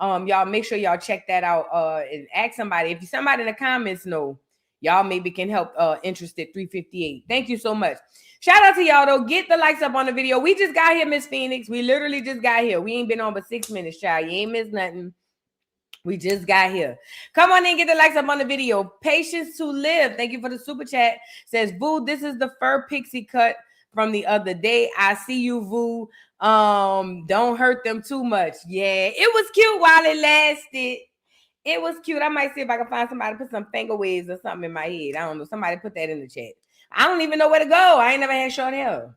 Y'all make sure y'all check that out. And ask somebody. If somebody in the comments know, y'all maybe can help Interested 358. Thank you so much. Shout out to y'all though. Get the likes up on the video. We just got here, Miss Phoenix. We literally just got here. We ain't been on but 6 minutes, child. You ain't missed nothing. We just got here. Come on in, get the likes up on the video. Patience to live. Thank you for the super chat. Says, Vu, this is the fur pixie cut from the other day. I see you, Vu. Don't hurt them too much. Yeah, it was cute while it lasted. It was cute. I might see if I can find somebody to put some finger waves or something in my head. I don't know. Somebody put that in the chat. I don't even know where to go. I ain't never had short hair.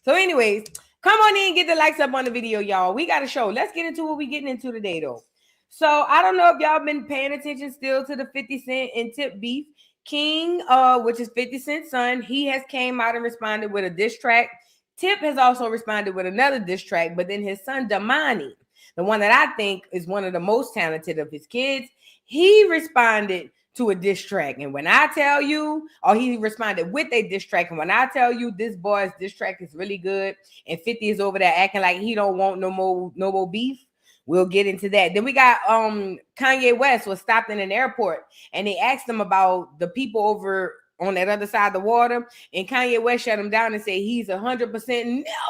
So anyways, come on in, get the likes up on the video, y'all. We got a show. Let's get into what we getting into today, though. So I don't know if y'all been paying attention still to the 50 Cent and Tip beef. King, which is 50 Cent's son, he has came out and responded with a diss track. Tip has also responded with another diss track, but then his son, Damani, the one that I think is one of the most talented of his kids, he responded to a diss track. And when I tell you, or he responded with a diss track, and when I tell you this boy's diss track is really good, and 50 is over there acting like he don't want no more beef, we'll get into that. Then we got Kanye West was stopped in an airport, and they asked him about the people over on that other side of the water, and Kanye West shut him down and said he's 100%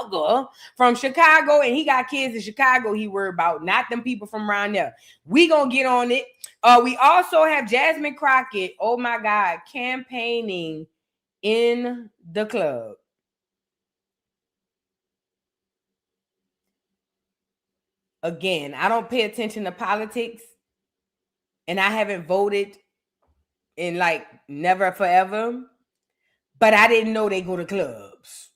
nigga from Chicago, and he got kids in Chicago he worried about, not them people from around there. We gonna get on it. We also have Jasmine Crockett, oh my God, campaigning in the club. Again, I don't pay attention to politics, and I haven't voted in like never forever, but I didn't know they go to clubs.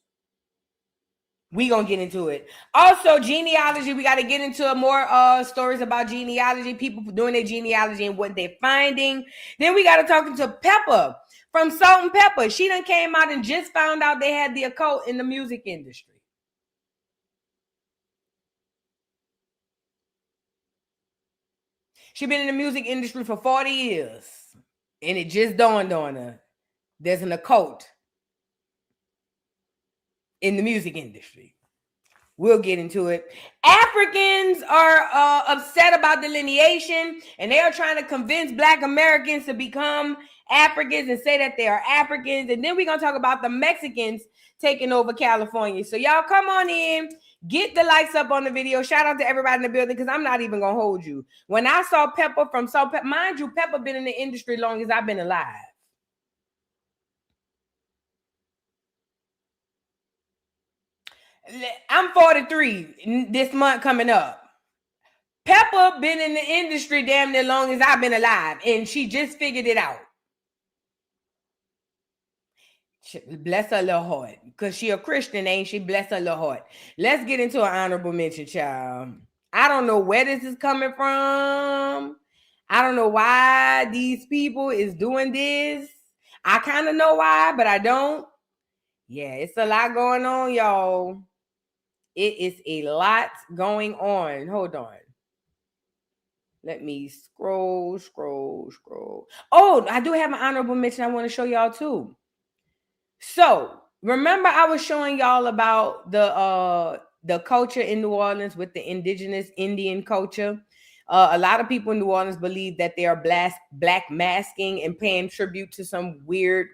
We gonna get into it. Also, genealogy. We got to get into more stories about genealogy, people doing their genealogy and what they're finding. Then we got to talk to Pepper from Salt and Pepper. She done came out and just found out they had the occult in the music industry. She been in the music industry for 40 years, and it just dawned on her. There's an occult in the music industry. We'll get into it. Africans are upset about delineation, and they are trying to convince Black Americans to become Africans and say that they are Africans. And then we're going to talk about the Mexicans taking over California. So y'all come on in. Get the likes up on the video. Shout out to everybody in the building, because I'm not even going to hold you. When I saw Pepper from Salt Pepper, mind you, Pepper been in the industry long as I've been alive. I'm 43 this month coming up. Pepper been in the industry damn near long as I've been alive, and she just figured it out. Bless her little heart, because she a Christian, ain't she? Bless her little heart. Let's get into an honorable mention, child. I don't know where this is coming from. I don't know why these people is doing this. I kind of know why, but I don't. Yeah, it's a lot going on, y'all. It is a lot going on. Hold on. Let me scroll. Oh, I do have an honorable mention I want to show y'all too. So remember, I was showing y'all about the culture in New Orleans with the indigenous Indian culture. A lot of people in New Orleans believe that they are black masking and paying tribute to some weird,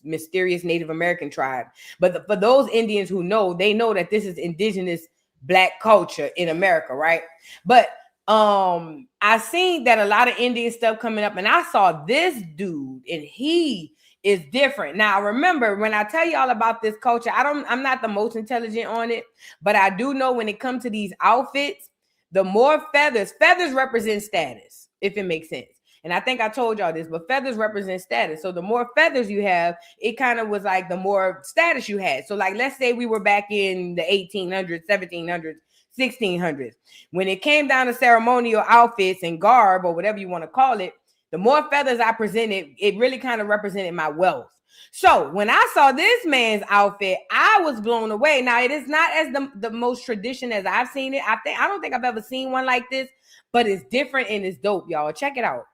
mysterious Native American tribe. But for those Indians who know, they know that this is indigenous Black culture in America, right? But I seen that a lot of Indian stuff coming up, and I saw this dude, and he is different. Now, remember, when I tell y'all about this culture, I'm not the most intelligent on it, but I do know when it comes to these outfits, the more feathers represent status, if it makes sense. And I think I told y'all this, but feathers represent status. So the more feathers you have, it kind of was like the more status you had. So like, let's say we were back in the 1800s, 1700s, 1600s. When it came down to ceremonial outfits and garb, or whatever you want to call it, the more feathers I presented, it really kind of represented my wealth. So when I saw this man's outfit, I was blown away. Now, it is not as the most tradition as I've seen it. I don't think I've ever seen one like this, but it's different and it's dope, y'all. Check it out.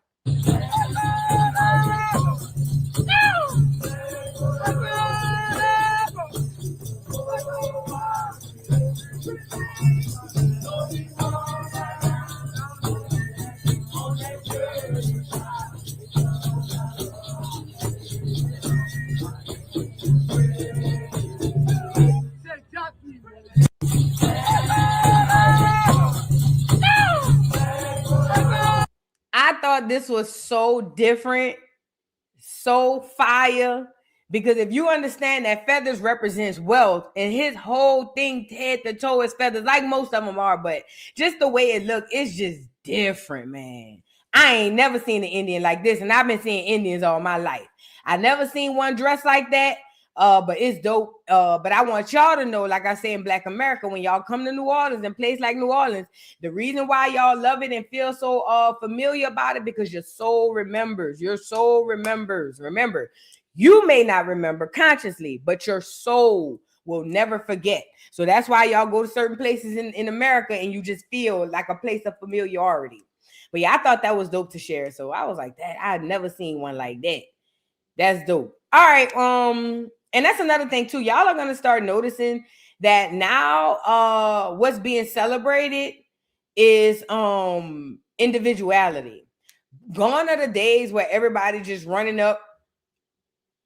thought this was so different, so fire, because if you understand that feathers represents wealth, and his whole thing head to toe is feathers, like most of them are, but just the way it look, it's just different, man. I ain't never seen an Indian like this, and I've been seeing Indians all my life. I never seen one dressed like that. But it's dope. But I want y'all to know, like I say in Black America, when y'all come to New Orleans and place like New Orleans, the reason why y'all love it and feel so familiar about it, because your soul remembers. Your soul remembers. Remember, you may not remember consciously, but your soul will never forget. So that's why y'all go to certain places in America and you just feel like a place of familiarity. But yeah, I thought that was dope to share. So I was like, that I'd never seen one like that. That's dope. All right. And that's another thing too. Y'all are gonna start noticing that now what's being celebrated is individuality. Gone are the days where everybody just running up.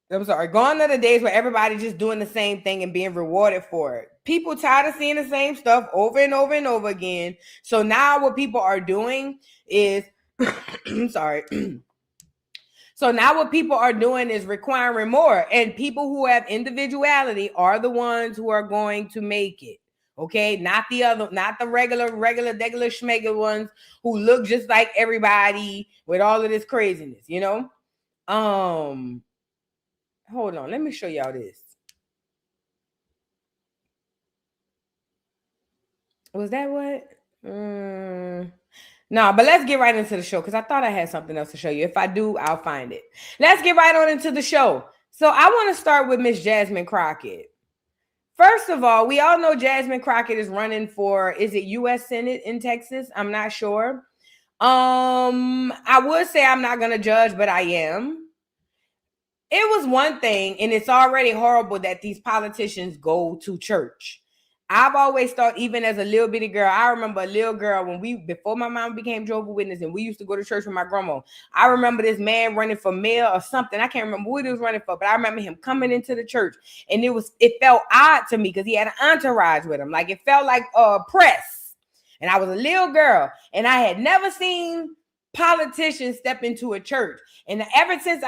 Gone are the days where everybody just doing the same thing and being rewarded for it. People tired of seeing the same stuff over and over and over again. So now what people are doing is So now what people are doing is requiring more, and people who have individuality are the ones who are going to make it. Okay, not the regular schmegger ones who look just like everybody with all of this craziness, you know. Hold on, let me show y'all this. Was that what? No, but let's get right into the show, because I thought I had something else to show you. If I do, I'll find it. Let's get right on into the show. So I want to start with Miss Jasmine Crockett. First of all, we all know Jasmine Crockett is running for, is it U.S. Senate in Texas? I'm not sure. I would say I'm not going to judge, but I am. It was one thing, and it's already horrible that these politicians go to church. I've always thought, even as a little bitty girl, I remember a little girl before my mom became Jehovah's Witness, and we used to go to church with my grandma. I remember this man running for mayor or something. I can't remember what he was running for, but I remember him coming into the church, and it felt odd to me because he had an entourage with him. Like, it felt like press. And I was a little girl, and I had never seen politicians step into a church. And ever since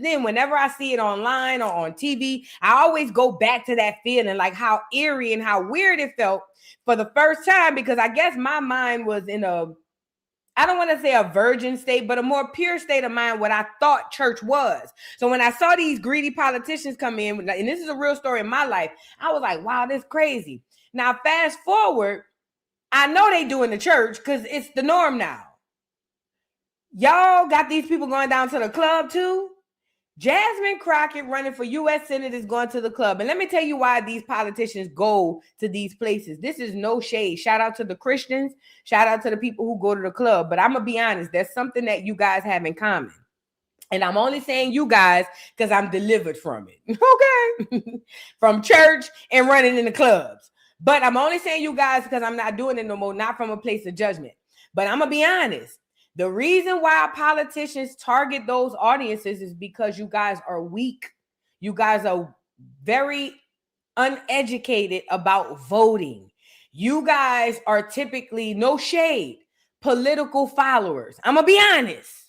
then, whenever I see it online or on TV, I always go back to that feeling, like how eerie and how weird it felt for the first time, because I guess my mind was in I don't want to say a virgin state, but a more pure state of mind, what I thought church was. So when I saw these greedy politicians come in, and this is a real story in my life, I was like, wow, this is crazy. Now, fast forward, I know they do in the church because it's the norm now. Y'all got these people going down to the club too? Jasmine Crockett running for U.S. Senate is going to the club. And let me tell you why these politicians go to these places. This is no shade. Shout out to the Christians. Shout out to the people who go to the club. But I'm going to be honest, there's something that you guys have in common. And I'm only saying you guys because I'm delivered from it. Okay? From church and running in the clubs. But I'm only saying you guys because I'm not doing it no more, not from a place of judgment. But I'm going to be honest. The reason why politicians target those audiences is because you guys are weak. You guys are very uneducated about voting. You guys are typically, no shade, political followers. I'm going to be honest.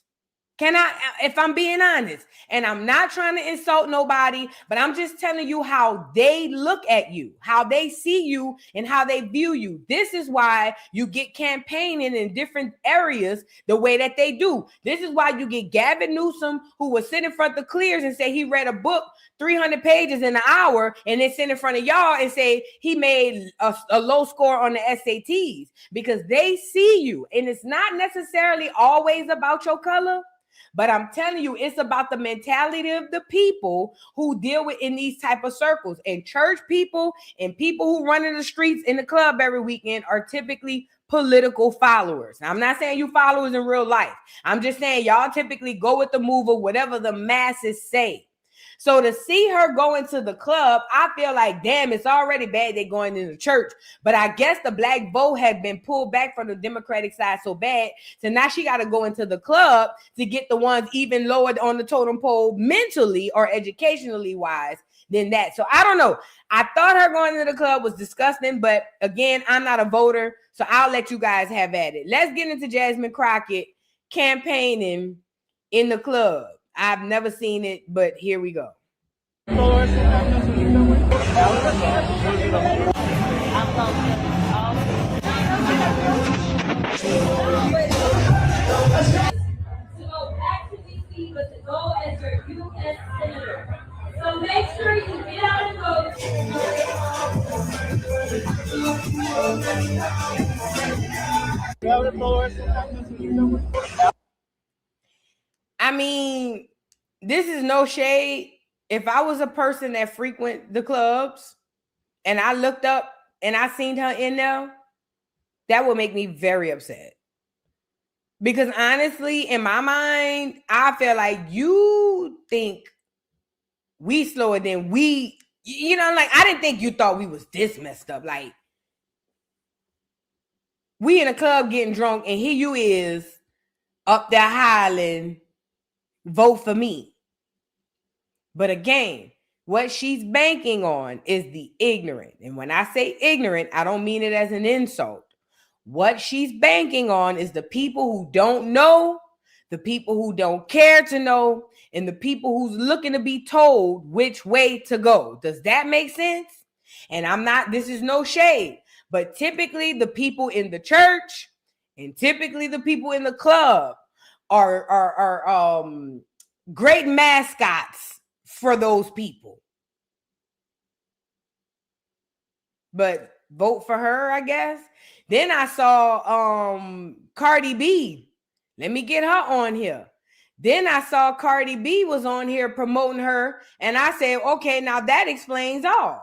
If I'm being honest, and I'm not trying to insult nobody, but I'm just telling you how they look at you, how they see you, and how they view you. This is why you get campaigning in different areas the way that they do. This is why you get Gavin Newsom, who will sit in front of Clears and say he read a book 300 pages in an hour, and then sit in front of y'all and say he made a low score on the SATs, because they see you. And it's not necessarily always about your color. But I'm telling you, it's about the mentality of the people who deal with in these type of circles. And church people and people who run in the streets in the club every weekend are typically political followers. Now, I'm not saying you followers in real life. I'm just saying y'all typically go with the move of whatever the masses say. So to see her go into the club, I feel like, damn, it's already bad they're going into church. But I guess the black vote had been pulled back from the Democratic side so bad. So now she got to go into the club to get the ones even lower on the totem pole mentally or educationally wise than that. So I don't know. I thought her going into the club was disgusting. But again, I'm not a voter. So I'll let you guys have at it. Let's get into Jasmine Crockett campaigning in the club. I've never seen it, but here we go. To go back to DC, but to go as your U.S. Senator. So make sure you get out and vote. I mean, this is no shade. If I was a person that frequent the clubs and I looked up and I seen her in there, that would make me very upset. Because honestly, in my mind, I feel like you think we slower than we, you know, like I didn't think you thought we was this messed up. Like we in a club getting drunk and here you is up there hollering, vote for me. But again, what she's banking on is the ignorant. And when I say ignorant, I don't mean it as an insult. What she's banking on is the people who don't know, the people who don't care to know, and the people who's looking to be told which way to go. Does that make sense? And this is no shade, but typically the people in the church and typically the people in the club are great mascots for those people. But vote for her, I guess. Then I saw Cardi B. Let me get her on here. Then I saw Cardi B was on here promoting her. And I said, okay, now that explains all.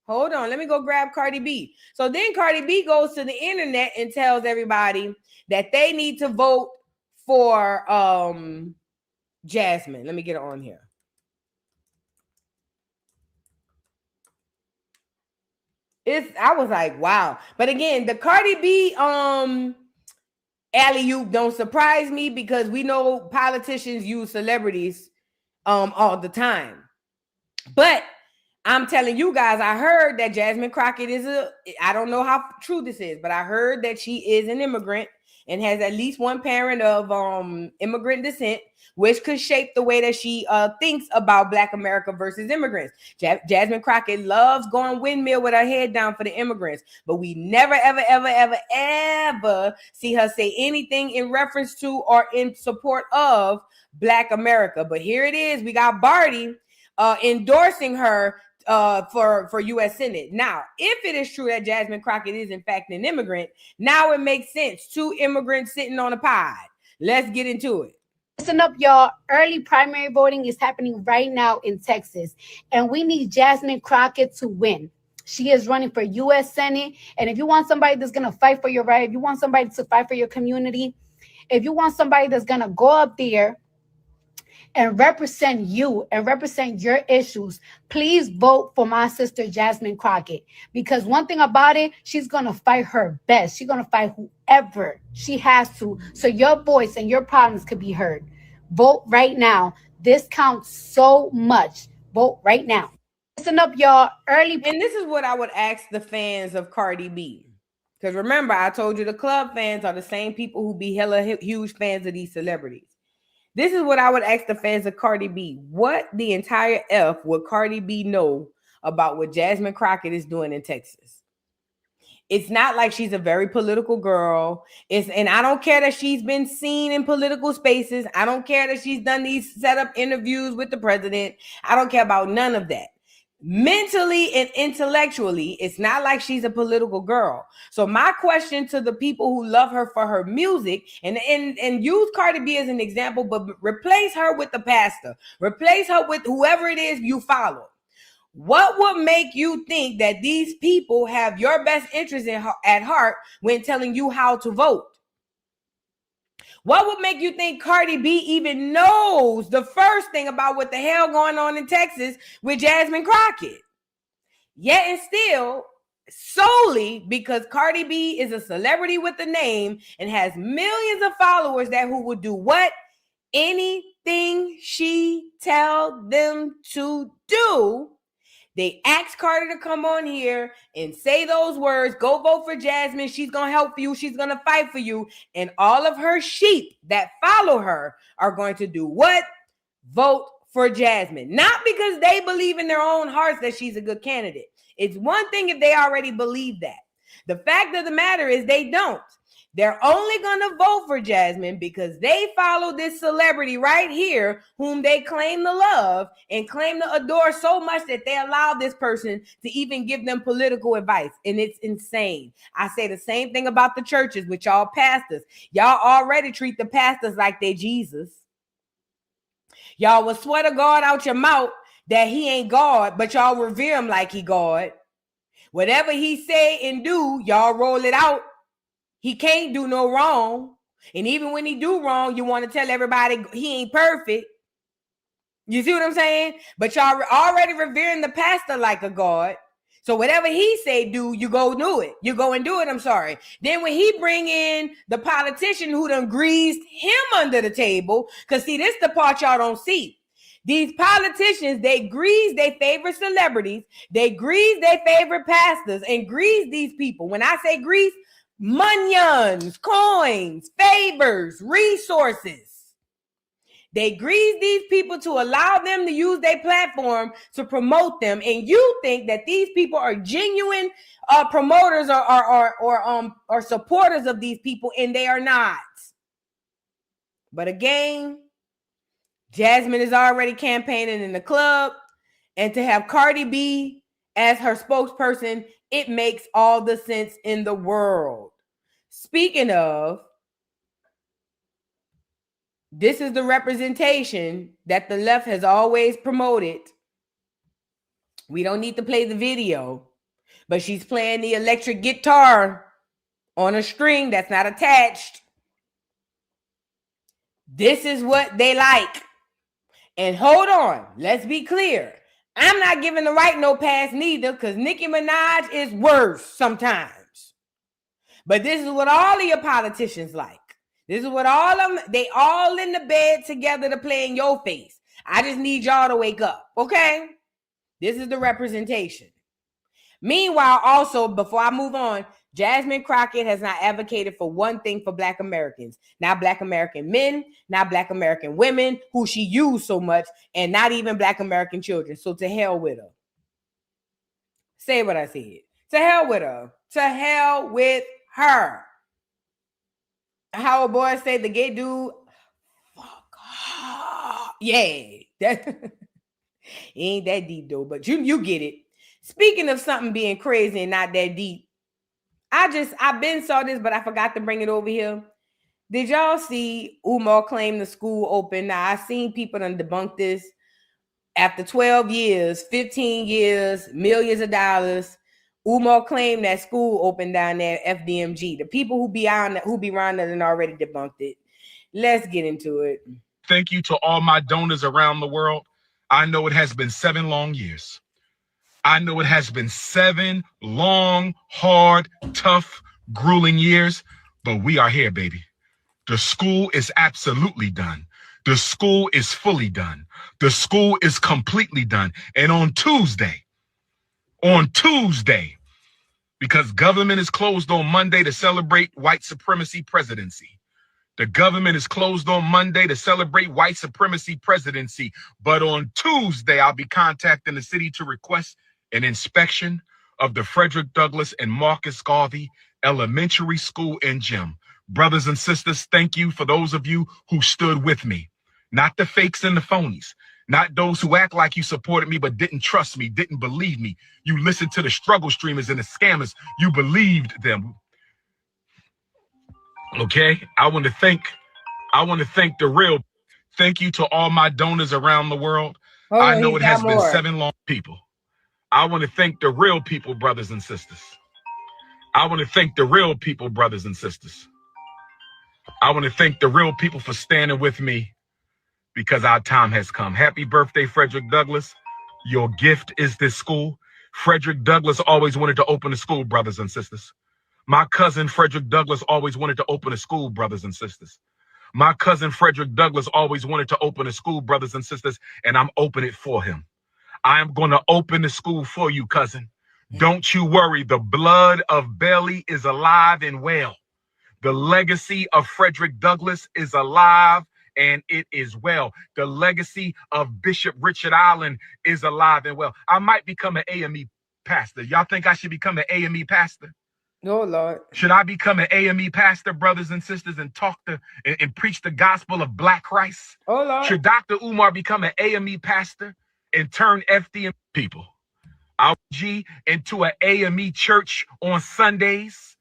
Hold on. Let me go grab Cardi B. So then Cardi B goes to the internet and tells everybody that they need to vote for Jasmine. Let me get her on here. I was like, wow. But again, the Cardi B alley-oop don't surprise me because we know politicians use celebrities all the time. But I'm telling you guys, I heard that Jasmine Crockett I don't know how true this is, but I heard that she is an immigrant and has at least one parent of immigrant descent, which could shape the way that she thinks about Black America versus immigrants. Jasmine Crockett loves going windmill with her head down for the immigrants, but we never, ever, ever, ever, ever see her say anything in reference to or in support of Black America. But here it is. We got Barty endorsing her for U.S. Senate. Now, if it is true that Jasmine Crockett is in fact an immigrant, now it makes sense. 2 immigrants sitting on a pod. Let's get into it. Listen up, y'all. Early primary voting is happening right now in Texas, and we need Jasmine Crockett to win. She is running for U.S. Senate, and if you want somebody that's going to fight for your right, if you want somebody to fight for your community, if you want somebody that's going to go up there and represent you and represent your issues, please vote for my sister, Jasmine Crockett. Because one thing about it, she's going to fight her best. She's going to fight whoever she has to, so your voice and your problems could be heard. Vote right now. This counts so much. Vote right now. Listen up, y'all. And this is what I would ask the fans of Cardi B. Because remember, I told you the club fans are the same people who be hella huge fans of these celebrities. This is what I would ask the fans of Cardi B. What the entire F would Cardi B know about what Jasmine Crockett is doing in Texas? It's not like she's a very political girl. And I don't care that she's been seen in political spaces. I don't care that she's done these setup interviews with the president. I don't care about none of that. Mentally and intellectually, it's not like she's a political girl. So my question to the people who love her for her music and use Cardi B as an example, but replace her with the pastor, replace her with whoever it is you follow. What would make you think that these people have your best interest at heart when telling you how to vote? What would make you think Cardi B even knows the first thing about what the hell going on in Texas with Jasmine Crockett? Yet and still, solely because Cardi B is a celebrity with a name and has millions of followers who will do what? Anything she tell them to do, They asked Carter to come on here and say those words, go vote for Jasmine. She's going to help you. She's going to fight for you. And all of her sheep that follow her are going to do what? Vote for Jasmine. Not because they believe in their own hearts that she's a good candidate. It's one thing if they already believe that. The fact of the matter is they don't. They're only going to vote for Jasmine because they follow this celebrity right here whom they claim to love and claim to adore so much that they allow this person to even give them political advice. And it's insane. I say the same thing about the churches with y'all pastors. Y'all already treat the pastors like they Jesus. Y'all will swear to God out your mouth that he ain't God, but y'all revere him like he God. Whatever he say and do, y'all roll it out. He can't do no wrong. And even when he do wrong, you want to tell everybody he ain't perfect. You see what I'm saying? But y'all already revering the pastor like a God. So whatever he say do, you go do it. You go and do it, I'm sorry. Then when he bring in the politician who done greased him under the table, because see, this the part y'all don't see. These politicians, they grease their favorite celebrities. They grease their favorite pastors and grease these people. When I say grease, monions, coins, favors, resources. They grease these people to allow them to use their platform to promote them. And you think that these people are genuine promoters or supporters of these people, and they are not. But again, Jasmine is already campaigning in the club, and to have Cardi B as her spokesperson, it makes all the sense in the world. Speaking of, this is the representation that the left has always promoted. We don't need to play the video, but she's playing the electric guitar on a string that's not attached. This is what they like. And hold on, let's be clear. I'm not giving the right no pass neither, because Nicki Minaj is worse sometimes. But this is what all of your politicians like. This is what all of them, they all in the bed together to play in your face. I just need y'all to wake up, okay? This is the representation. Meanwhile, also, before I move on, Jasmine Crockett has not advocated for one thing for Black Americans. Not Black American men, not Black American women, who she used so much, and not even Black American children. So to hell with her. Say what I said. To hell with her. To hell with her. How a boy say, the gay dude, fuck her. Yeah. That ain't that deep though, but you get it. Speaking of something being crazy and not that deep, I've been saw this, but I forgot to bring it over here. Did y'all see Umar claim the school open? Now, I seen people done debunk this. After 12 years, 15 years, millions of dollars, Umar claimed that school opened down there at FDMG. The people who be around that and already debunked it. Let's get into it. Thank you to all my donors around the world. I know it has been 7 long years. I know it has been 7 long, hard, tough, grueling years, but we are here, baby. The school is absolutely done. The school is fully done. The school is completely done. And on Tuesday, because government is closed on Monday to celebrate white supremacy presidency. The government is closed on Monday to celebrate white supremacy presidency. But on Tuesday, I'll be contacting the city to request an inspection of the Frederick Douglass and Marcus Garvey Elementary School and Gym. Brothers and sisters, thank you for those of you who stood with me. Not the fakes and the phonies. Not those who act like you supported me but didn't trust me, didn't believe me. You listened to the struggle streamers and the scammers. You believed them. Okay? I want to thank the real. Thank you to all my donors around the world. Oh, I know it has been 7 long people. I want to thank the real people, brothers and sisters. I want to thank the real people, brothers and sisters. I want to thank the real people for standing with me, because our time has come. Happy birthday, Frederick Douglass. Your gift is this school. Frederick Douglass always wanted to open a school, brothers and sisters. My cousin Frederick Douglass always wanted to open a school, brothers and sisters. My cousin Frederick Douglass always wanted to open a school, brothers and sisters, and I'm opening it for him. I'm going to open the school for you, cousin. Don't you worry. The blood of Bailey is alive and well. The legacy of Frederick Douglass is alive and it is well. The legacy of Bishop Richard Allen is alive and well. I might become an AME pastor. Y'all think I should become an AME pastor? Oh, Lord. Should I become an AME pastor, brothers and sisters, and talk to and preach the gospel of Black Christ? Oh, Lord. Should Dr. Umar become an AME pastor and turn FDM people into an AME church on Sundays?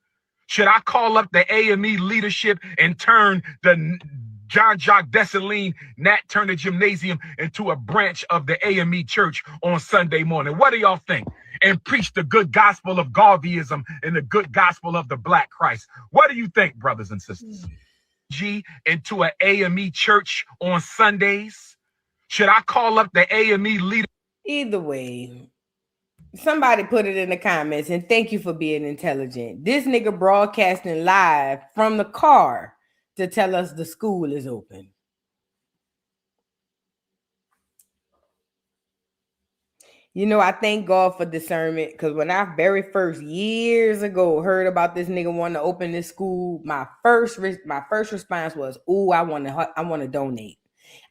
Should I call up the AME leadership and turn the John Jacques Dessalines Nat Turner Gymnasium into a branch of the AME church on Sunday morning? What do y'all think? And preach the good gospel of Garveyism and the good gospel of the Black Christ. What do you think, brothers and sisters? Into an AME church on Sundays? Should I call up the AME leader? Either way, somebody put it in the comments, and thank you for being intelligent. This nigga broadcasting live from the car to tell us the school is open. You know, I thank God for discernment, because when I very first years ago heard about this nigga wanting to open this school, my first response was, "Ooh, I want to donate."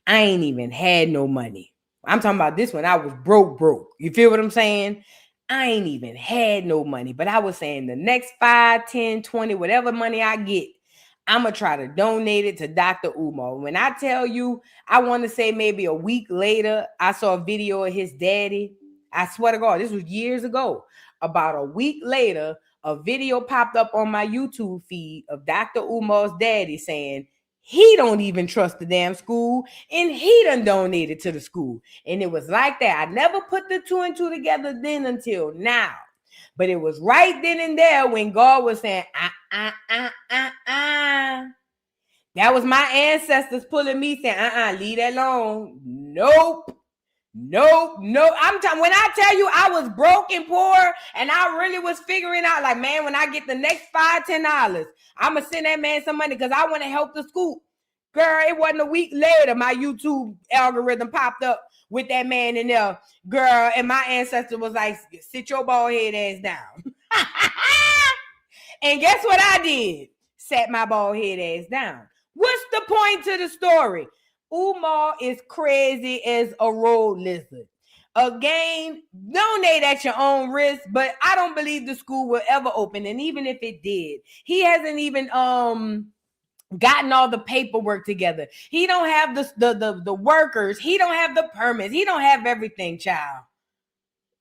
I ain't even had no money. I'm talking about this when I was broke. You feel what I'm saying? I ain't even had no money, but I was saying the next 5, 10, 20, whatever money I get, I'm going to try to donate it to Dr. Umar. When I tell you, I want to say maybe a week later, I saw a video of his daddy. I swear to God, this was years ago. About a week later, a video popped up on my YouTube feed of Dr. Umar's daddy saying he don't even trust the damn school and he done donated to the school. And it was like that. I never put the 2 and 2 together then until now. But it was right then and there when God was saying, That was my ancestors pulling me saying, leave that alone. Nope. I'm telling. When I tell you I was broke and poor, and I really was figuring out, like, man, when I get the next $5, $10, I'm gonna send that man some money because I want to help the school. Girl, it wasn't a week later, my YouTube algorithm popped up with that man in there, girl, and my ancestor was like, sit your bald head ass down. And guess what I did? Sat my bald head ass down. What's the point to the story? Umar is crazy as a road lizard. Again, donate at your own risk, but I don't believe the school will ever open. And even if it did, he hasn't even gotten all the paperwork together. He don't have the workers. He don't have the permits. He don't have everything, child.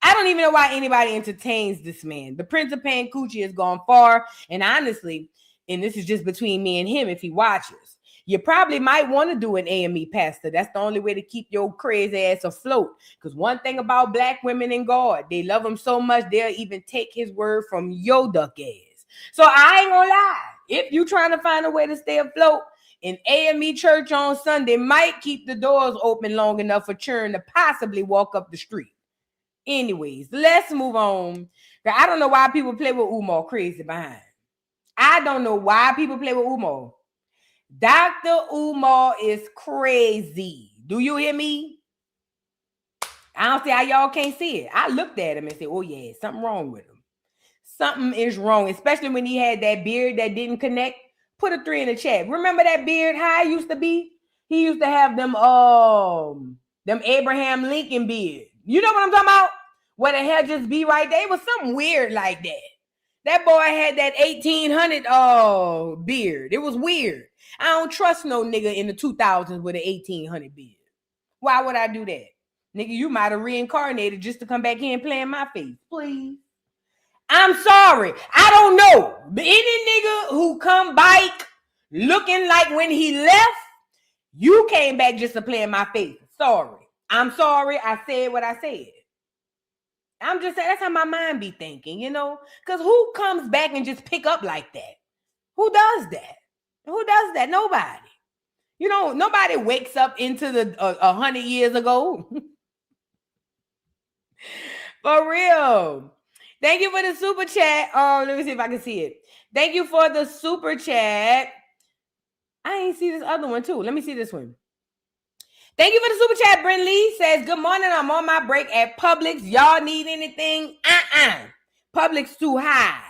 I don't even know why anybody entertains this man. The Prince of Pancoochie has gone far. And honestly, and this is just between me and him, if he watches, you probably might want to do an AME pastor. That's the only way to keep your crazy ass afloat. Because one thing about Black women in God, they love him so much, they'll even take his word from your duck ass. So I ain't gonna lie. If you trying to find a way to stay afloat, an AME church on Sunday might keep the doors open long enough for children to possibly walk up the street. Anyways, let's move on. I don't know why people play with Umar crazy behind. I don't know why people play with Umar. Dr. Umar is crazy. Do you hear me? I don't see how y'all can't see it. I looked at him and said, oh yeah, something wrong with him. Something is wrong, especially when he had that beard that didn't connect. Put a 3 in the chat. Remember that beard how it used to be? He used to have them Abraham Lincoln beard. You know what I'm talking about? Where the hair just be right there. It was something weird like that. That boy had that 1800 beard. It was weird. I don't trust no nigga in the 2000s with an 1800 beard. Why would I do that? Nigga, you might have reincarnated just to come back here and play in my face. Please. I'm sorry. I don't know. But any nigga who come back looking like when he left, you came back just to play in my face. Sorry. I'm sorry. I said what I said. I'm just saying, that's how my mind be thinking, you know? Because who comes back and just pick up like that? Who does that? Who does that? Nobody. You know, nobody wakes up into the 100 years ago. For real. Thank you for the super chat. Let me see if I can see it. Thank you for the super chat. I ain't see this other one too. Let me see this one. Thank you for the super chat. Brent Lee says, good morning. I'm on my break at Publix. Y'all need anything? Publix too high.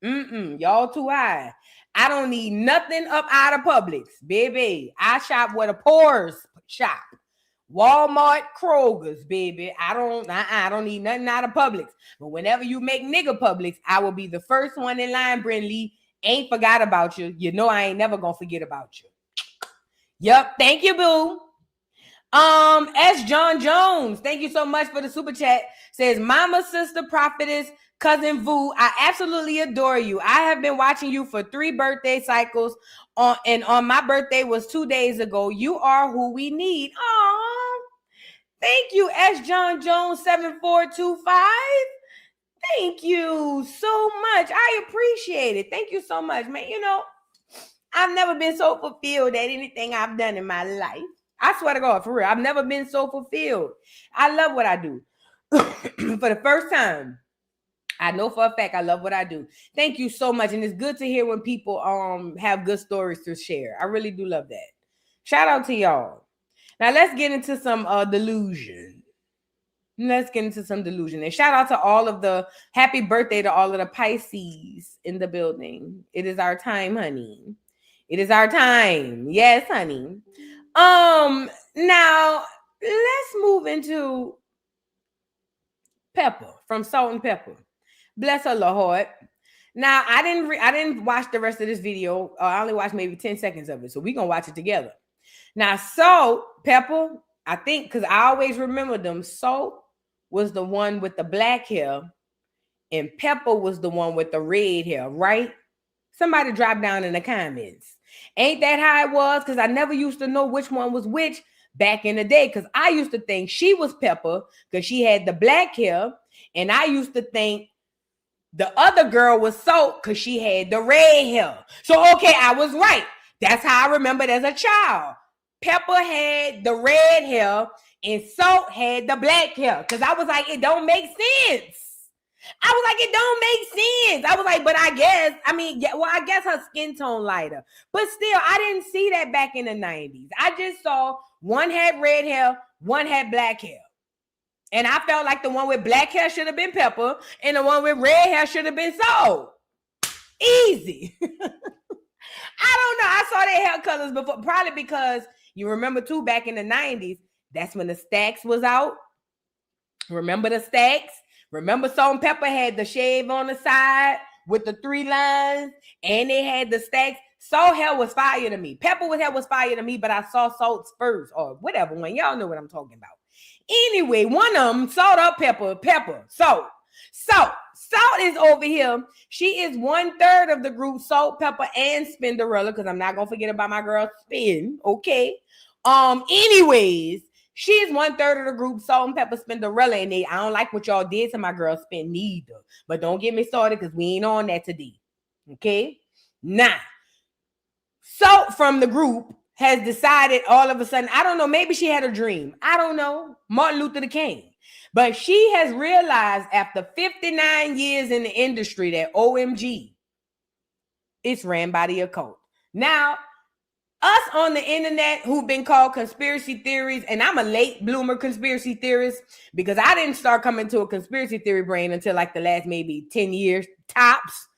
Y'all too high. I don't need nothing up out of Publix, baby. I shop where the poors shop. Walmart, Kroger's, baby. I don't need nothing out of Publix. But whenever you make nigga Publix, I will be the first one in line, Brent Lee. Ain't forgot about you. You know I ain't never gonna forget about you. Yep. Thank you, boo. S. John Jones, thank you so much for the super chat. Says, Mama, sister, prophetess, cousin Vu, I absolutely adore you. I have been watching you for 3 birthday cycles, and on my birthday was 2 days ago. You are who we need. Aww. Thank you, S. John Jones 7425. Thank you so much. I appreciate it. Thank you so much, man. You know, I've never been so fulfilled at anything I've done in my life. I swear to God, for real. I've never been so fulfilled. I love what I do. For the first time, I know for a fact I love what I do. Thank you so much. And it's good to hear when people have good stories to share. I really do love that. Shout out to y'all. Now let's get into some delusion. And shout out to all of the happy birthday to all of the Pisces in the building. It is our time, honey. It is our time. Yes, honey. Now let's move into Pepper from Salt and Pepper. Bless her Lord. Now I didn't watch the rest of this video. I only watched maybe 10 seconds of it, so we're gonna watch it together. Now, Salt, Pepper, I think, because I always remember them. Salt was the one with the black hair, and Pepper was the one with the red hair, right? Somebody drop down in the comments. Ain't that how it was? Because I never used to know which one was which back in the day. Because I used to think she was Pepper because she had the black hair. And I used to think the other girl was Salt because she had the red hair. So, okay, I was right. That's how I remembered as a child. Pepper had the red hair and Salt had the black hair. Because I was like, it don't make sense. I was like, it don't make sense. I was like, but I guess her skin tone lighter. But still, I didn't see that back in the 90s. I just saw one had red hair, one had black hair. And I felt like the one with black hair should have been Pepper and the one with red hair should have been Salt. Easy. I don't know. I saw their hair colors before, probably because you remember too, back in the 90s, that's when the Stacks was out. Remember the Stacks? Remember Salt and Pepper had the shave on the side with the 3 lines, and they had the Stacks. Salt hair was fire to me. Pepper hair was fire to me, but I saw Salt's first, or whatever one. Y'all know what I'm talking about. Anyway, one of them, Salt or Pepper, Salt. Salt is over here. She is 1/3 of the group, Salt, Pepper, and Spinderella, because I'm not going to forget about my girl Spin, okay? Anyways, she is 1/3 of the group, Salt and Pepper, Spinderella, and I don't like what y'all did to my girl Spin neither. But don't get me started because we ain't on that today. Okay? Now, Salt from the group has decided all of a sudden, I don't know, maybe she had a dream. I don't know. Martin Luther King. But she has realized after 59 years in the industry that OMG, it's ran by the occult. Now, us on the internet who've been called conspiracy theories, and I'm a late bloomer conspiracy theorist because I didn't start coming to a conspiracy theory brain until like the last maybe 10 years tops.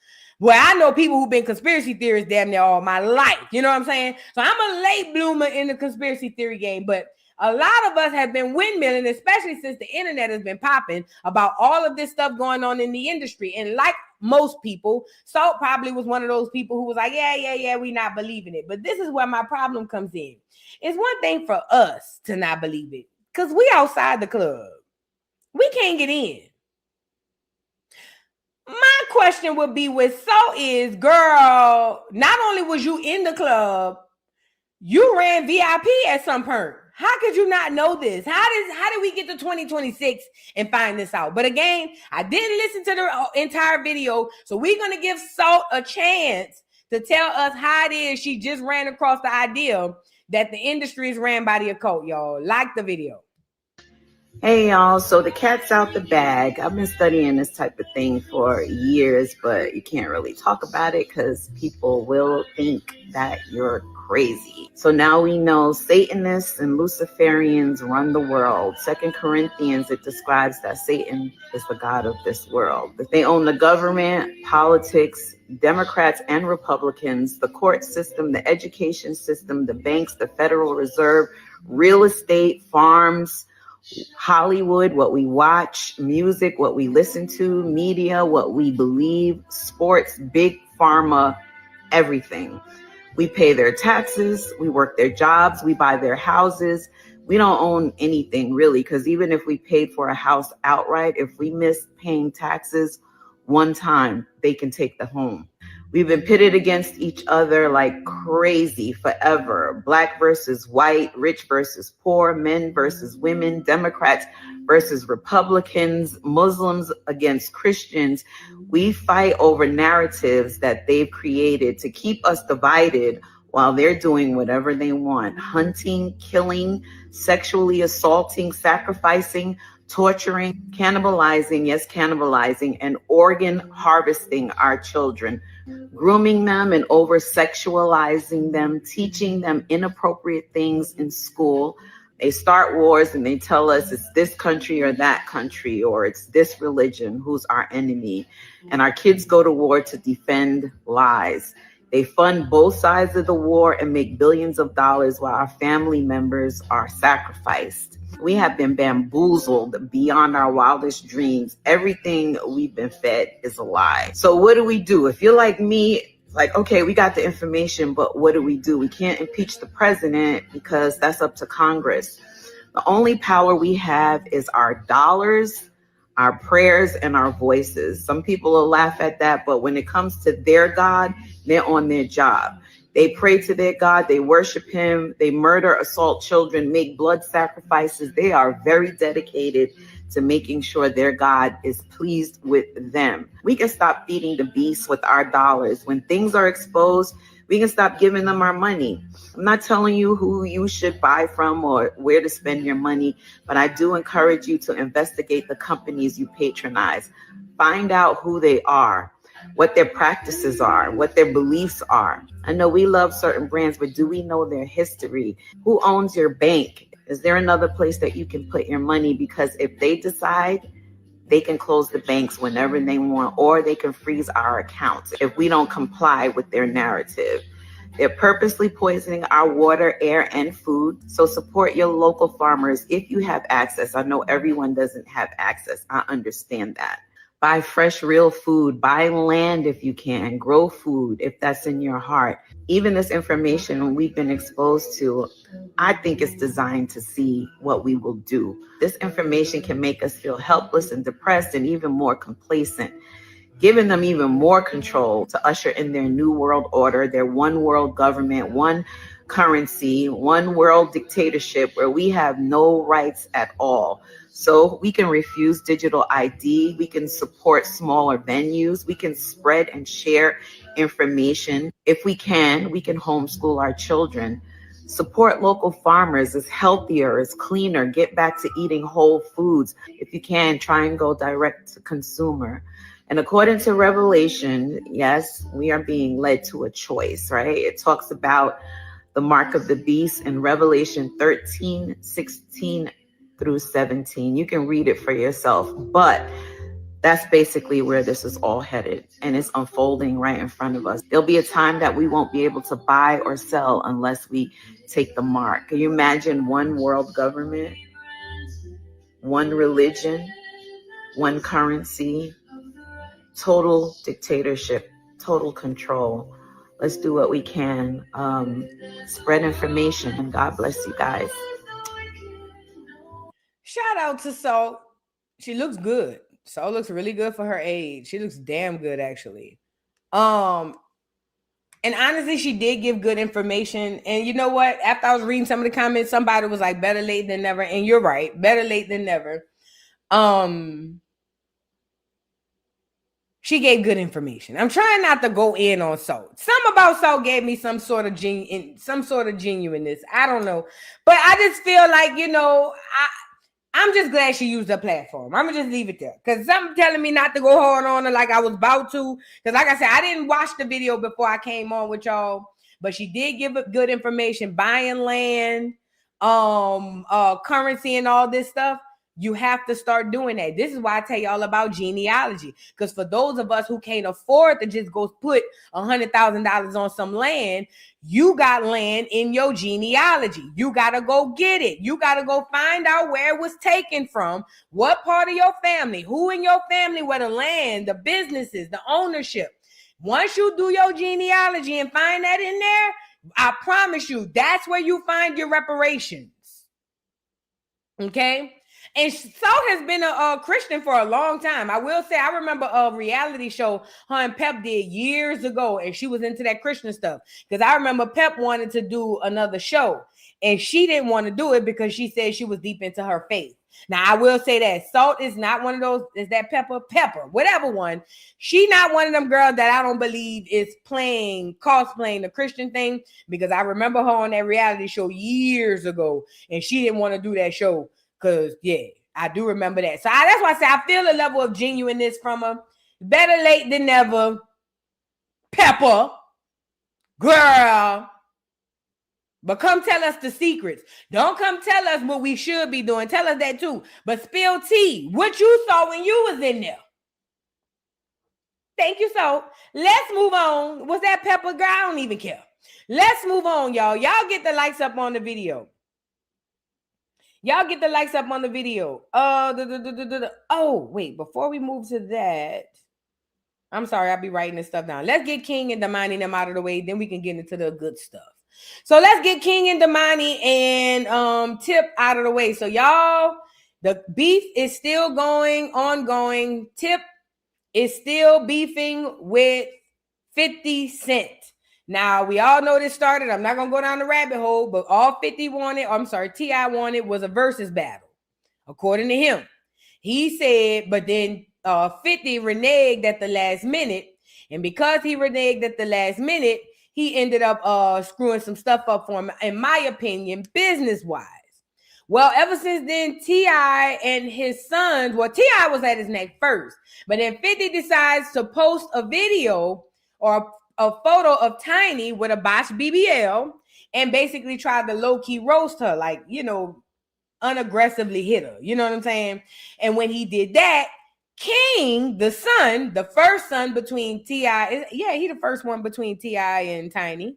Well, I know people who've been conspiracy theorists damn near all my life. You know what I'm saying? So I'm a late bloomer in the conspiracy theory game, but a lot of us have been windmilling, especially since the internet has been popping about all of this stuff going on in the industry. And like most people, Salt probably was one of those people who was like, yeah, we not believing it. But this is where my problem comes in. It's one thing for us to not believe it because we outside the club. We can't get in. My question would be with Salt is, girl, not only was you in the club, you ran VIP at some point. How could you not know this? How did we get to 2026 and find this out? But again, I didn't listen to the entire video, so we're going to give Salt a chance to tell us how it is she just ran across the idea that the industry is ran by the occult, y'all. Like the video. Hey y'all, so the cat's out the bag. I've been studying this type of thing for years, but you can't really talk about it because people will think that you're crazy. So now we know Satanists and Luciferians run the world. 2 Corinthians, it describes that Satan is the god of this world. They own the government, politics, Democrats and Republicans, the court system, the education system, the banks, the Federal Reserve, real estate, farms, Hollywood, what we watch, music, what we listen to, media, what we believe, sports, big pharma, everything. We pay their taxes, we work their jobs, we buy their houses. We don't own anything really, because even if we paid for a house outright, if we miss paying taxes one time, they can take the home. We've been pitted against each other like crazy forever. Black versus white, rich versus poor, men versus women, Democrats versus Republicans, Muslims against Christians. We fight over narratives that they've created to keep us divided while they're doing whatever they want. Hunting, killing, sexually assaulting, sacrificing, torturing, cannibalizing, yes, cannibalizing, and organ harvesting our children, grooming them and over-sexualizing them, teaching them inappropriate things in school. They start wars and they tell us it's this country or that country, or it's this religion who's our enemy. And our kids go to war to defend lies. They fund both sides of the war and make billions of dollars while our family members are sacrificed. We have been bamboozled beyond our wildest dreams. Everything we've been fed is a lie. So what do we do? If you're like me, like, okay, we got the information, but what do? We can't impeach the president because that's up to Congress. The only power we have is our dollars, our prayers, and our voices. Some people will laugh at that, but when it comes to their God, they're on their job. They pray to their God, they worship him, they murder, assault children, make blood sacrifices. They are very dedicated to making sure their God is pleased with them. We can stop feeding the beast with our dollars. When things are exposed, we can stop giving them our money. I'm not telling you who you should buy from or where to spend your money, but I do encourage you to investigate the companies you patronize. Find out who they are, what their practices are, what their beliefs are. I know we love certain brands, but do we know their history? Who owns your bank? Is there another place that you can put your money? Because if they decide, they can close the banks whenever they want, or they can freeze our accounts if we don't comply with their narrative. They're purposely poisoning our water, air, and food. So support your local farmers if you have access. I know everyone doesn't have access. I understand that. Buy fresh, real food. Buy land if you can. Grow food if that's in your heart. Even this information we've been exposed to, I think it's designed to see what we will do. This information can make us feel helpless and depressed and even more complacent, giving them even more control to usher in their new world order, their one world government, one currency, one world dictatorship where we have no rights at all. So we can refuse digital ID. We can support smaller venues. We can spread and share information. If we can homeschool our children. Support local farmers. It's healthier, it's cleaner. Get back to eating whole foods. If you can, try and go direct to consumer. And according to Revelation, yes, we are being led to a choice, right? It talks about the mark of the beast in Revelation 13, 16 through 17. You can read it for yourself, but that's basically where this is all headed, and it's unfolding right in front of us. There'll be a time that we won't be able to buy or sell unless we take the mark. Can you imagine one world government, one religion, one currency, total dictatorship, total control? Let's do what we can. Spread information, and God bless you guys. Shout out to So. She looks good. So looks really good for her age. She looks damn good, actually. And honestly, she did give good information. And you know what? After I was reading some of the comments, somebody was like, better late than never. And you're right. Better late than never. She gave good information. I'm trying not to go in on So. Some about So gave me some sort of genuineness. I don't know. But I just feel like, I'm just glad she used the platform. I'm gonna just leave it there because something telling me not to go hard on her like I was about to. Because like I said, I didn't watch the video before I came on with y'all, but she did give good information, buying land, currency and all this stuff. You have to start doing that. This is why I tell y'all about genealogy. Because for those of us who can't afford to just go put $100,000 on some land, you got land in your genealogy. You got to go get it. You got to go find out where it was taken from, what part of your family, who in your family, where the land, the businesses, the ownership. Once you do your genealogy and find that in there, I promise you, that's where you find your reparations. Okay? And Salt has been a Christian for a long time. I will say, I remember a reality show her and Pep did years ago, and she was into that Christian stuff. Because I remember Pep wanted to do another show, and she didn't want to do it because she said she was deep into her faith. Now, I will say that Salt is not one of those, is that Pepper, whatever one. She not one of them girls that I don't believe is cosplaying the Christian thing, because I remember her on that reality show years ago, and she didn't want to do that show. Because, yeah, I do remember that. So that's why I say I feel a level of genuineness from her. Better late than never. Pepper. Girl. But come tell us the secrets. Don't come tell us what we should be doing. Tell us that too. But spill tea. What you saw when you was in there. Thank you, so. Let's move on. Was that Pepper girl? I don't even care. Let's move on, y'all. Y'all get the likes up on the video. Y'all get the likes up on the video. Oh, wait. Before we move to that, I'm sorry. I'll be writing this stuff down. Let's get King and Damani them out of the way. Then we can get into the good stuff. So let's get King and Damani and Tip out of the way. So y'all, the beef is still ongoing. Tip is still beefing with 50 Cent. Now, we all know this started. I'm not going to go down the rabbit hole, but all 50 wanted, T.I. wanted was a versus battle, according to him. He said, but then 50 reneged at the last minute. And because he reneged at the last minute, he ended up screwing some stuff up for him, in my opinion, business-wise. Well, ever since then, T.I. and his sons, well, T.I. was at his neck first, but then 50 decides to post a video or a photo of Tiny with a botched BBL and basically tried to low-key roast her, like, unaggressively hit her. You know what I'm saying? And when he did that, King, the son, the first son between T.I., he the first one between T.I. and Tiny.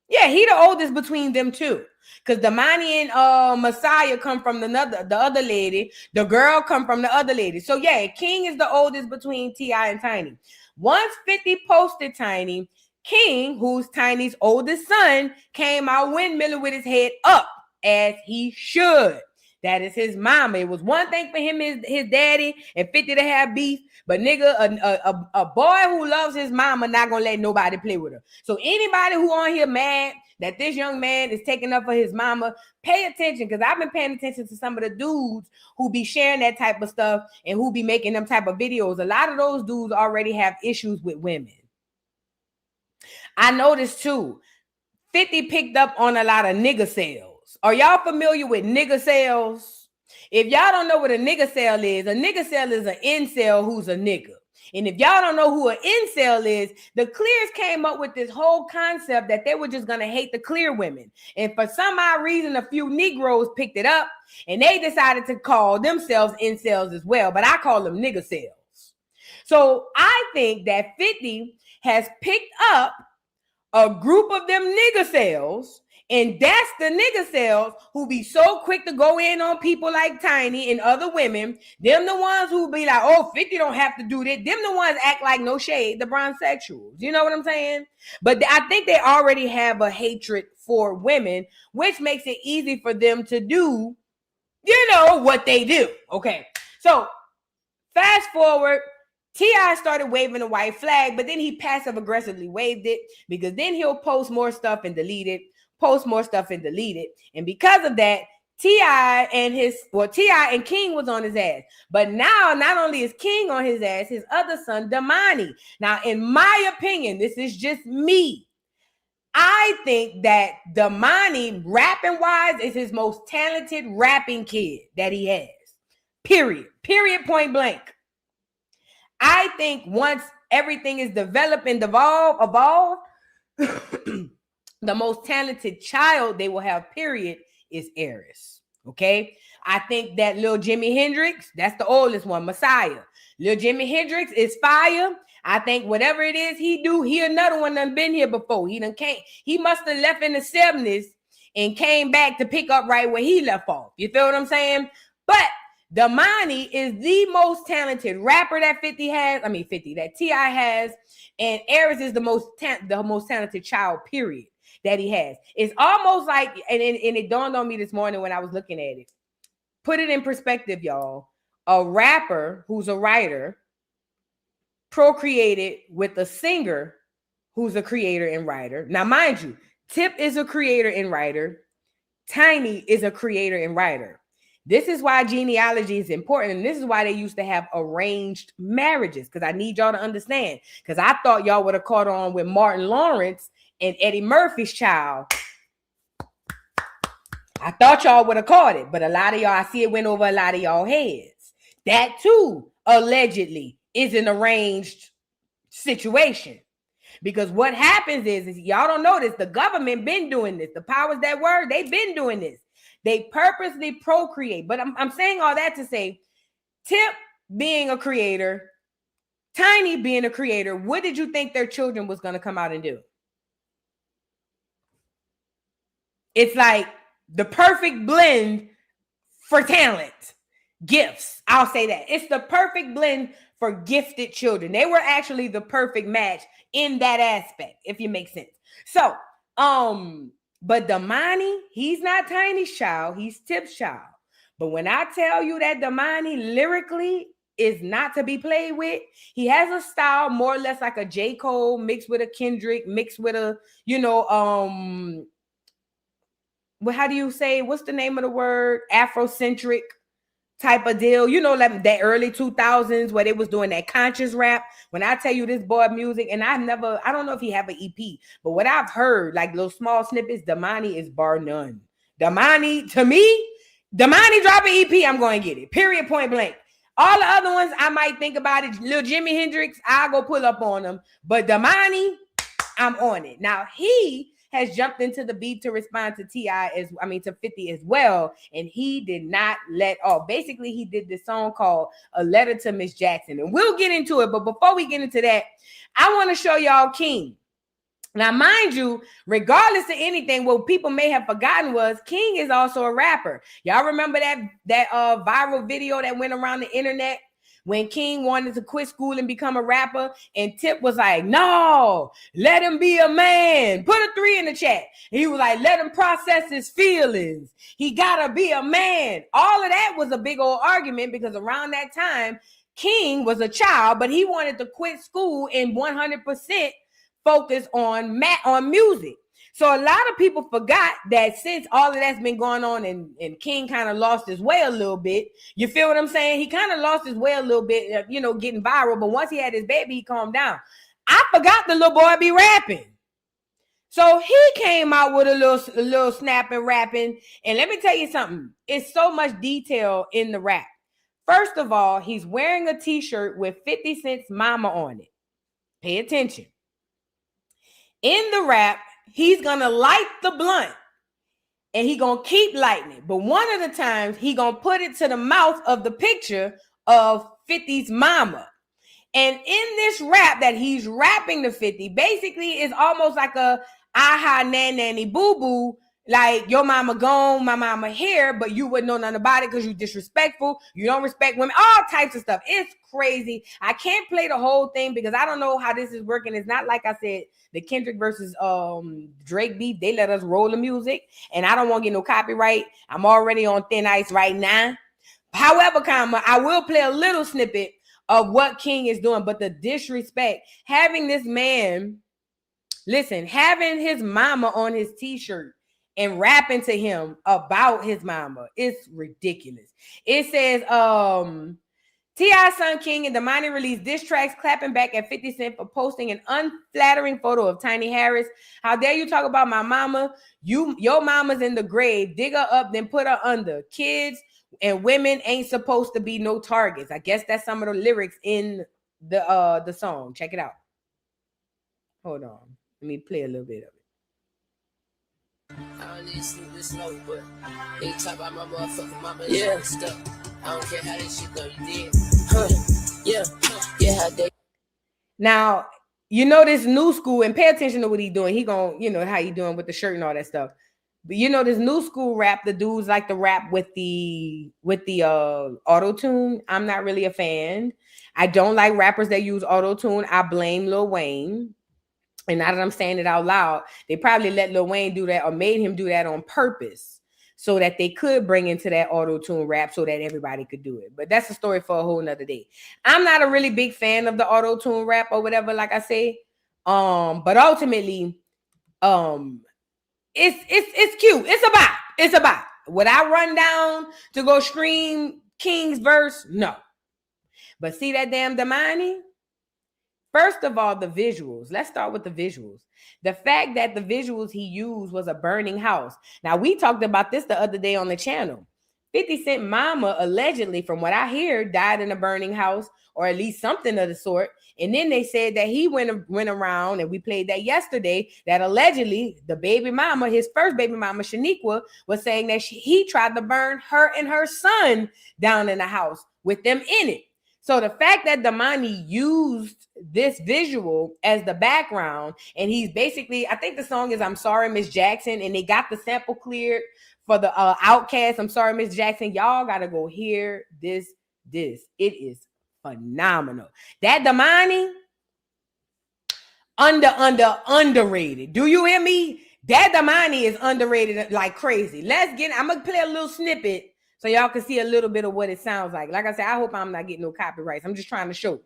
Yeah, he the oldest between them two. Because Damani and Messiah come from the other lady. The girl come from the other lady. So yeah, King is the oldest between T.I. and Tiny. Once 50 posted Tiny, King, who's Tiny's oldest son, came out windmilling with his head up, as he should. That is his mama. It was one thing for him, his daddy, and 50 to have beef, but nigga, a boy who loves his mama not gonna let nobody play with her. So anybody who on here mad that this young man is taking up for his mama, pay attention, because I've been paying attention to some of the dudes who be sharing that type of stuff and who be making them type of videos. A lot of those dudes already have issues with women. I noticed too, 50 picked up on a lot of nigga sales. Are y'all familiar with nigga sales? If y'all don't know what a nigga sale is an incel who's a nigga. And if y'all don't know who an incel is, the Clears came up with this whole concept that they were just going to hate the clear women. And for some odd reason, a few Negroes picked it up and they decided to call themselves incels as well. But I call them nigga sales. So I think that 50 has picked up a group of them nigga sales. And that's the nigga sales who be so quick to go in on people like Tiny and other women. Them the ones who be like, oh, 50 don't have to do that. Them the ones act like no shade, the bronsexuals. You know what I'm saying? But I think they already have a hatred for women, which makes it easy for them to do, what they do. Okay. So fast forward. T.I. started waving a white flag, but then he passive aggressively waved it because then he'll post more stuff and delete it. And because of that, T.I. and King was on his ass. But now, not only is King on his ass, his other son, Damani. Now, in my opinion, this is just me. I think that Damani, rapping wise, is his most talented rapping kid that he has. Period. Period. Point blank. I think once everything is developed and evolve, the most talented child they will have, period, is Eris. Okay? I think that Lil Jimi Hendrix, that's the oldest one, Messiah. Lil Jimi Hendrix is fire. I think whatever it is he do, he another one done been here before. He must have left in the 70s and came back to pick up right where he left off. You feel what I'm saying? But Damani is the most talented rapper that that T.I. has, and Eris is the most talented child, period, that he has. It's almost like, and it dawned on me this morning when I was looking at it. Put it in perspective, y'all. A rapper who's a writer procreated with a singer who's a creator and writer. Now, mind you, Tip is a creator and writer. Tiny is a creator and writer. This is why genealogy is important. And this is why they used to have arranged marriages. Because I need y'all to understand. Because I thought y'all would have caught on with Martin Lawrence and Eddie Murphy's child. I thought y'all would have caught it. But a lot of y'all, I see it went over a lot of y'all heads. That too, allegedly, is an arranged situation. Because what happens is y'all don't know this, the government been doing this. The powers that were, they've been doing this. They purposely procreate. But I'm saying all that to say, Tip being a creator, Tiny being a creator, what did you think their children was going to come out and do? It's like the perfect blend for talent. Gifts, I'll say that. It's the perfect blend for gifted children. They were actually the perfect match in that aspect, if you make sense. So, but Damani, he's not Tiny's child, he's Tip's child. But when I tell you that Damani lyrically is not to be played with, he has a style more or less like a J. Cole mixed with a Kendrick, mixed with a, well, how do you say, what's the name of the word? Afrocentric type of deal, like that early 2000s where they was doing that conscious rap. When I tell you this boy music, and I don't know if he have an EP, but what I've heard, like little small snippets, Damani is bar none. Damani, to me, Damani drop an EP, I'm going to get it. Period, point blank. All the other ones, I might think about it. Lil Jimi Hendrix, I'll go pull up on them. But Damani, I'm on it. Now, he has jumped into the beat to respond to to 50 as well. And he did not let off. Basically, he did this song called A Letter to Miss Jackson. And we'll get into it. But before we get into that, I want to show y'all King. Now, mind you, regardless of anything, what people may have forgotten was King is also a rapper. Y'all remember that viral video that went around the internet when King wanted to quit school and become a rapper, and Tip was like, no, let him be a man. Put a 3 in the chat. And he was like, let him process his feelings. He gotta be a man. All of that was a big old argument because around that time, King was a child, but he wanted to quit school and 100% focus on music. So a lot of people forgot that since all of that's been going on and King kind of lost his way a little bit, you feel what I'm saying? He kind of lost his way a little bit, getting viral. But once he had his baby, he calmed down. I forgot the little boy be rapping. So he came out with a little snapping, rapping. And let me tell you something. It's so much detail in the rap. First of all, he's wearing a t-shirt with 50 Cent's mama on it. Pay attention. In the rap, he's going to light the blunt and he going to keep lighting it. But one of the times he going to put it to the mouth of the picture of 50's mama. And in this rap that he's rapping to 50, basically is almost like a aha nanny boo boo. Like your mama gone, my mama here, but you wouldn't know nothing about it because you disrespectful. You don't respect women, all types of stuff. It's crazy. I can't play the whole thing because I don't know how this is working. It's not like I said, the Kendrick versus Drake beat. They let us roll the music and I don't want to get no copyright. I'm already on thin ice right now. However, I will play a little snippet of what King is doing, but the disrespect, having this man, having his mama on his t-shirt and rapping to him about his mama. It's ridiculous. It says, T.I.'s son King and Damani released diss tracks clapping back at 50 Cent for posting an unflattering photo of Tiny Harris. How dare you talk about my mama? Your mama's in the grave. Dig her up, then put her under. Kids and women ain't supposed to be no targets. I guess that's some of the lyrics in the song. Check it out. Hold on. Let me play a little bit of it. I don't need to sleep this low, but they talk about my motherfucking mama. Yeah, stuff. I don't care how this shit go, you did. Yeah, how they. Now, you know this new school, and pay attention to what he doing. He gonna, you know, how he doing with the shirt and all that stuff. But you know this new school rap, the dudes like to rap with the auto-tune. I'm not really a fan. I don't like rappers that use auto-tune. I blame Lil Wayne. And now that I'm saying it out loud, they probably let Lil Wayne do that or made him do that on purpose so that they could bring into that auto-tune rap so that everybody could do it. But that's a story for a whole nother day. I'm not a really big fan of the auto-tune rap or whatever, like I say. But ultimately, it's cute. It's a bop. Would I run down to go stream King's verse? No. But see that damn Damani? First of all, the visuals. Let's start with the visuals. The fact that the visuals he used was a burning house. Now, we talked about this the other day on the channel. 50 Cent mama, allegedly, from what I hear, died in a burning house, or at least something of the sort. And then they said that he went around, and we played that yesterday, that allegedly the baby mama, his first baby mama, Shaniqua, was saying that he tried to burn her and her son down in the house with them in it. So the fact that Damani used this visual as the background, and he's basically, I think the song is I'm Sorry, Miss Jackson, and they got the sample cleared for the Outkast, I'm Sorry, Miss Jackson. Y'all got to go hear this. It is phenomenal. That Damani, underrated. Do you hear me? That Damani is underrated like crazy. I'm going to play a little snippet so y'all can see a little bit of what it sounds like. Like I said, I hope I'm not getting no copyrights. I'm just trying to show.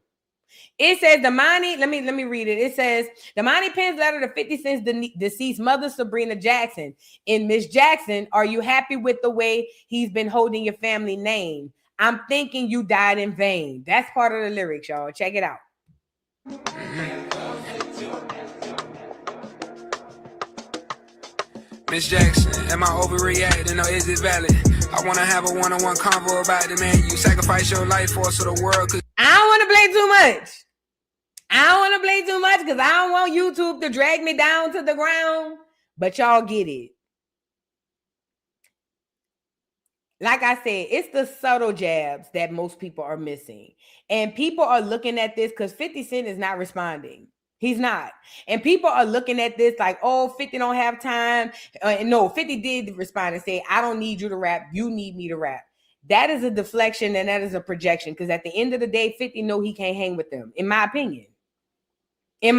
It says Damani, let me read it. It says Damani pens letter to 50 Cent's deceased mother, Sabrina Jackson. In Miss Jackson, are you happy with the way he's been holding your family name? I'm thinking you died in vain. That's part of the lyrics, y'all. Check it out. Miss Jackson, am I overreacting or is it valid? I want to have a one-on-one convo about the man you sacrifice your life for so the world could. I don't want to play too much. Because I don't want YouTube to drag me down to the ground. But y'all get it. Like I said, it's the subtle jabs that most people are missing. And people are looking at this because 50 Cent is not responding. He's not. And people are looking at this like, oh, 50 don't have time. No, 50 did respond and say, I don't need you to rap. You need me to rap. That is a deflection and that is a projection. Because at the end of the day, 50 know he can't hang with them, in my opinion. And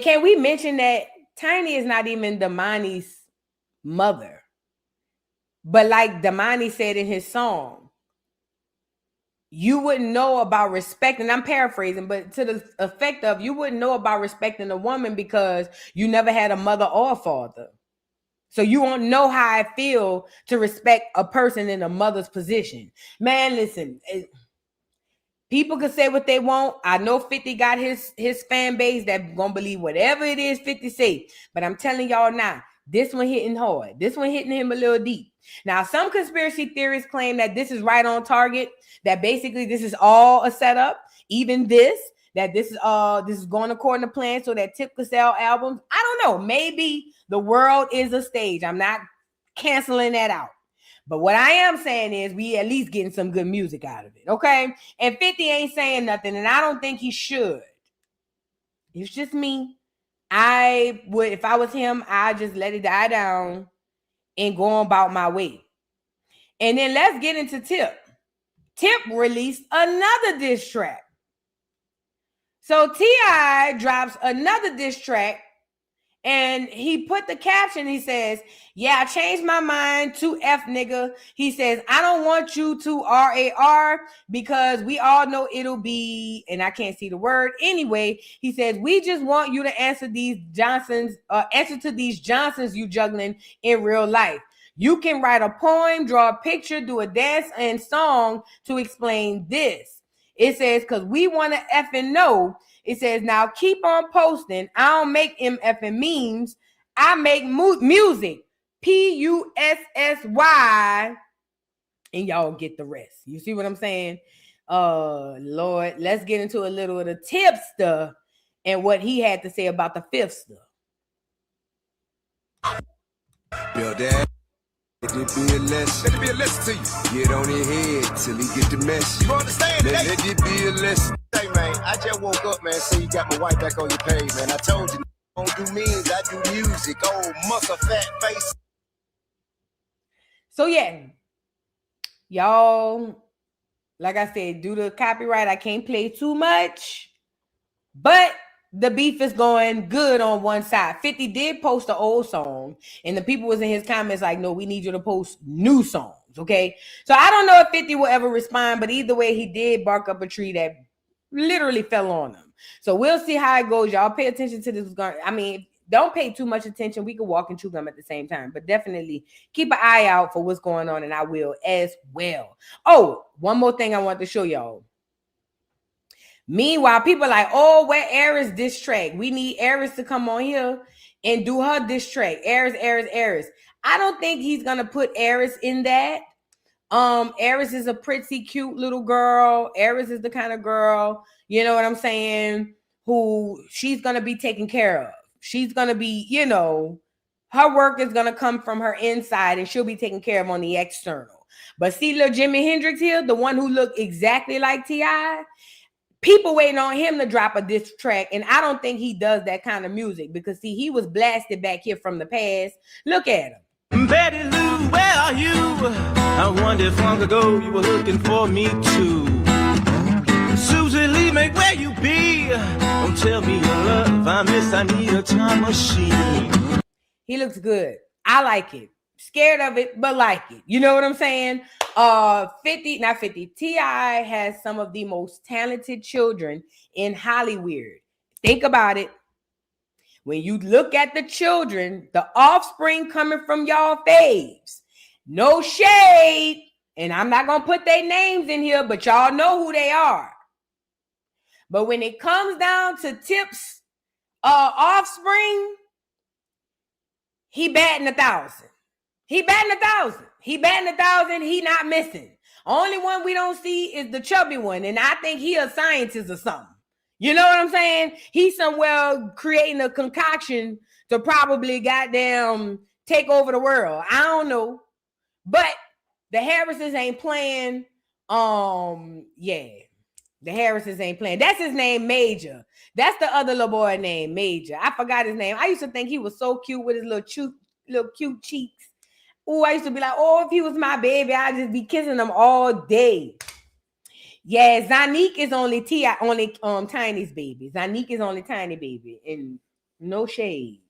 can we mention that Tiny is not even Damani's mother? But like Damani said in his song, you wouldn't know about respect, and I'm paraphrasing, but to the effect of you wouldn't know about respecting a woman because you never had a mother or a father. So you won't know how I feel to respect a person in a mother's position. Man, listen, people can say what they want. I know 50 got his fan base that gonna believe whatever it is 50 say, but I'm telling y'all now, this one hitting hard. This one hitting him a little deep. Now, some conspiracy theorists claim that this is right on target, that basically this is all a setup. Even this is going according to plan so that Tip could sell albums. I don't know. Maybe the world is a stage. I'm not canceling that out. But what I am saying is we at least getting some good music out of it, okay? And 50 ain't saying nothing, and I don't think he should. It's just me. I would, if I was him, I'd just let it die down and go on about my way. And then let's get into Tip. Tip released another diss track. So T.I. drops another diss track, and he put the caption, he says, yeah, I changed my mind to F nigga. He says, I don't want you to RAR because we all know it'll be, and I can't see the word. Anyway, he says, we just want you to answer to these Johnsons you juggling in real life. You can write a poem, draw a picture, do a dance and song to explain this. It says, because we want to effing know. It says, now keep on posting. I don't make MFing memes. I make music. PUSSY. And y'all get the rest. You see what I'm saying? Lord, let's get into a little of the tipster and what he had to say about the fifthster. Yo, Dad, let it be a lesson. Let it be a lesson to you. Get on your head till he get the message. You understand? Let it be a lesson. Hey, man, I just woke up, man, so you got my wife back on your page, man. I told you, I don't do memes, I do music. Oh, muscle, fat face. So, yeah. Y'all, like I said, due to copyright, I can't play too much. But the beef is going good on one side. 50 did post an old song, and the people was in his comments like, no, we need you to post new songs, okay? So I don't know if 50 will ever respond, but either way, he did bark up a tree that literally fell on him. So we'll see how it goes. Y'all pay attention to this. I mean, don't pay too much attention. We can walk and chew gum at the same time, but definitely keep an eye out for what's going on, and I will as well. Oh, one more thing I want to show y'all. Meanwhile, people are like, oh, where Aries diss track? We need Aries to come on here and do her diss track. Aries. I don't think he's gonna put Aries in that. Aries is a pretty cute little girl. Aries is the kind of girl, you know what I'm saying, who she's gonna be taken care of. She's gonna be, you know, her work is gonna come from her inside, and she'll be taken care of on the external. But see, little Jimi Hendrix here, the one who looked exactly like T.I., people waiting on him to drop a diss track, and I don't think he does that kind of music because, see, he was blasted back here from the past. Look at him. Betty Lou, where are you? I wonder if long ago you were looking for me too. Susie Lee, make where you be? Don't tell me your love, I need a time machine. He looks good. I like it. Scared of it, but like it. You know what I'm saying? 50, T.I. has some of the most talented children in Hollywood. Think about it. When you look at the children, the offspring coming from y'all faves, no shade, and I'm not gonna put their names in here, but y'all know who they are. But when it comes down to Tip's offspring, he batting 1,000. He batting 1,000. He not missing. Only one we don't see is the chubby one, and I think he a scientist or something. You know what I'm saying? He's somewhere creating a concoction to probably goddamn take over the world. I don't know. But the Harrises ain't playing. The Harrises ain't playing. That's his name, Major. That's the other little boy named Major. I forgot his name. I used to think he was so cute with his little cute cheeks. Oh, I used to be like, oh, if he was my baby, I'd just be kissing him all day. Yeah, Zanique is only Tiny's baby. Zanique is only Tiny baby, and no shade.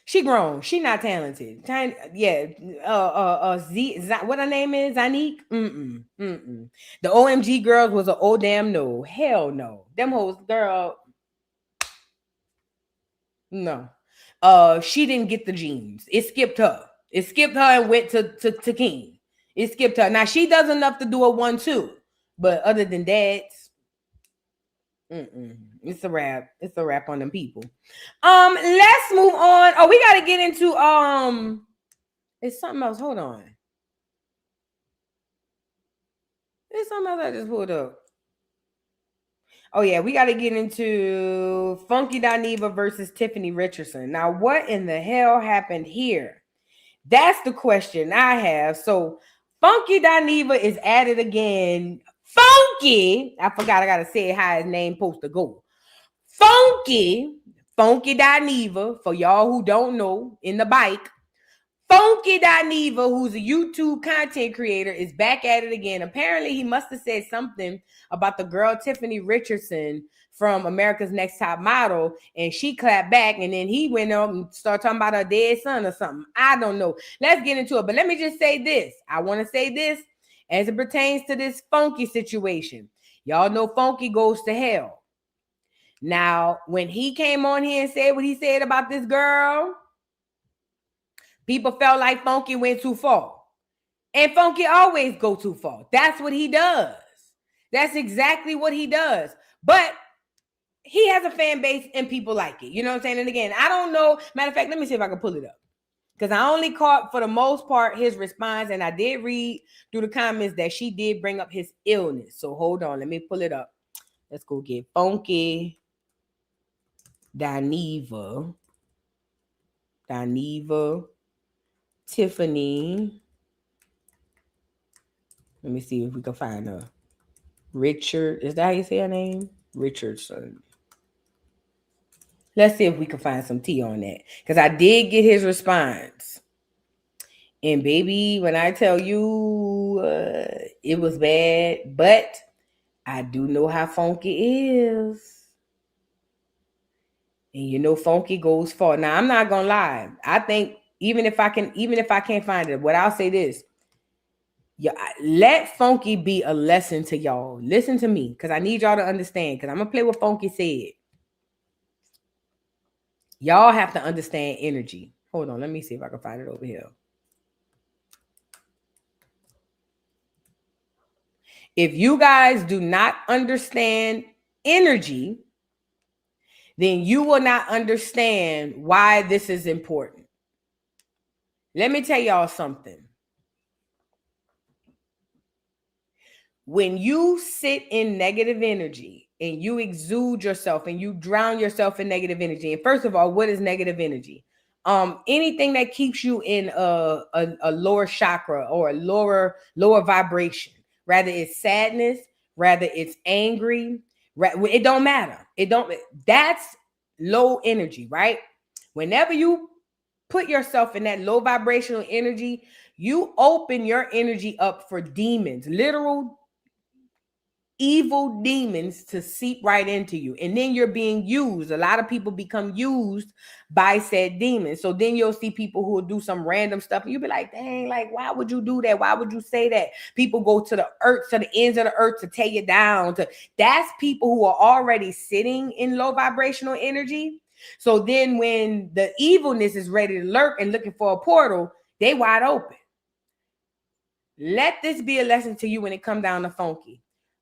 She grown. She not talented. Tiny, yeah. What her name is? Zanique? The OMG girls was an oh damn no. Hell no. Them hoes, girl. No. She didn't get the genes. It skipped her. And went to King. It skipped her. Now she does enough to do a 1-2, but other than that, it's a wrap. It's a wrap on them people. Let's move on. Oh, we gotta get into it's something else. Hold on. There's something else I just pulled up. Oh, yeah, we got to get into Funky Dineva versus Tiffany Richardson. Now, what in the hell happened here? That's the question I have. So, Funky Dineva is at it again. Funky, I forgot I got to say how his name supposed to go. Funky Dineva, for y'all who don't know, in the bike. Funky Dineva, who's a YouTube content creator, is back at it again. Apparently, he must have said something about the girl Tiffany Richardson from America's Next Top Model, and she clapped back, and then he went up and started talking about her dead son or something. I don't know. Let's get into it. But let me just say this. I want to say this as it pertains to this Funky situation. Y'all know Funky goes to hell. Now, when he came on here and said what he said about this girl, people felt like Funky went too far. And Funky always go too far. That's what he does. That's exactly what he does. But he has a fan base and people like it. You know what I'm saying? And again, I don't know. Matter of fact, let me see if I can pull it up. Because I only caught, for the most part, his response. And I did read through the comments that she did bring up his illness. So hold on. Let me pull it up. Let's go get Funky Dineva, Tiffany. Let me see if we can find her. Richard, is that how you say her name? Richardson. Let's see if we can find some tea on that. Because I did get his response. And baby, when I tell you it was bad, but I do know how Funky is. And you know Funky goes far. Now, I'm not gonna lie. I think even if I can't find it, what I'll say this. Yeah, let Funky be a lesson to y'all. Listen to me, because I need y'all to understand. Because I'm gonna play what Funky said. Y'all have to understand energy. Hold on, let me see if I can find it over here. If you guys do not understand energy, then you will not understand why this is important. Let me tell y'all something. When you sit in negative energy and you exude yourself and you drown yourself in negative energy, and first of all, what is negative energy? Anything that keeps you in a lower chakra or a lower vibration, rather it's sadness, rather it's angry, it don't matter. That's low energy, right? Whenever you put yourself in that low vibrational energy, you open your energy up for demons, literal evil demons to seep right into you. And then you're being used. A lot of people become used by said demons. So then you'll see people who will do some random stuff and you'll be like, dang, like, why would you do that? Why would you say that? People go to the earth, to the ends of the earth to tear you down. That's people who are already sitting in low vibrational energy. So then when the evilness is ready to lurk and looking for a portal, they wide open. Let this be a lesson to you when it comes down to Funky.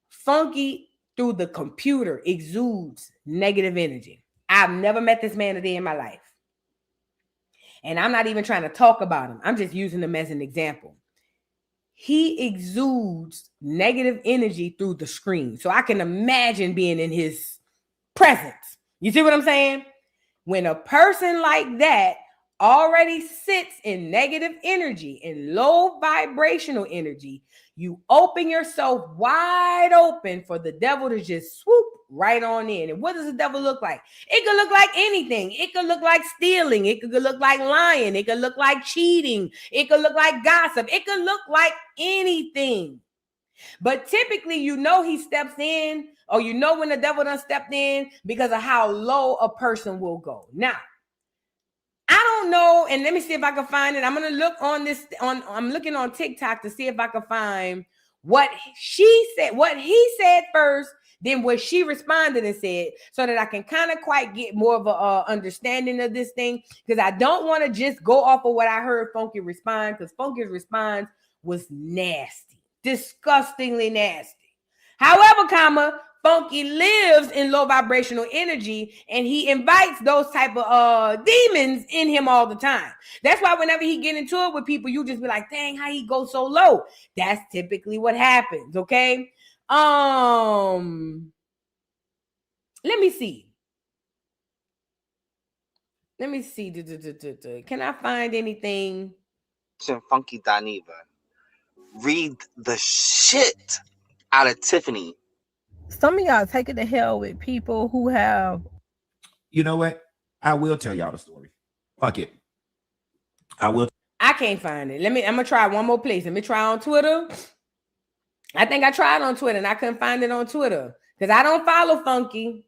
Funky, through the computer, exudes negative energy. I've never met this man a day in my life. And I'm not even trying to talk about him. I'm just using him as an example. He exudes negative energy through the screen. So I can imagine being in his presence. You see what I'm saying? When a person like that already sits in negative energy, in low vibrational energy, you open yourself wide open for the devil to just swoop right on in. And what does the devil look like? It could look like anything. It could look like stealing. It could look like lying. It could look like cheating. It could look like gossip. It could look like anything. But typically, you know he steps in, or you know when the devil done stepped in because of how low a person will go. Now, I don't know, and let me see if I can find it. I'm gonna look on this. I'm looking on TikTok to see if I can find what she said, what he said first, then what she responded and said, so that I can kind of quite get more of a understanding of this thing. Because I don't want to just go off of what I heard Funky respond, because Funky's response was nasty, disgustingly nasty. However, Funky lives in low vibrational energy, and he invites those type of demons in him all the time. That's why whenever he get into it with people, you just be like, dang, how he go so low? That's typically what happens, okay? Let me see. Can I find anything? Funky Dineva. Read the shit out of Tiffany. Some of y'all take it to hell with people who have. You know what? I will tell y'all the story. Fuck it. I can't find it. I'm gonna try one more place. Let me try on Twitter. I think I tried on Twitter and I couldn't find it on Twitter because I don't follow Funky.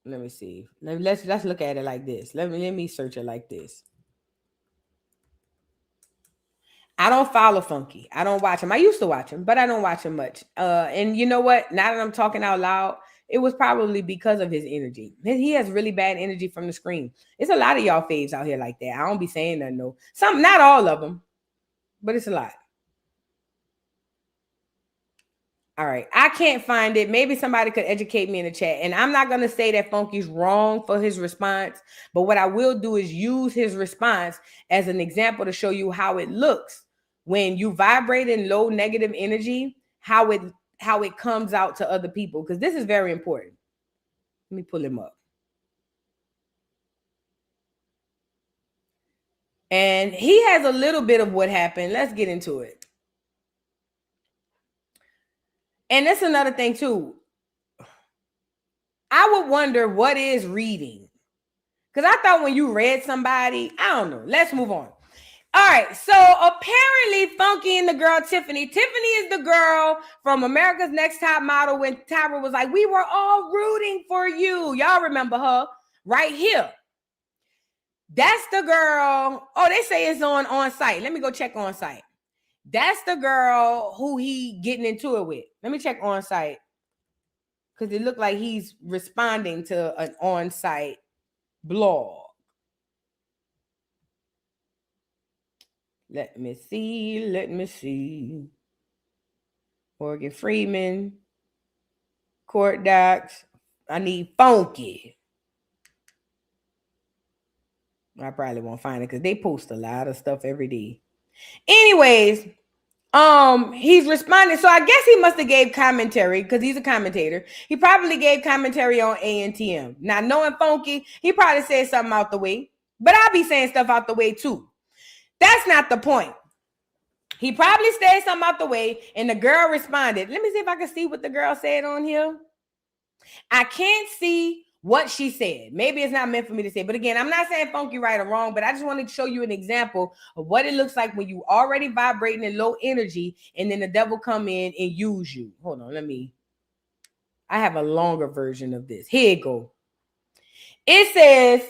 Let me see. Let's look at it like this. Let me search it like this. I don't follow Funky. I don't watch him. I used to watch him, but I don't watch him much. And you know what? Now that I'm talking out loud, it was probably because of his energy. He has really bad energy from the screen. It's a lot of y'all faves out here like that. I don't be saying that, no. Some, not all of them, but it's a lot. All right. I can't find it. Maybe somebody could educate me in the chat. And I'm not going to say that Funky's wrong for his response, but what I will do is use his response as an example to show you how it looks when you vibrate in low negative energy, how it comes out to other people, because this is very important. Let me pull him up. And he has a little bit of what happened. Let's get into it. And that's another thing too. I would wonder what is reading. Because I thought when you read somebody, I don't know. Let's move on. All right, so apparently Funky and the girl Tiffany. Tiffany is the girl from America's Next Top Model when Tyra was like, we were all rooting for you. Y'all remember her right here. That's the girl. Oh, they say it's on site. Let me go check on site. That's the girl who he getting into it with. Let me check on site. Because it looked like he's responding to an on-site blog. Let me see. Morgan Freeman. Court docs. I need Funky. I probably won't find it because they post a lot of stuff every day. Anyways, he's responding. So I guess he must have gave commentary because he's a commentator. He probably gave commentary on ANTM. Now, knowing Funky, he probably said something out the way. But I'll be saying stuff out the way too. That's not the point. He probably said something out the way, and the girl responded. Let me see if I can see what the girl said on here. I can't see what she said. Maybe it's not meant for me to say. But again, I'm not saying Funky right or wrong, but I just wanted to show you an example of what it looks like when you already vibrating in low energy, and then the devil come in and use you. Hold on, I have a longer version of this. Here you go. It says,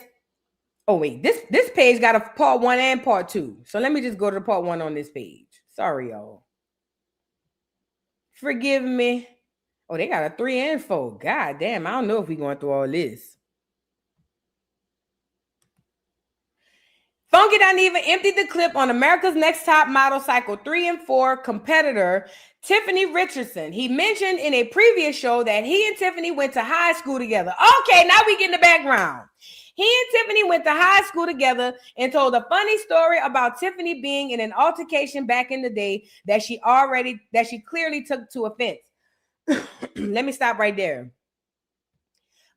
oh, wait, this page got a part 1 and part 2. So let me just go to the part 1 on this page. Sorry, y'all. Forgive me. Oh, they got a 3 and 4. God damn, I don't know if we're going through all this. Funky Dineva emptied the clip on America's Next Top Model Cycle 3 and 4 competitor Tiffany Richardson. He mentioned in a previous show that he and Tiffany went to high school together. Okay, now we get in the background. He and Tiffany went to high school together and told a funny story about Tiffany being in an altercation back in the day that she clearly took to offense. Let me stop right there.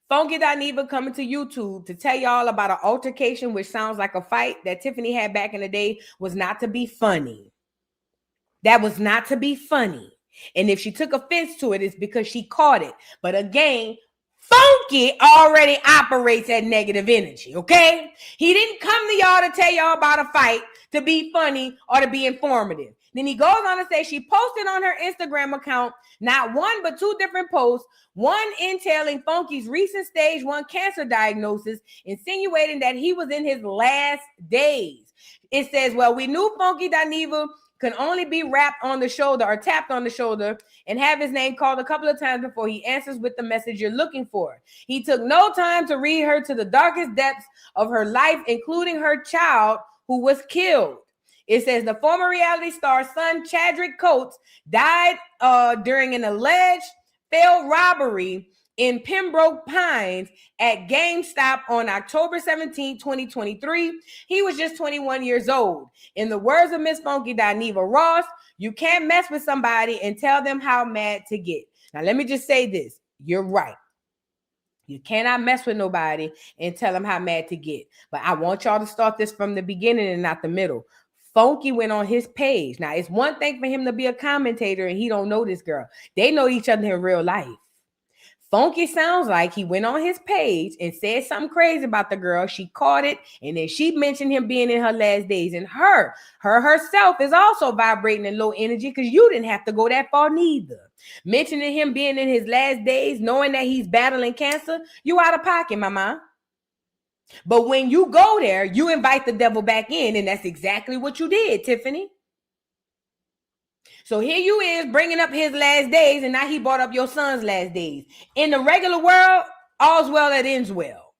Funky Dineva coming to YouTube to tell y'all about an altercation, which sounds like a fight that Tiffany had back in the day, was not to be funny. That was not to be funny. And if she took offense to it, it's because she caught it. But again, Funky already operates at negative energy, okay? He didn't come to y'all to tell y'all about a fight to be funny or to be informative. Then he goes on to say she posted on her Instagram account not one but 2 different posts, one entailing Funky's recent stage 1 cancer diagnosis, insinuating that he was in his last days. It says, well, we knew Funky Dineva can only be rapped on the shoulder or tapped on the shoulder and have his name called a couple of times before he answers with the message you're looking for. He took no time to read her to the darkest depths of her life, including her child who was killed. It says the former reality star's son, Chadrick Coates, died during an alleged failed robbery in Pembroke Pines at GameStop on October 17, 2023. He was just 21 years old. In the words of Miss Funky Dineva Ross, you can't mess with somebody and tell them how mad to get. Now, let me just say this. You're right. You cannot mess with nobody and tell them how mad to get. But I want y'all to start this from the beginning and not the middle. Funky went on his page. Now, it's one thing for him to be a commentator and he don't know this girl. They know each other in real life. Funky sounds like he went on his page and said something crazy about the girl. She caught it, and then she mentioned him being in her last days. And her herself is also vibrating in low energy because you didn't have to go that far neither. Mentioning him being in his last days, knowing that he's battling cancer, you out of pocket, mama. But when you go there, you invite the devil back in, and that's exactly what you did, Tiffany. So here you is bringing up his last days, and now he brought up your son's last days. In the regular world, all's well that ends well.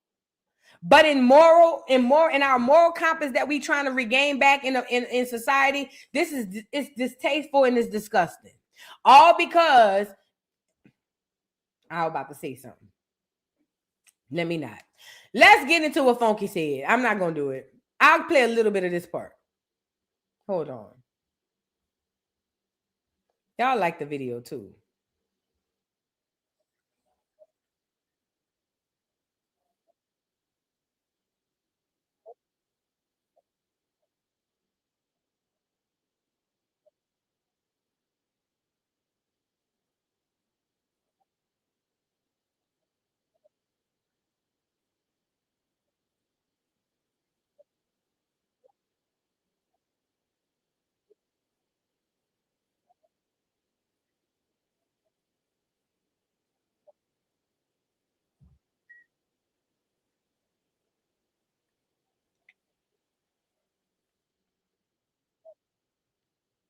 But in our moral compass that we trying to regain back in society, it's distasteful and it's disgusting. All because I was about to say something. Let me not. Let's get into what Funky said. I'm not gonna do it. I'll play a little bit of this part. Hold on. Y'all like the video too.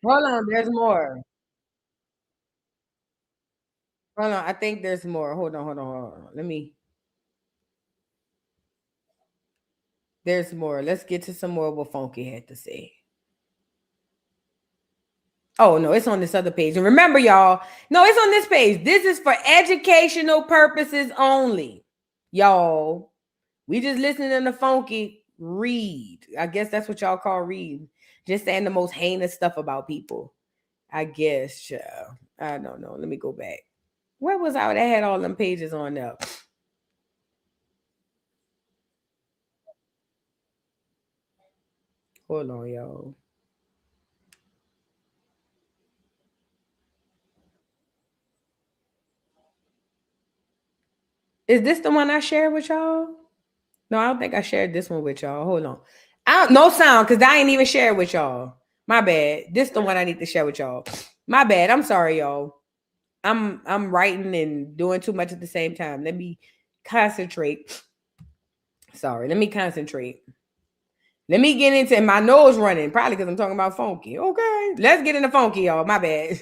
Hold on, there's more. Hold on, I think there's more. Hold on. There's more. Let's get to some more of what Funky had to say. Oh, no, it's on this other page. And remember, y'all, no, it's on this page. This is for educational purposes only. Y'all, we just listening to Funky read. I guess that's what y'all call read. Just saying the most heinous stuff about people. I guess, I don't know. Let me go back. Where was I? That had all them pages on there. Hold on, y'all. Is this the one I shared with y'all? No, I don't think I shared this one with y'all. Hold on. No sound, because I ain't even shared with y'all. My bad. This is the one I need to share with y'all. My bad. I'm sorry, y'all. I'm writing and doing too much at the same time. Let me concentrate. Sorry, let me concentrate. Let me get into my nose running, probably because I'm talking about Funky. Okay, let's get into Funky, y'all. My bad.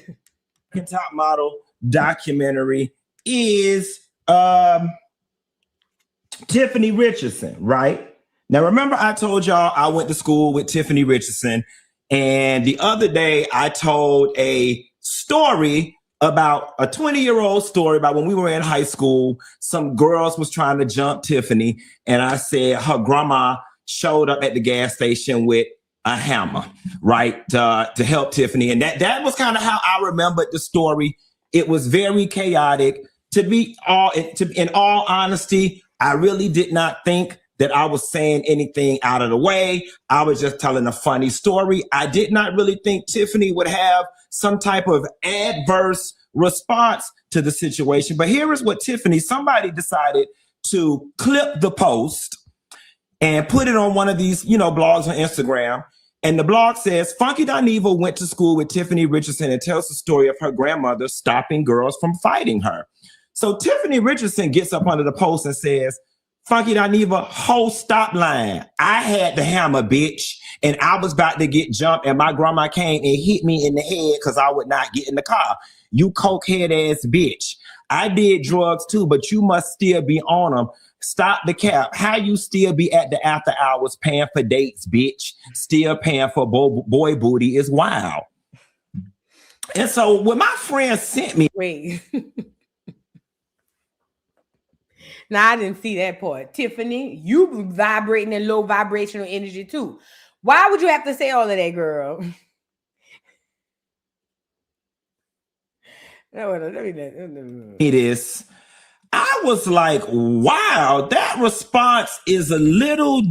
Top model documentary is Tiffany Richardson, right? Now, remember I told y'all I went to school with Tiffany Richardson, and the other day I told a story about a 20-year-old story about when we were in high school. Some girls was trying to jump Tiffany, and I said her grandma showed up at the gas station with a hammer, right, to help Tiffany. And that was kind of how I remembered the story. It was very chaotic. In all honesty, I really did not think that I was saying anything out of the way. I was just telling a funny story. I did not really think Tiffany would have some type of adverse response to the situation. But here is what somebody decided to clip the post and put it on one of these, blogs on Instagram. And the blog says, Funky Dineva went to school with Tiffany Richardson and tells the story of her grandmother stopping girls from fighting her. So Tiffany Richardson gets up under the post and says, Funky Dineva, whole stop line. I had the hammer, bitch, and I was about to get jumped, and my grandma came and hit me in the head because I would not get in the car. You cokehead ass bitch. I did drugs too, but you must still be on them. Stop the cap. How you still be at the after hours paying for dates, bitch? Still paying for boy booty is wild. And so when my friend sent me... Wait. Now, I didn't see that part. Tiffany, you vibrating in low vibrational energy too. Why would you have to say all of that, girl? It is. I was like, wow, that response is a little,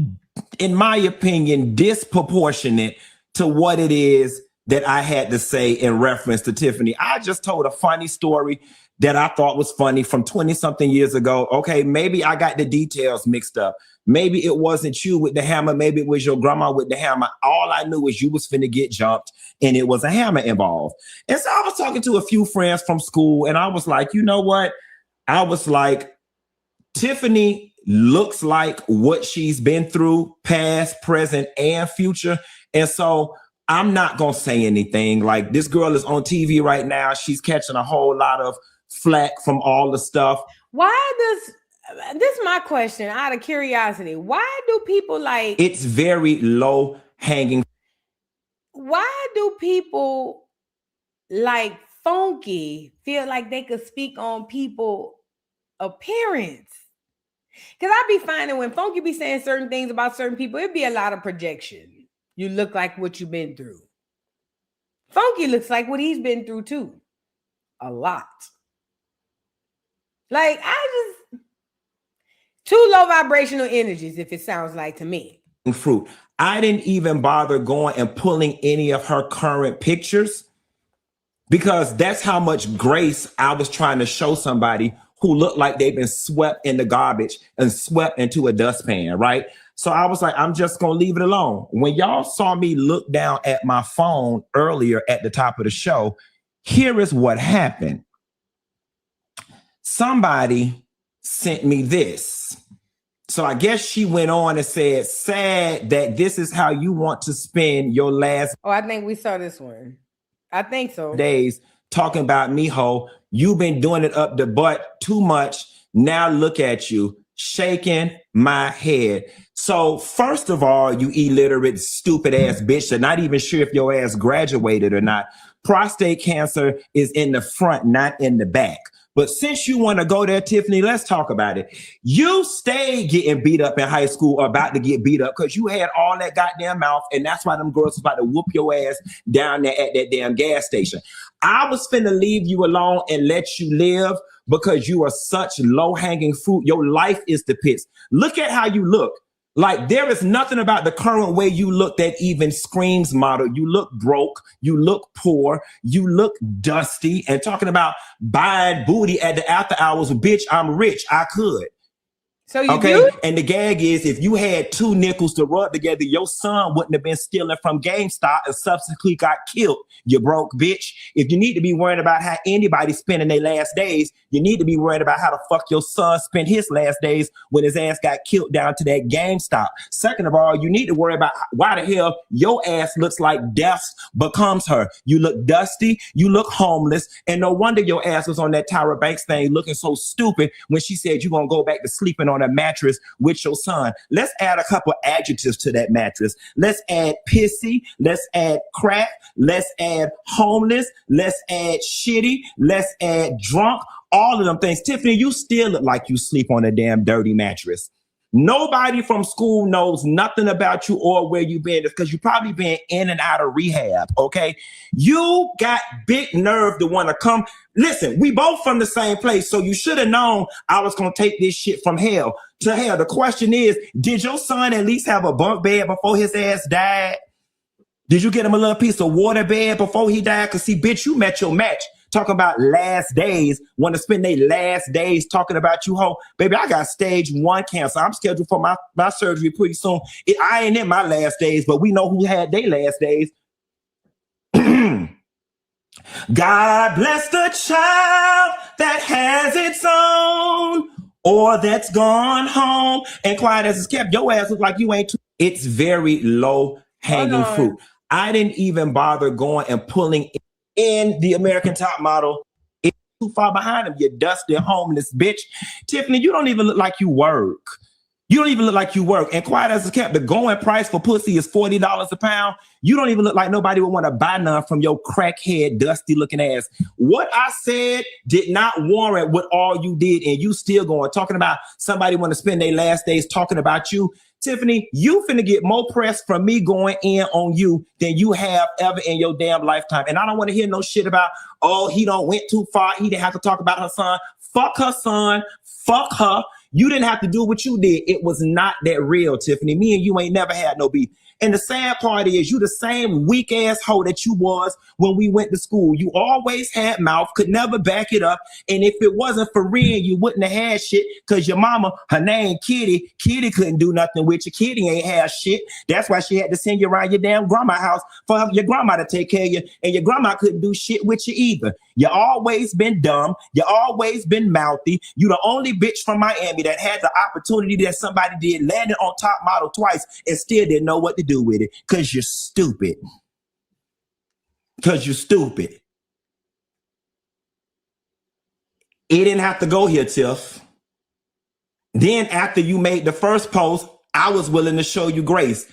in my opinion, disproportionate to what it is that I had to say in reference to Tiffany. I just told a funny story that I thought was funny from 20-something years ago. Okay, maybe I got the details mixed up. Maybe it wasn't you with the hammer. Maybe it was your grandma with the hammer. All I knew is you was finna get jumped and it was a hammer involved. And so I was talking to a few friends from school and I was like, you know what? I was like, Tiffany looks like what she's been through, past, present, and future. And so I'm not going to say anything. Like, this girl is on TV right now. She's catching a whole lot of flack from all the stuff. Why does, this is my question out of curiosity. Why do people like, it's very low hanging. Why do people like Funky feel like they could speak on people appearance? Because I be finding when Funky be saying certain things about certain people, it'd be a lot of projection. You look like what you've been through. Funky looks like what he's been through too. A lot. Like, too low vibrational energies, if it sounds like to me. Fruit. I didn't even bother going and pulling any of her current pictures because that's how much grace I was trying to show somebody who looked like they've been swept in the garbage and swept into a dustpan, right? So I was like, I'm just going to leave it alone. When y'all saw me look down at my phone earlier at the top of the show, here is what happened. Somebody sent me this. So I guess she went on and said, sad that this is how you want to spend your last. Oh, I think we saw this one. I think so. Days talking about me, ho. You've been doing it up the butt too much. Now look at you shaking my head. So first of all, you illiterate, stupid ass bitch, I'm not even sure if your ass graduated or not. Prostate cancer is in the front, not in the back. But since you want to go there, Tiffany, let's talk about it. You stayed getting beat up in high school or about to get beat up because you had all that goddamn mouth, and that's why them girls was about to whoop your ass down there at that damn gas station. I was finna leave you alone and let you live because you are such low-hanging fruit. Your life is the pits. Look at how you look. Like, there is nothing about the current way you look that even screams model. You look broke. You look poor. You look dusty. And talking about buying booty at the after hours, bitch, I'm rich. I could. So you do? And the gag is, if you had 2 nickels to rub together, your son wouldn't have been stealing from GameStop and subsequently got killed, you broke bitch. If you need to be worried about how anybody's spending their last days, you need to be worried about how the fuck your son spent his last days when his ass got killed down to that GameStop. Second of all, you need to worry about why the hell your ass looks like death becomes her. You look dusty, you look homeless, and no wonder your ass was on that Tyra Banks thing looking so stupid when she said you're gonna go back to sleeping on a mattress with your son. Let's add a couple adjectives to that mattress. Let's add pissy. Let's add crack. Let's add homeless. Let's add shitty. Let's add drunk. All of them things. Tiffany, you still look like you sleep on a damn dirty mattress. Nobody from school knows nothing about you or where you've been. It's because you probably been in and out of rehab, okay? You got big nerve to want to come. Listen, we both from the same place, so you should have known I was going to take this shit from hell to hell. The question is, did your son at least have a bunk bed before his ass died? Did you get him a little piece of water bed before he died? Because see, bitch, you met your match. Talking about last days, want to spend their last days talking about you, ho. Baby, I got stage 1 cancer. I'm scheduled for my surgery pretty soon. I ain't in my last days, but we know who had their last days. God bless the child that has its own or that's gone home. And quiet as it's kept, your ass look like you ain't too. It's very low hanging fruit. I didn't even bother going and pulling in the American Top Model. It's too far behind him, you dusty homeless bitch. Tiffany, you don't even look like you work. You don't even look like you work. And quiet as it's kept, the going price for pussy is $40 a pound. You don't even look like nobody would want to buy none from your crackhead, dusty looking ass. What I said did not warrant what all you did, and you still going, talking about somebody want to spend their last days talking about you. Tiffany, you finna get more press from me going in on you than you have ever in your damn lifetime. And I don't want to hear no shit about, oh, he don't went too far. He didn't have to talk about her son. Fuck her son. Fuck her. You didn't have to do what you did. It was not that real, Tiffany. Me and you ain't never had no beef. And the sad part is you the same weak ass hoe that you was when we went to school. You always had mouth, could never back it up. And if it wasn't for real, you wouldn't have had shit because your mama, her name Kitty. Kitty couldn't do nothing with you. Kitty ain't have shit. That's why she had to send you around your damn grandma's house for your grandma to take care of you. And your grandma couldn't do shit with you either. You always been dumb. You always been mouthy. You the only bitch from Miami that had the opportunity that somebody did, landed on Top Model twice and still didn't know what to do with it because you're stupid. because you're stupid. It didn't have to go here, Tiff. Then after you made the first post, I was willing to show you grace.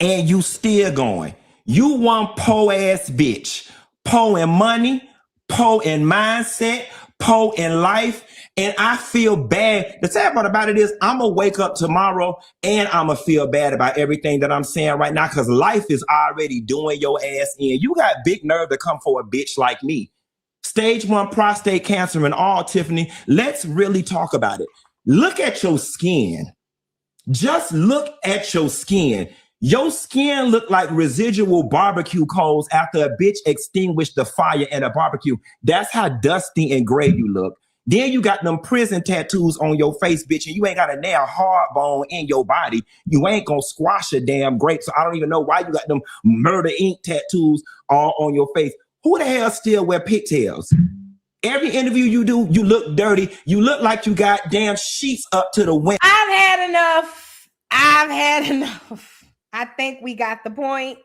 And you still going. You one po ass bitch. Po in money, po in mindset, po in life. And I feel bad. The sad part about it is I'm going to wake up tomorrow and I'm going to feel bad about everything that I'm saying right now because life is already doing your ass in. You got big nerve to come for a bitch like me. Stage 1 prostate cancer and all, Tiffany. Let's really talk about it. Look at your skin. Just look at your skin. Your skin look like residual barbecue coals after a bitch extinguished the fire in a barbecue. That's how dusty and gray you look. Then you got them prison tattoos on your face, bitch, and you ain't got a nail hard bone in your body. You ain't gonna squash a damn grape. So I don't even know why you got them murder ink tattoos all on your face. Who the hell still wear pigtails? Every interview you do, you look dirty. You look like you got damn sheets up to the window. I've had enough. I think we got the point.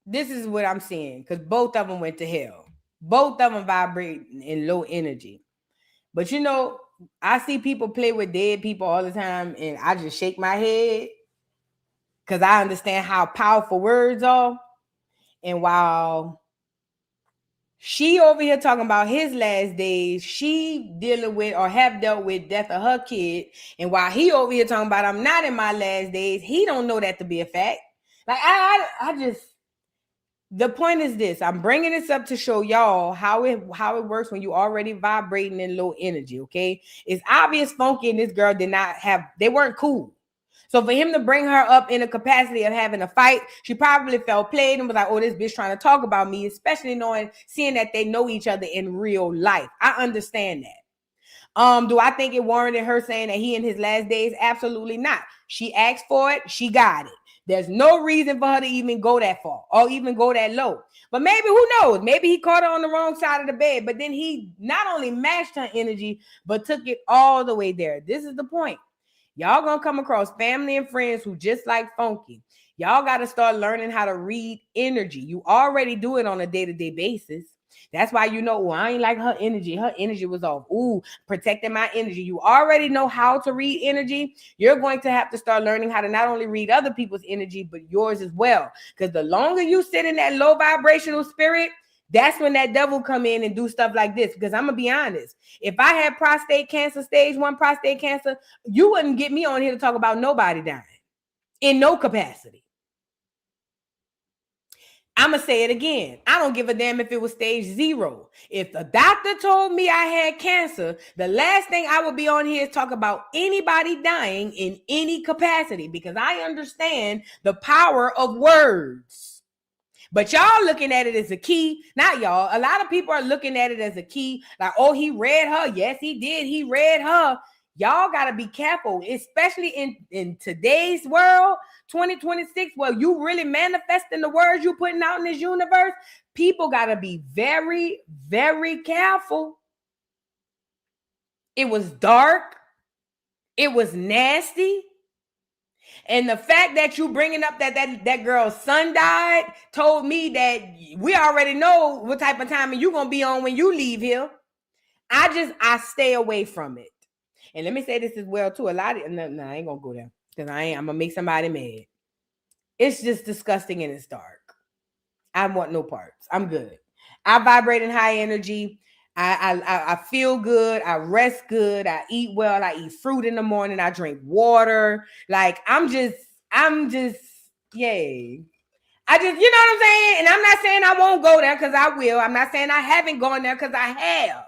This is what I'm seeing because both of them went to hell. Both of them vibrate in low energy. But you know, I see people play with dead people all the time and I just shake my head because I understand how powerful words are. And while she over here talking about his last days, she dealing with or have dealt with death of her kid. And while he over here talking about I'm not in my last days, he don't know that to be a fact. Like I just, the point is this. I'm bringing this up to show y'all how it works when you already vibrating in low energy, okay? It's obvious Funky and this girl they weren't cool. So for him to bring her up in a capacity of having a fight, she probably felt played and was like, oh, this bitch trying to talk about me, especially seeing that they know each other in real life. I understand that. Do I think it warranted her saying that he in his last days? Absolutely not. She asked for it. She got it. There's no reason for her to even go that far or even go that low. But maybe, who knows? Maybe he caught her on the wrong side of the bed, but then he not only matched her energy, but took it all the way there. This is the point. Y'all gonna come across family and friends who just like Funky. Y'all got to start learning how to read energy. You already do it on a day-to-day basis. That's why you know, well, I ain't like her energy. Her energy was off. Ooh, protecting my energy. You already know how to read energy. You're going to have to start learning how to not only read other people's energy, but yours as well. Because the longer you sit in that low vibrational spirit, that's when that devil come in and do stuff like this. Because I'm going to be honest. If I had prostate cancer, stage 1 prostate cancer, you wouldn't get me on here to talk about nobody dying in no capacity. I'm going to say it again. I don't give a damn if it was stage 0. If the doctor told me I had cancer, the last thing I would be on here is talk about anybody dying in any capacity because I understand the power of words. But y'all looking at it as a key. Not y'all. A lot of people are looking at it as a key. Like, oh, he read her. Yes, he did. He read her. Y'all got to be careful, especially in today's world, 2026, where you really manifesting the words you putting out in this universe. People got to be very, very careful. It was dark. It was nasty. And the fact that you bringing up that girl's son died told me that we already know what type of timing you're going to be on when you leave here. I stay away from it. And let me say this as well, too. I ain't going to go there because I'm going to make somebody mad. It's just disgusting and it's dark. I want no parts. I'm good. I vibrate in high energy. I feel good. I rest good. I eat well. I eat fruit in the morning. I drink water. Like I'm just, yay. I just, you know what I'm saying? And I'm not saying I won't go there because I will. I'm not saying I haven't gone there because I have.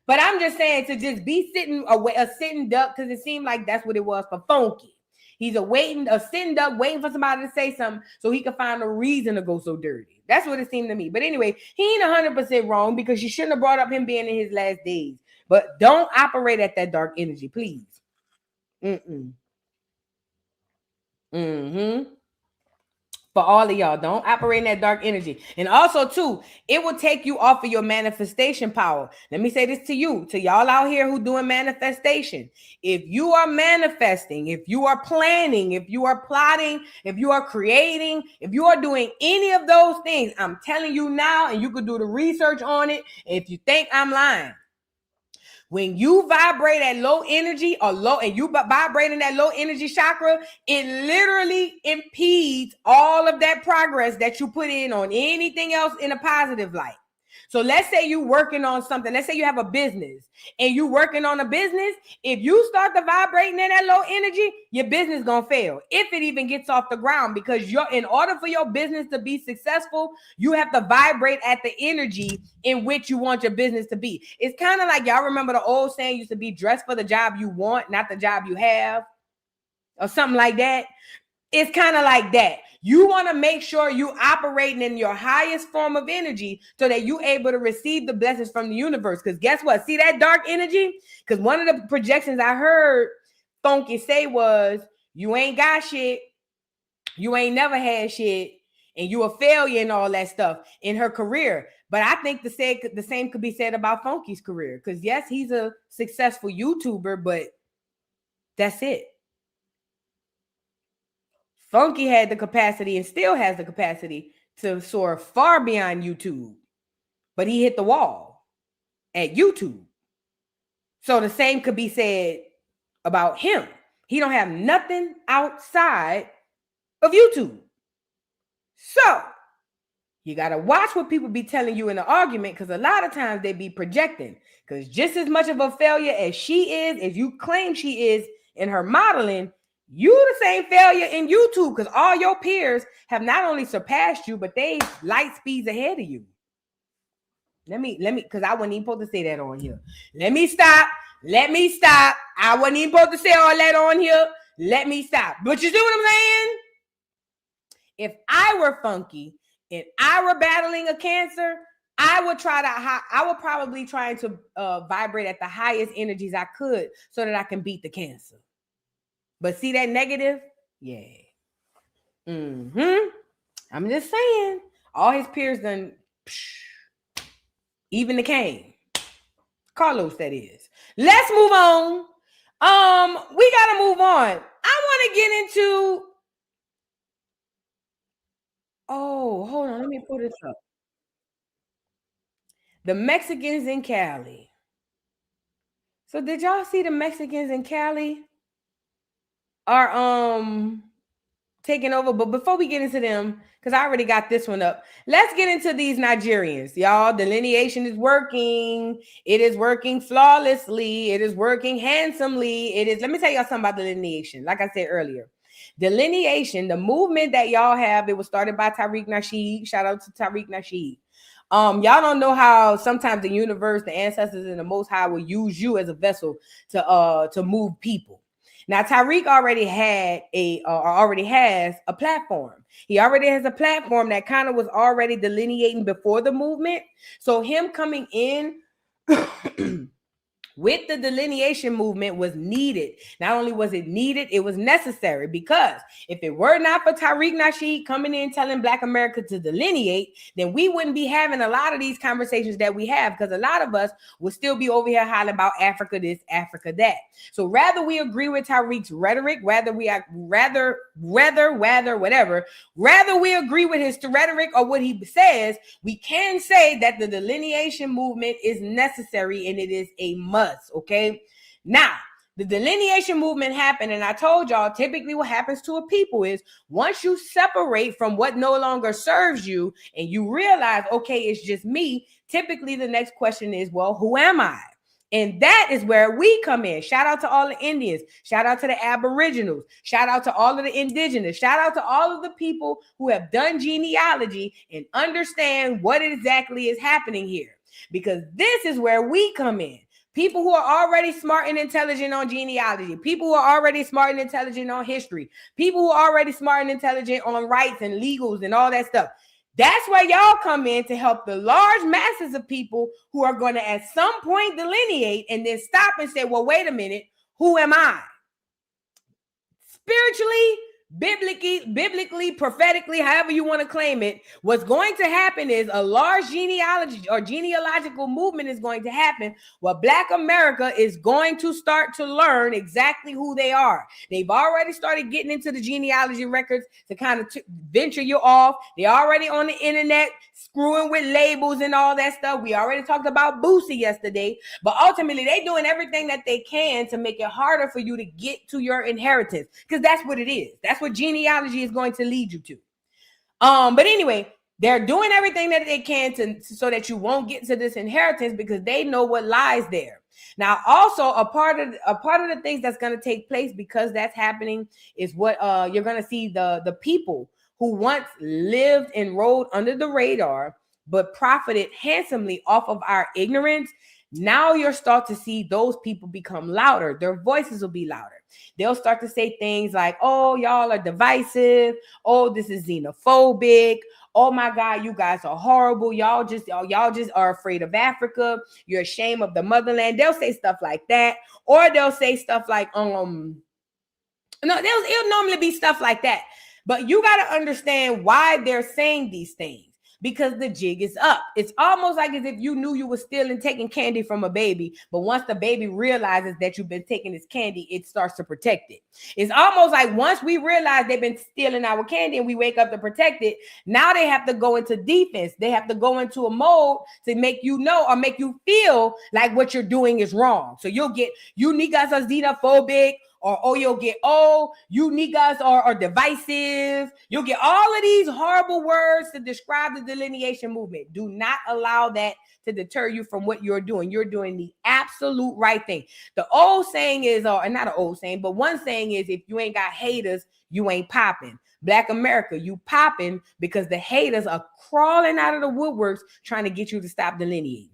But I'm just saying to just be a sitting duck because it seemed like that's what it was for Funky. He's a sitting duck waiting for somebody to say something so he can find a reason to go so dirty. That's what it seemed to me. But anyway, he ain't 100% wrong because you shouldn't have brought up him being in his last days. But don't operate at that dark energy, please. For all of y'all, don't operate in that dark energy. And also, too, it will take you off of your manifestation power. Let me say this to you, to y'all out here who doing manifestation. If you are manifesting, if you are planning, if you are plotting, if you are creating, if you are doing any of those things, I'm telling you now, and you could do the research on it. If you think I'm lying, when you vibrate at low energy or low, and you vibrate in that low energy chakra, it literally impedes all of that progress that you put in on anything else in a positive light. So let's say you're working on something. Let's say you have a business and you're working on a business. If you start to vibrating in that low energy, your business gonna fail if it even gets off the ground, because in order for your business to be successful, you have to vibrate at the energy in which you want your business to be. It's kind of like, y'all remember the old saying used to be, dress for the job you want, not the job you have, or something like that. It's kind of like that. You want to make sure you operating in your highest form of energy so that you're able to receive the blessings from the universe. Because guess what? See that dark energy? Because one of the projections I heard Funky say was, you ain't got shit, you ain't never had shit, and you a failure and all that stuff in her career. But I think the same could be said about Funky's career. Because yes, he's a successful YouTuber, but that's it. Funky had the capacity and still has the capacity to soar far beyond YouTube, but he hit the wall at YouTube. So the same could be said about him. He don't have nothing outside of YouTube. So you got to watch what people be telling you in an argument, because a lot of times they be projecting. Because just as much of a failure as she is, as you claim she is in her modeling, you the same failure in YouTube, because all your peers have not only surpassed you, but they light speeds ahead of you. Let me, because I wasn't even supposed to say that on here. Let me stop. I wasn't even supposed to say all that on here. Let me stop. But you see what I'm saying? If I were Funky and I were battling a cancer, I would probably try to vibrate at the highest energies I could so that I can beat the cancer. But see that negative? Yeah. I'm just saying. All his peers done, even the Kane. Carlos, that is. Let's move on. We got to move on. I want to get into... Oh, hold on. Let me pull this up. The Mexicans in Cali. So did y'all see the Mexicans in Cali are taking over? But before we get into them, because I already got this one up, let's get into these Nigerians. Y'all, delineation is working. It is working flawlessly. It is working handsomely. It is. Let me tell y'all something about delineation. Like I said earlier, delineation, the movement that y'all have, it was started by Tariq Nasheed. Shout out to Tariq Nasheed. Y'all don't know how sometimes the universe, the ancestors, and the Most High will use you as a vessel to move people. Now, Tariq already has a platform. He already has a platform that kind of was already delineating before the movement. So him coming in with the delineation movement was needed. Not only was it needed, it was necessary, because if it were not for Tariq Nasheed coming in telling Black America to delineate, then we wouldn't be having a lot of these conversations that we have, because a lot of us would still be over here hollering about Africa this, Africa that. So rather we agree with Tariq's rhetoric, rather we agree with his rhetoric or what he says, we can say that the delineation movement is necessary and it is a must. Okay, now the delineation movement happened, and I told y'all typically what happens to a people is once you separate from what no longer serves you and you realize, okay, it's just me, typically the next question is, well, who am I? And that is where we come in. Shout out to all the Indians. Shout out to the Aboriginals. Shout out to all of the indigenous. Shout out to all of the people who have done genealogy and understand what exactly is happening here, because this is where we come in. People who are already smart and intelligent on genealogy, people who are already smart and intelligent on history, people who are already smart and intelligent on rights and legals and all that stuff. That's where y'all come in to help the large masses of people who are going to at some point delineate and then stop and say, well, wait a minute, who am I? Spiritually, biblically, biblically, prophetically, however you want to claim it, what's going to happen is a large genealogy or genealogical movement is going to happen where Black America is going to start to learn exactly who they are. They've already started getting into the genealogy records to kind of venture you off. They're already on the internet screwing with labels and all that stuff. We already talked about Boosie yesterday, but ultimately they're doing everything that they can to make it harder for you to get to your inheritance, because that's what it is. That's what genealogy is going to lead you to. But anyway, they're doing everything that they can to so that you won't get to this inheritance, because they know what lies there. Now, also a part of the things that's going to take place because that's happening is what you're going to see the people who once lived and rode under the radar but profited handsomely off of our ignorance. Now you'll start to see those people become louder. Their voices will be louder. They'll start to say things like, oh, y'all are divisive. Oh, this is xenophobic. Oh my God, you guys are horrible. Y'all just are afraid of Africa. You're ashamed of the motherland. They'll say stuff like that. Or they'll say stuff like, it'll normally be stuff like that. But you got to understand why they're saying these things. Because the jig is up. It's almost like as if you knew you were stealing, taking candy from a baby, but once the baby realizes that you've been taking this candy, it starts to protect it. It's almost like once we realize they've been stealing our candy and we wake up to protect it, now they have to go into defense. They have to go into a mode to make you know or make you feel like what you're doing is wrong. So you'll get, you niggas are xenophobic, or you'll get, oh, you niggas are divisive. You'll get all of these horrible words to describe the delineation movement. Do not allow that to deter you from what you're doing. You're doing the absolute right thing. The old saying is, or not an old saying, but one saying is, if you ain't got haters, you ain't popping. Black America, you popping because the haters are crawling out of the woodworks trying to get you to stop delineating.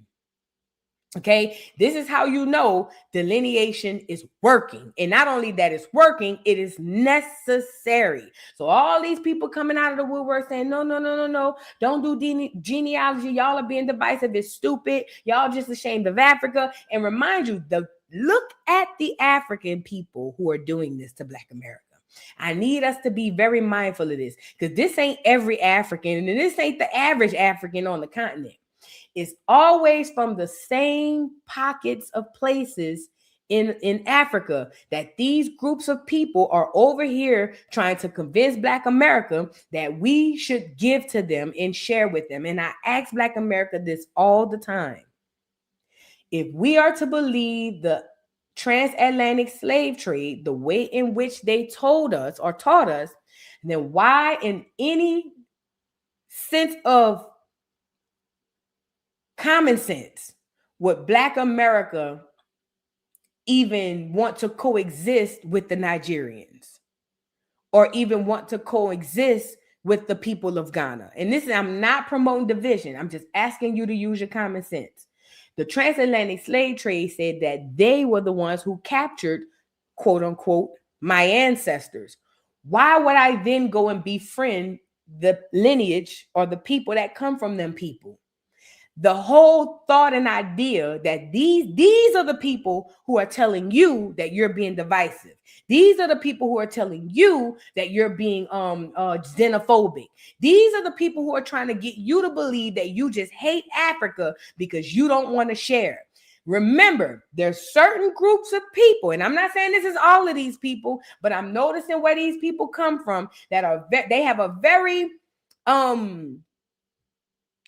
Okay, this is how you know delineation is working. And not only that it's working, it is necessary. So all these people coming out of the woodwork saying, no, don't do genealogy. Y'all are being divisive. It's stupid. Y'all just ashamed of Africa. And remind you, look at the African people who are doing this to Black America. I need us to be very mindful of this, because this ain't every African, and this ain't the average African on the continent. It's always from the same pockets of places in Africa that these groups of people are over here trying to convince Black America that we should give to them and share with them. And I ask Black America this all the time. If we are to believe the transatlantic slave trade the way in which they told us or taught us, then why in any sense of common sense would Black America even want to coexist with the Nigerians or even want to coexist with the people of Ghana? And this is, I'm not promoting division. I'm just asking you to use your common sense. The transatlantic slave trade said that they were the ones who captured, quote unquote, my ancestors. Why would I then go and befriend the lineage or the people that come from them people? The whole thought and idea that these are the people who are telling you that you're being divisive. These are the people who are telling you that you're being xenophobic. These are the people who are trying to get you to believe that you just hate Africa because you don't want to share. Remember, there's certain groups of people, and I'm not saying this is all of these people, but I'm noticing where these people come from that are they have a very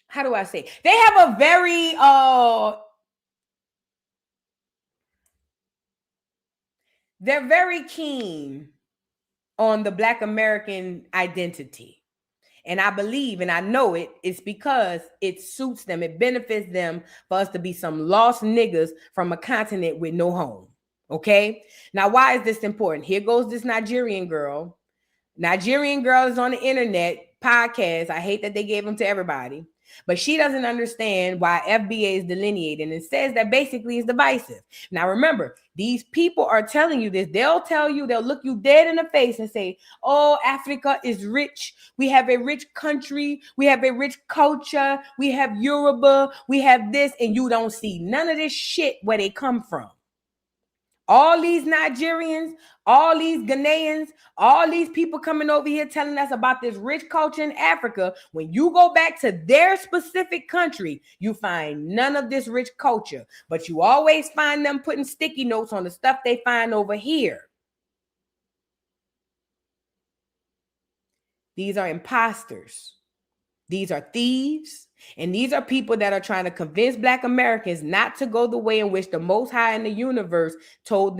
how do I say? They have a very they're very keen on the Black American identity. And I believe, and I know it's because it suits them. It benefits them for us to be some lost niggas from a continent with no home. Okay. Now, why is this important? Here goes this Nigerian girl. Nigerian girl is on the internet podcast. I hate that they gave them to everybody. But she doesn't understand why FBA is delineating and says that basically it's divisive. Now, remember, these people are telling you this. They'll tell you, they'll look you dead in the face and say, oh, Africa is rich. We have a rich country. We have a rich culture. We have Yoruba. We have this. And you don't see none of this shit where they come from. All these Nigerians, all these Ghanaians, all these people coming over here telling us about this rich culture in Africa. When you go back to their specific country, you find none of this rich culture, but you always find them putting sticky notes on the stuff they find over here. These are imposters. These are thieves. And these are people that are trying to convince Black Americans not to go the way in which the Most High in the universe told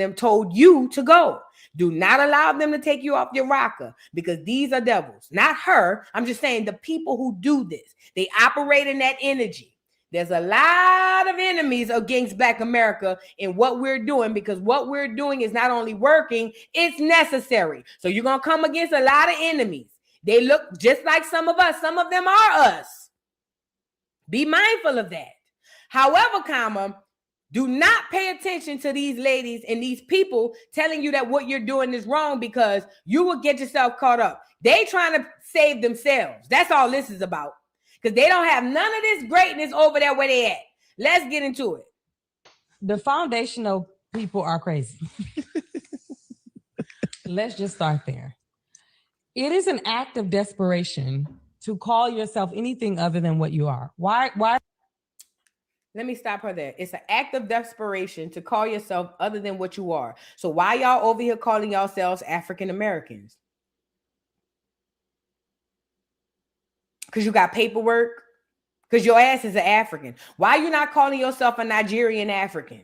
you to go. Do not allow them to take you off your rocker, because these are devils. Not her. I'm just saying the people who do this. They operate in that energy. There's a lot of enemies against Black America in what we're doing, because what we're doing is not only working, it's necessary. So you're going to come against a lot of enemies. They look just like some of us. Some of them are us. Be mindful of that. However, do not pay attention to these ladies and these people telling you that what you're doing is wrong, because you will get yourself caught up. They trying to save themselves. That's all this is about, because they don't have none of this greatness over there where they at. Let's get into it. The foundational people are crazy. Let's just start there. It is an act of desperation to call yourself anything other than what you are. Why? Let me stop her there. It's an act of desperation to call yourself other than what you are. So why y'all over here calling yourselves African Americans? Because you got paperwork? Because your ass is an African. Why are you not calling yourself a Nigerian African?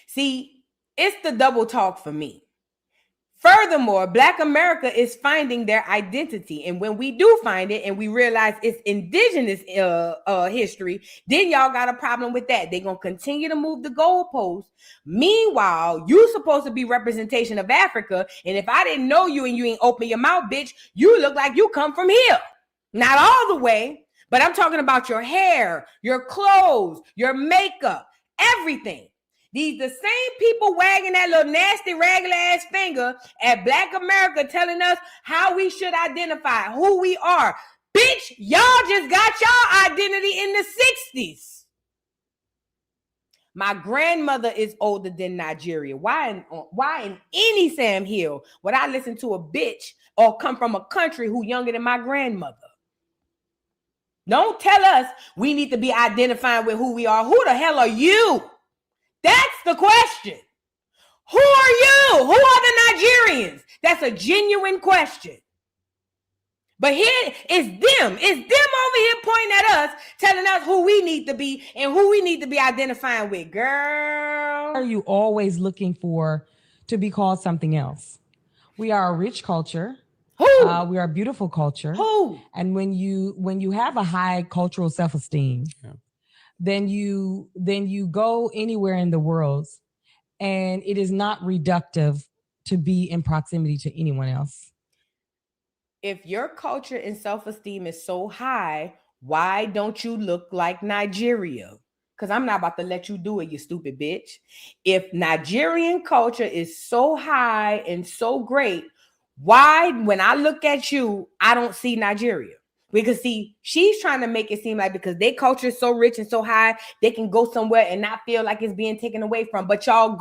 See, it's the double talk for me. Furthermore, Black America is finding their identity. And when we do find it and we realize it's indigenous history, then y'all got a problem with that. They're going to continue to move the goalposts. Meanwhile, you supposed to be representation of Africa. And if I didn't know you and you ain't open your mouth, bitch, you look like you come from here. Not all the way, but I'm talking about your hair, your clothes, your makeup, everything. These the same people wagging that little nasty, ragged ass finger at Black America telling us how we should identify, who we are. Bitch, y'all just got y'all identity in the 60s. My grandmother is older than Nigeria. Why in any Sam Hill would I listen to a bitch or come from a country who younger than my grandmother? Don't tell us we need to be identifying with who we are. Who the hell are you? That's the question. Who are you? Who are the Nigerians? That's a genuine question. But here it's them. It's them over here pointing at us, telling us who we need to be and who we need to be identifying with. Girl. Are you always looking for to be called something else? We are a rich culture. Who? We are a beautiful culture. Who? And when you have a high cultural self-esteem, then you go anywhere in the world, and it is not reductive to be in proximity to anyone else. If your culture and self-esteem is so high, why don't you look like Nigeria? Because I'm not about to let you do it, you stupid bitch. If Nigerian culture is so high and so great, why, when I look at you, I don't see Nigeria? Because see, she's trying to make it seem like because their culture is so rich and so high, they can go somewhere and not feel like it's being taken away from. But y'all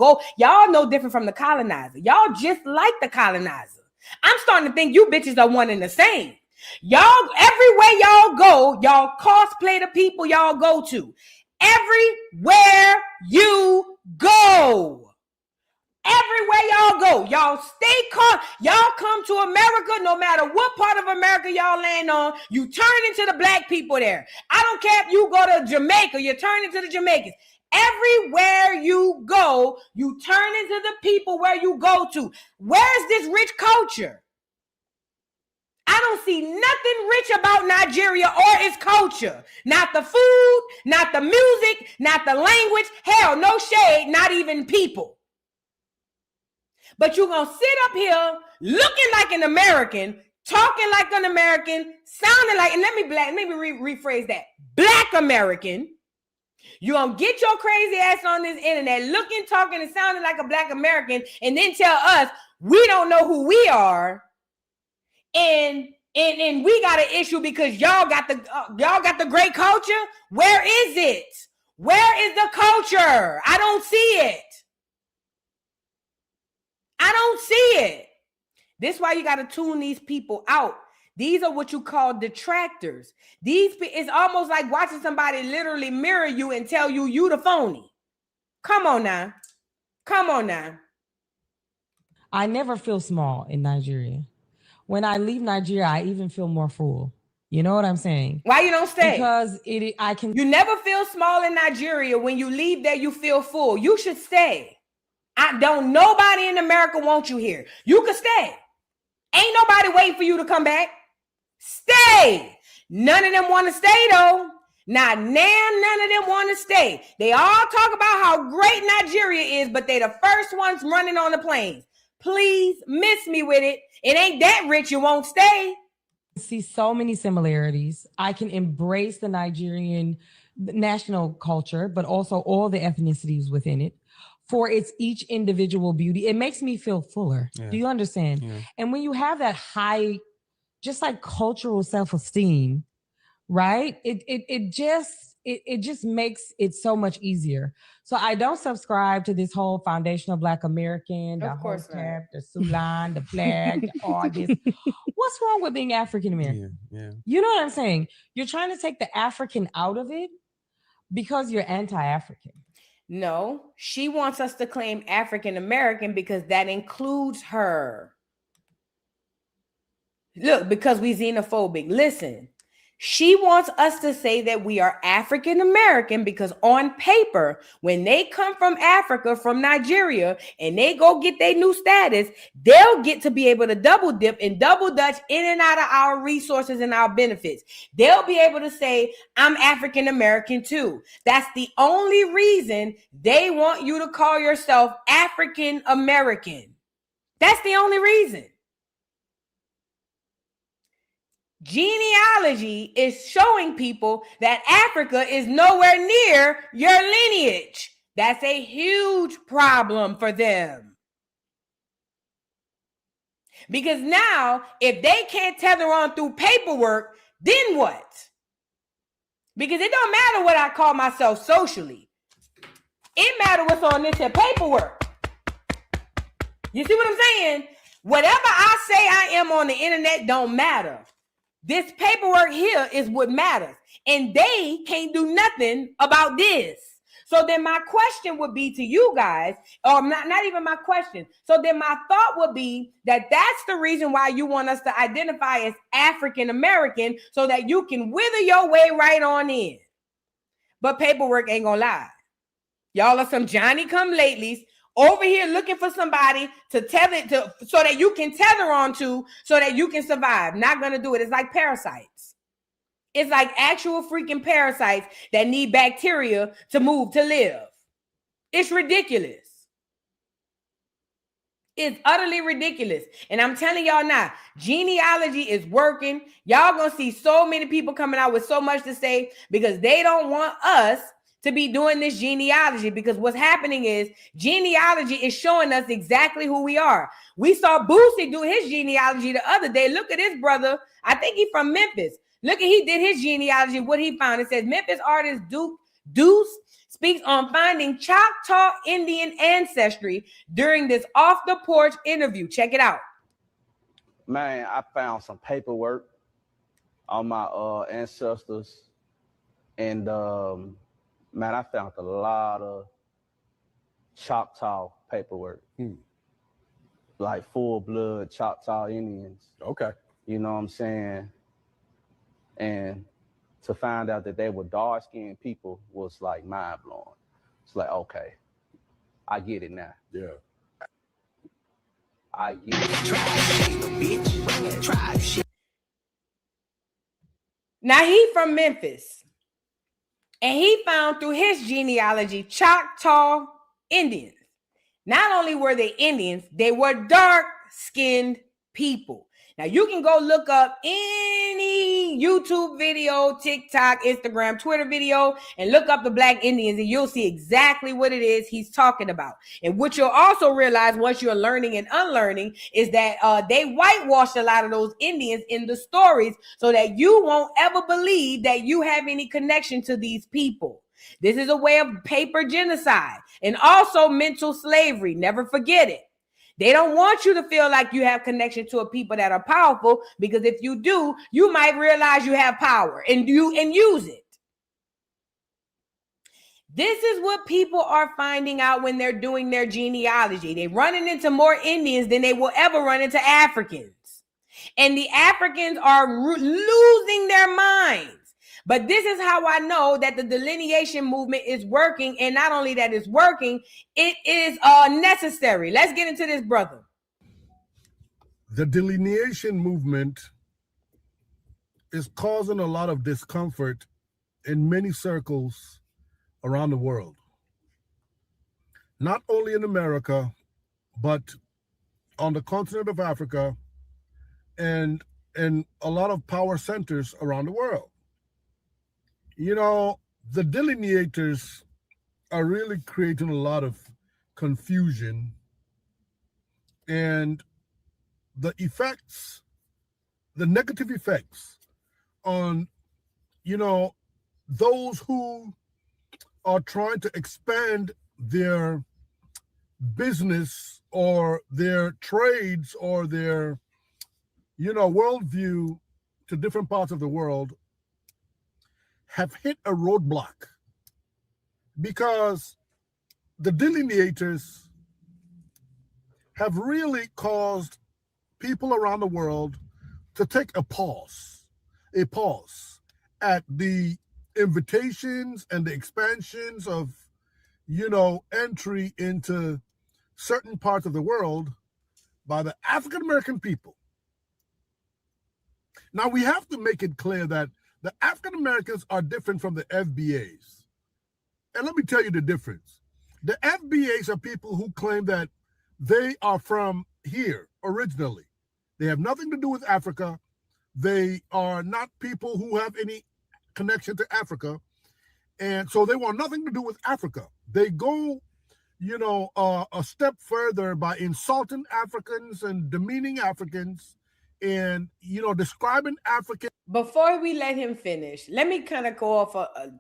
no different from the colonizer. Y'all just like the colonizer. I'm starting to think you bitches are one and the same. Y'all, everywhere y'all go, y'all cosplay the people y'all go to. Everywhere you go. Everywhere y'all go, y'all stay caught. Y'all come to America, no matter what part of America y'all land on, you turn into the Black people there. I don't care if you go to Jamaica, you turn into the Jamaicans. Everywhere you go, you turn into the people where you go to. Where's this rich culture? I don't see nothing rich about Nigeria or its culture. Not the food, not the music, not the language. Hell, no shade, not even people. But you're going to sit up here looking like an American, talking like an American, sounding like, and let me rephrase that, Black American. You're going to get your crazy ass on this internet looking, talking, and sounding like a Black American, and then tell us we don't know who we are. And we got an issue because y'all got the great culture. Where is it? Where is the culture? I don't see it. I don't see it. This is why you got to tune these people out. These are what you call detractors. It's almost like watching somebody literally mirror you and tell you the phony. Come on now. Come on now. I never feel small in Nigeria. When I leave Nigeria, I even feel more full. You know what I'm saying? Why you don't stay? Because you never feel small in Nigeria. When you leave there, you feel full. You should stay. Nobody in America wants you here. You could stay. Ain't nobody waiting for you to come back. Stay. None of them want to stay though. None of them want to stay. They all talk about how great Nigeria is, but they the first ones running on the planes. Please miss me with it. It ain't that rich you won't stay. See so many similarities. I can embrace the Nigerian national culture, but also all the ethnicities within it for its each individual beauty. It makes me feel fuller. Yeah. Do you understand? Yeah. And when you have that high, just like cultural self-esteem, right? It just makes it so much easier. So I don't subscribe to this whole foundational Black American, the Hotep, the Sulan, the flag, all this. What's wrong with being African American? Yeah. You know what I'm saying? You're trying to take the African out of it because you're anti-African. No, she wants us to claim African American because that includes her. Look, because we xenophobic. Listen, she wants us to say that we are African American because on paper, when they come from Africa, from Nigeria, and they go get their new status, they'll get to be able to double dip and double dutch in and out of our resources and our benefits. They'll be able to say, I'm African American too. That's the only reason they want you to call yourself African American. That's the only reason. Genealogy is showing people that Africa is nowhere near your lineage. That's a huge problem for them. Because now, if they can't tether on through paperwork, then what? Because it don't matter what I call myself socially. It matters what's on this here paperwork. You see what I'm saying? Whatever I say I am on the internet don't matter. This paperwork here is what matters. And they can't do nothing about this. So then my question would be to you guys, or not even my question. So then my thought would be that that's the reason why you want us to identify as African American so that you can wither your way right on in. But paperwork ain't gonna lie. Y'all are some Johnny come latelys over here looking for somebody to tether to so that you can tether onto so that you can survive. Not gonna do it. It's like parasites. It's like actual freaking parasites that need bacteria to move, to live. It's ridiculous. It's utterly ridiculous. And I'm telling y'all now, genealogy is working. Y'all gonna see so many people coming out with so much to say because they don't want us to be doing this genealogy, because what's happening is genealogy is showing us exactly who we are. We saw Boosie do his genealogy the other day. Look at his brother. I think he's from Memphis. Look at he did his genealogy. What he found, it says Memphis artist Deuce speaks on finding Choctaw Indian ancestry during this off the porch interview. Check it out. Man, I found some paperwork on my ancestors, and man, I found a lot of Choctaw paperwork, like full-blood Choctaw Indians. Okay. You know what I'm saying? And to find out that they were dark-skinned people was like mind-blowing. It's like, okay, I get it now. Yeah. I get it. Now, he from Memphis. And he found through his genealogy Choctaw Indians. Not only were they Indians, they were dark-skinned people. Now, you can go look up any YouTube video, TikTok, Instagram, Twitter video, and look up the Black Indians, and you'll see exactly what it is he's talking about. And what you'll also realize once you're learning and unlearning is that they whitewashed a lot of those Indians in the stories so that you won't ever believe that you have any connection to these people. This is a way of paper genocide and also mental slavery. Never forget it. They don't want you to feel like you have connection to a people that are powerful, because if you do, you might realize you have power and use it. This is what people are finding out when they're doing their genealogy. They're running into more Indians than they will ever run into Africans. And the Africans are losing their minds. But this is how I know that the delineation movement is working. And not only that it's working, it is necessary. Let's get into this, brother. The delineation movement is causing a lot of discomfort in many circles around the world. Not only in America, but on the continent of Africa and in a lot of power centers around the world. You know, the delineators are really creating a lot of confusion, and the effects, the negative effects on, you know, those who are trying to expand their business or their trades or their, you know, worldview to different parts of the world have hit a roadblock, because the delineators have really caused people around the world to take a pause at the invitations and the expansions of, you know, entry into certain parts of the world by the African American people. Now, we have to make it clear that the African Americans are different from the FBAs. And let me tell you the difference. The FBAs are people who claim that they are from here originally. They have nothing to do with Africa. They are not people who have any connection to Africa. And so they want nothing to do with Africa. They go, you know, a step further by insulting Africans and demeaning Africans and, you know, describing African. Before we let him finish, let me kind of go off,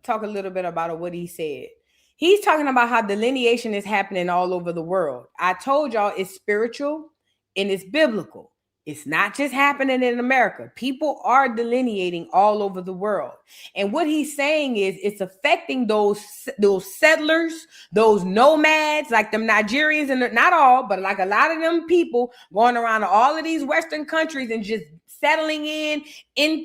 talk a little bit about what he said. He's talking about how delineation is happening all over the world. I told y'all it's spiritual and it's biblical. It's not just happening in America. People are delineating all over the world. And what he's saying is it's affecting those settlers, those nomads, like them Nigerians, and not all, but like a lot of them people going around to all of these Western countries and just settling in,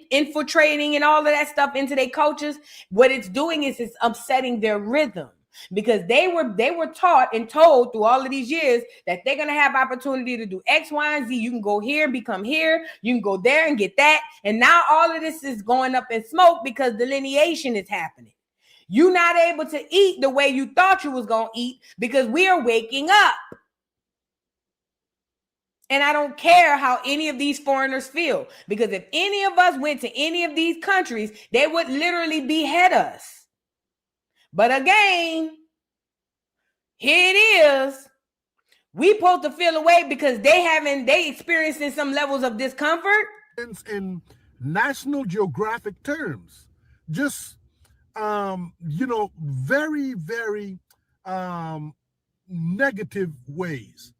infiltrating and all of that stuff into their cultures. What it's doing is it's upsetting their rhythm. Because they were taught and told through all of these years that they're going to have opportunity to do X, Y, and Z. You can go here, become here. You can go there and get that. And now all of this is going up in smoke because delineation is happening. You're not able to eat the way you thought you was going to eat because we are waking up. And I don't care how any of these foreigners feel, because if any of us went to any of these countries, they would literally behead us. But again, here it is. We supposed to feel away because they experiencing some levels of discomfort. In National Geographic terms, just, you know, very, very negative ways.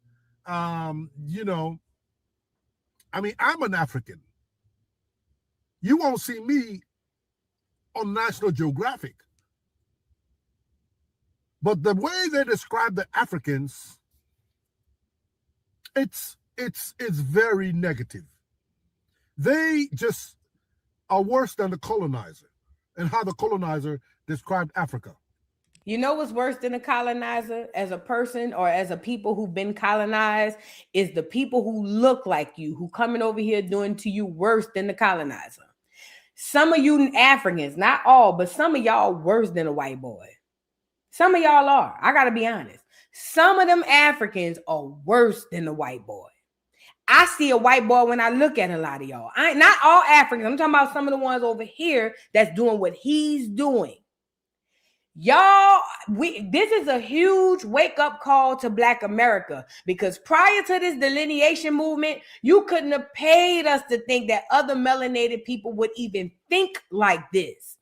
You know, I mean, I'm an African. You won't see me on National Geographic. But the way they describe the Africans, it's very negative. They just are worse than the colonizer and how the colonizer described Africa. You know what's worse than a colonizer as a person or as a people who've been colonized is the people who look like you, who coming over here doing to you worse than the colonizer. Some of you Africans, not all, but some of y'all worse than a white boy. Some of y'all are. I got to be honest. Some of them Africans are worse than the white boy. I see a white boy when I look at a lot of y'all. Not all Africans. I'm talking about some of the ones over here that's doing what he's doing. Y'all, this is a huge wake-up call to Black America, because prior to this delineation movement, you couldn't have paid us to think that other melanated people would even think like this.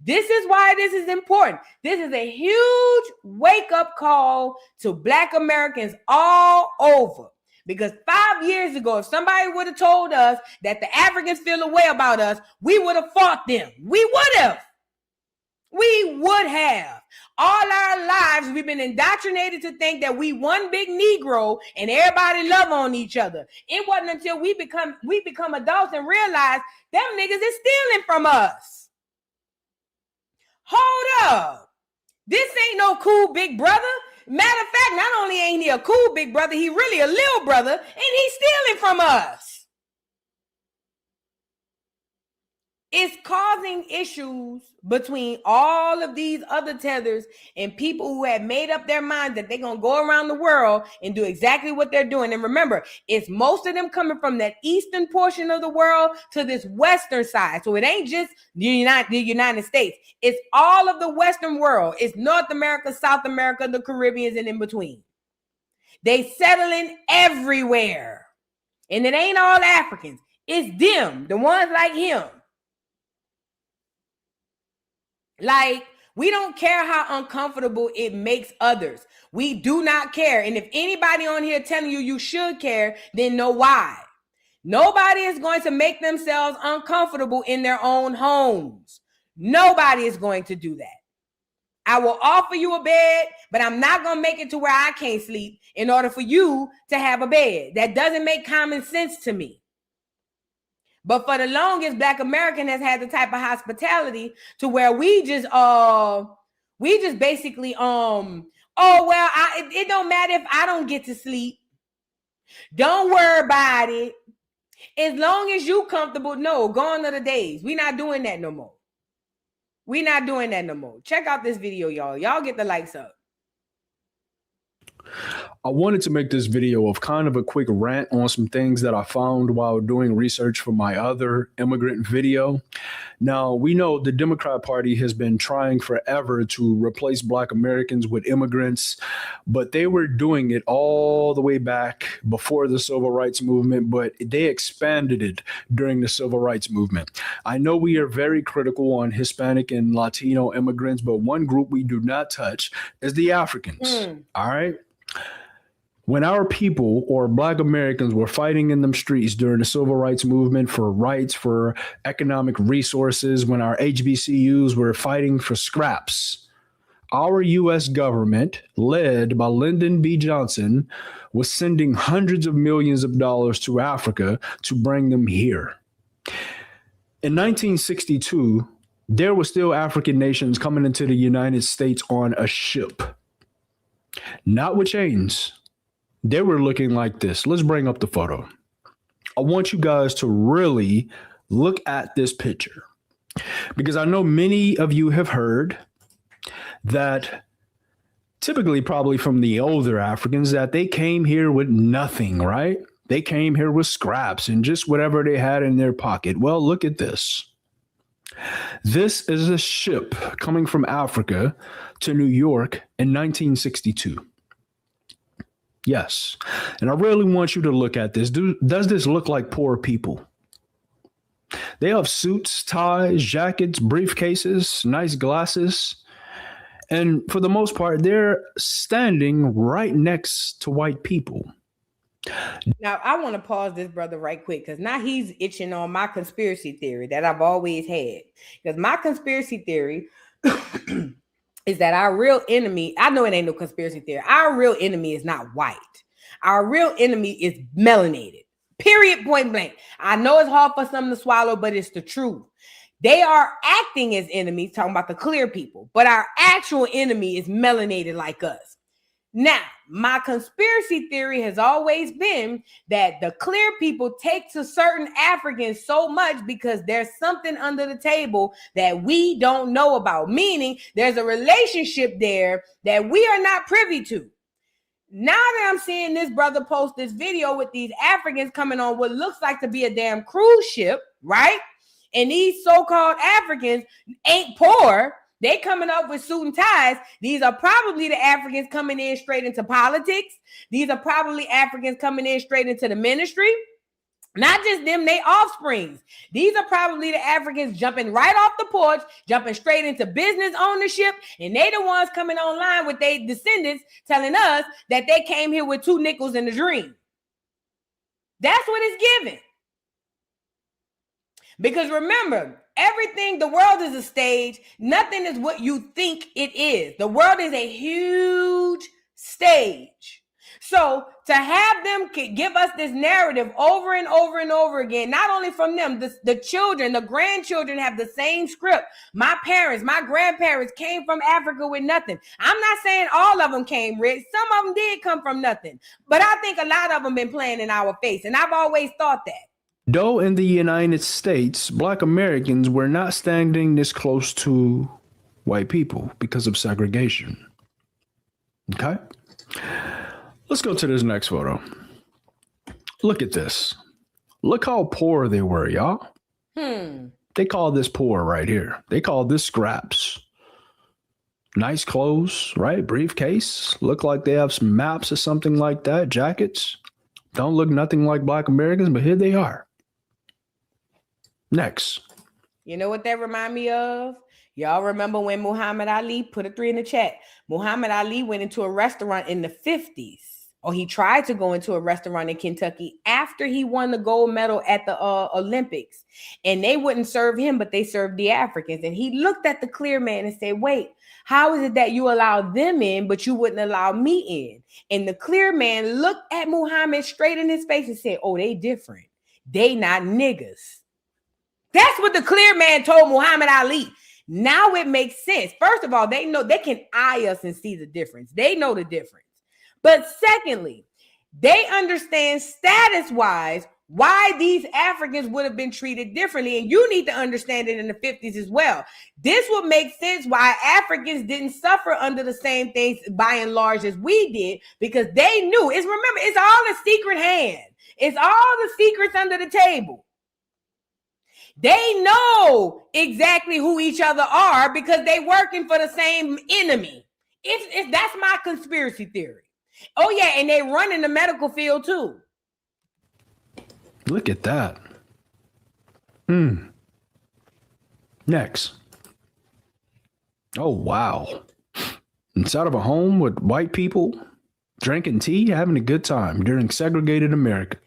This is why this is important. This is a huge wake-up call to Black Americans all over. Because 5 years ago, if somebody would have told us that the Africans feel a way about us, we would have fought them. We would have. We would have. All our lives, we've been indoctrinated to think that we one big Negro and everybody love on each other. It wasn't until we become adults and realize them niggas is stealing from us. Hold up. This ain't no cool big brother. Matter of fact, not only ain't he a cool big brother, he really a little brother, and he's stealing from us. It's causing issues between all of these other tethers and people who have made up their minds that they're going to go around the world and do exactly what they're doing. And remember, it's most of them coming from that eastern portion of the world to this western side. So it ain't just the United States. It's all of the western world. It's North America, South America, the Caribbeans, and in between. They settling everywhere. And it ain't all Africans. It's them, the ones like him. Like, we don't care how uncomfortable it makes others. We do not care. And if anybody on here telling you you should care, then know why. Nobody is going to make themselves uncomfortable in their own homes. Nobody is going to do that. I will offer you a bed, but I'm not going to make it to where I can't sleep in order for you to have a bed. That doesn't make common sense to me. But for the longest, Black American has had the type of hospitality to where we just basically, it don't matter if I don't get to sleep. Don't worry about it. As long as you comfortable, no, gone are the days. We're not doing that no more. We're not doing that no more. Check out this video, y'all. Y'all get the likes up. I wanted to make this video of kind of a quick rant on some things that I found while doing research for my other immigrant video. Now, we know the Democrat Party has been trying forever to replace Black Americans with immigrants, but they were doing it all the way back before the Civil Rights Movement, but they expanded it during the Civil Rights Movement. I know we are very critical on Hispanic and Latino immigrants, but one group we do not touch is the Africans. All right? When our people or Black Americans were fighting in them streets during the Civil Rights Movement for rights, for economic resources, when our HBCUs were fighting for scraps, our U.S. government, led by Lyndon B. Johnson, was sending hundreds of millions of dollars to Africa to bring them here. In 1962, there were still African nations coming into the United States on a ship, not with chains. They were looking like this. Let's bring up the photo. I want you guys to really look at this picture because I know many of you have heard that typically probably from the older Africans that they came here with nothing, right? They came here with scraps and just whatever they had in their pocket. Well, look at this. This is a ship coming from Africa to New York in 1962. Yes. And I really want you to look at this. Does this look like poor people? They have suits, ties, jackets, briefcases, nice glasses. And for the most part, they're standing right next to white people. Now, I want to pause this brother right quick because now he's itching on my conspiracy theory that I've always had. Because my conspiracy theory is that our real enemy, I know it ain't no conspiracy theory. Our real enemy is not white. Our real enemy is melanated. Period, point blank. I know it's hard for some to swallow, but it's the truth. They are acting as enemies, talking about the clear people, but our actual enemy is melanated like us. Now, my conspiracy theory has always been that the clear people take to certain Africans so much because there's something under the table that we don't know about, meaning there's a relationship there that we are not privy to. Now that I'm seeing this brother post this video with these Africans coming on what looks like to be a damn cruise ship, right? And these so-called Africans ain't poor. They coming up with suit and ties. These are probably the Africans coming in straight into politics. These are probably Africans coming in straight into the ministry. Not just them, they offsprings. These are probably the Africans jumping right off the porch, jumping straight into business ownership, and they the ones coming online with their descendants telling us that they came here with 2 nickels in a dream. That's what it's given. Because remember, everything, the world is a stage. Nothing is what you think it is. The world is a huge stage. So to have them give us this narrative over and over and over again, not only from them, the children, the grandchildren have the same script. My parents, my grandparents came from Africa with nothing. I'm not saying all of them came rich. Some of them did come from nothing. But I think a lot of them been playing in our face. And I've always thought that. Though in the United States, Black Americans were not standing this close to white people because of segregation. Okay? Let's go to this next photo. Look at this. Look how poor they were, y'all. They call this poor right here. They call this scraps. Nice clothes, right? Briefcase. Look like they have some maps or something like that. Jackets. Don't look nothing like Black Americans, but here they are. Next. You know what that remind me of? Y'all remember when Muhammad Ali, put a 3 in the chat. Muhammad Ali went into a restaurant in the 50s, or he tried to go into a restaurant in Kentucky after he won the gold medal at the Olympics. And they wouldn't serve him, but they served the Africans. And he looked at the clear man and said, wait, how is it that you allow them in, but you wouldn't allow me in? And the clear man looked at Muhammad straight in his face and said, oh, they different. They not niggas. That's what the clear man told Muhammad Ali. Now it makes sense. First of all, they know they can eye us and see the difference. They know the difference. But secondly, they understand status-wise why these Africans would have been treated differently. And you need to understand it in the 50s as well. This would make sense why Africans didn't suffer under the same things by and large as we did, because they knew. It's all a secret hand. It's all the secrets under the table. They know exactly who each other are because they working for the same enemy. If that's my conspiracy theory. Oh yeah, and they run in the medical field too. Look at that. Next. Oh wow. Inside of a home with white people, drinking tea, having a good time during segregated America.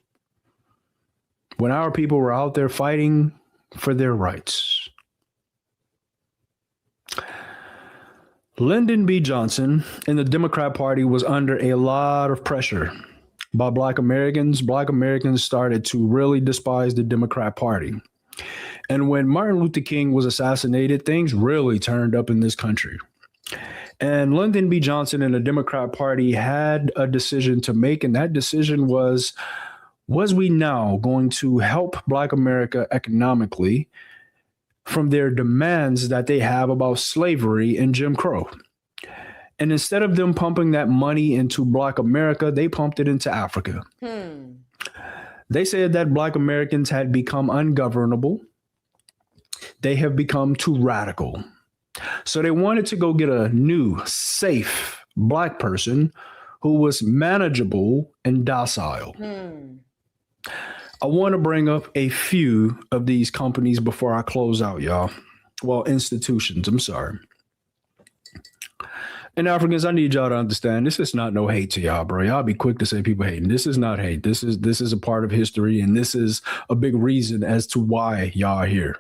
When our people were out there fighting for their rights. Lyndon B. Johnson and the Democrat Party was under a lot of pressure by Black Americans. Black Americans started to really despise the Democrat Party. And when Martin Luther King was assassinated, things really turned up in this country. And Lyndon B. Johnson and the Democrat Party had a decision to make, and that decision was we now going to help Black America economically from their demands that they have about slavery and Jim Crow? And instead of them pumping that money into Black America, they pumped it into Africa. They said that Black Americans had become ungovernable. They have become too radical. So they wanted to go get a new, safe Black person who was manageable and docile. I want to bring up a few of these companies before I close out, y'all. Well, institutions, I'm sorry. And Africans, I need y'all to understand, this is not no hate to y'all, bro. Y'all be quick to say people hating. This is not hate. This is a part of history, and this is a big reason as to why y'all are here.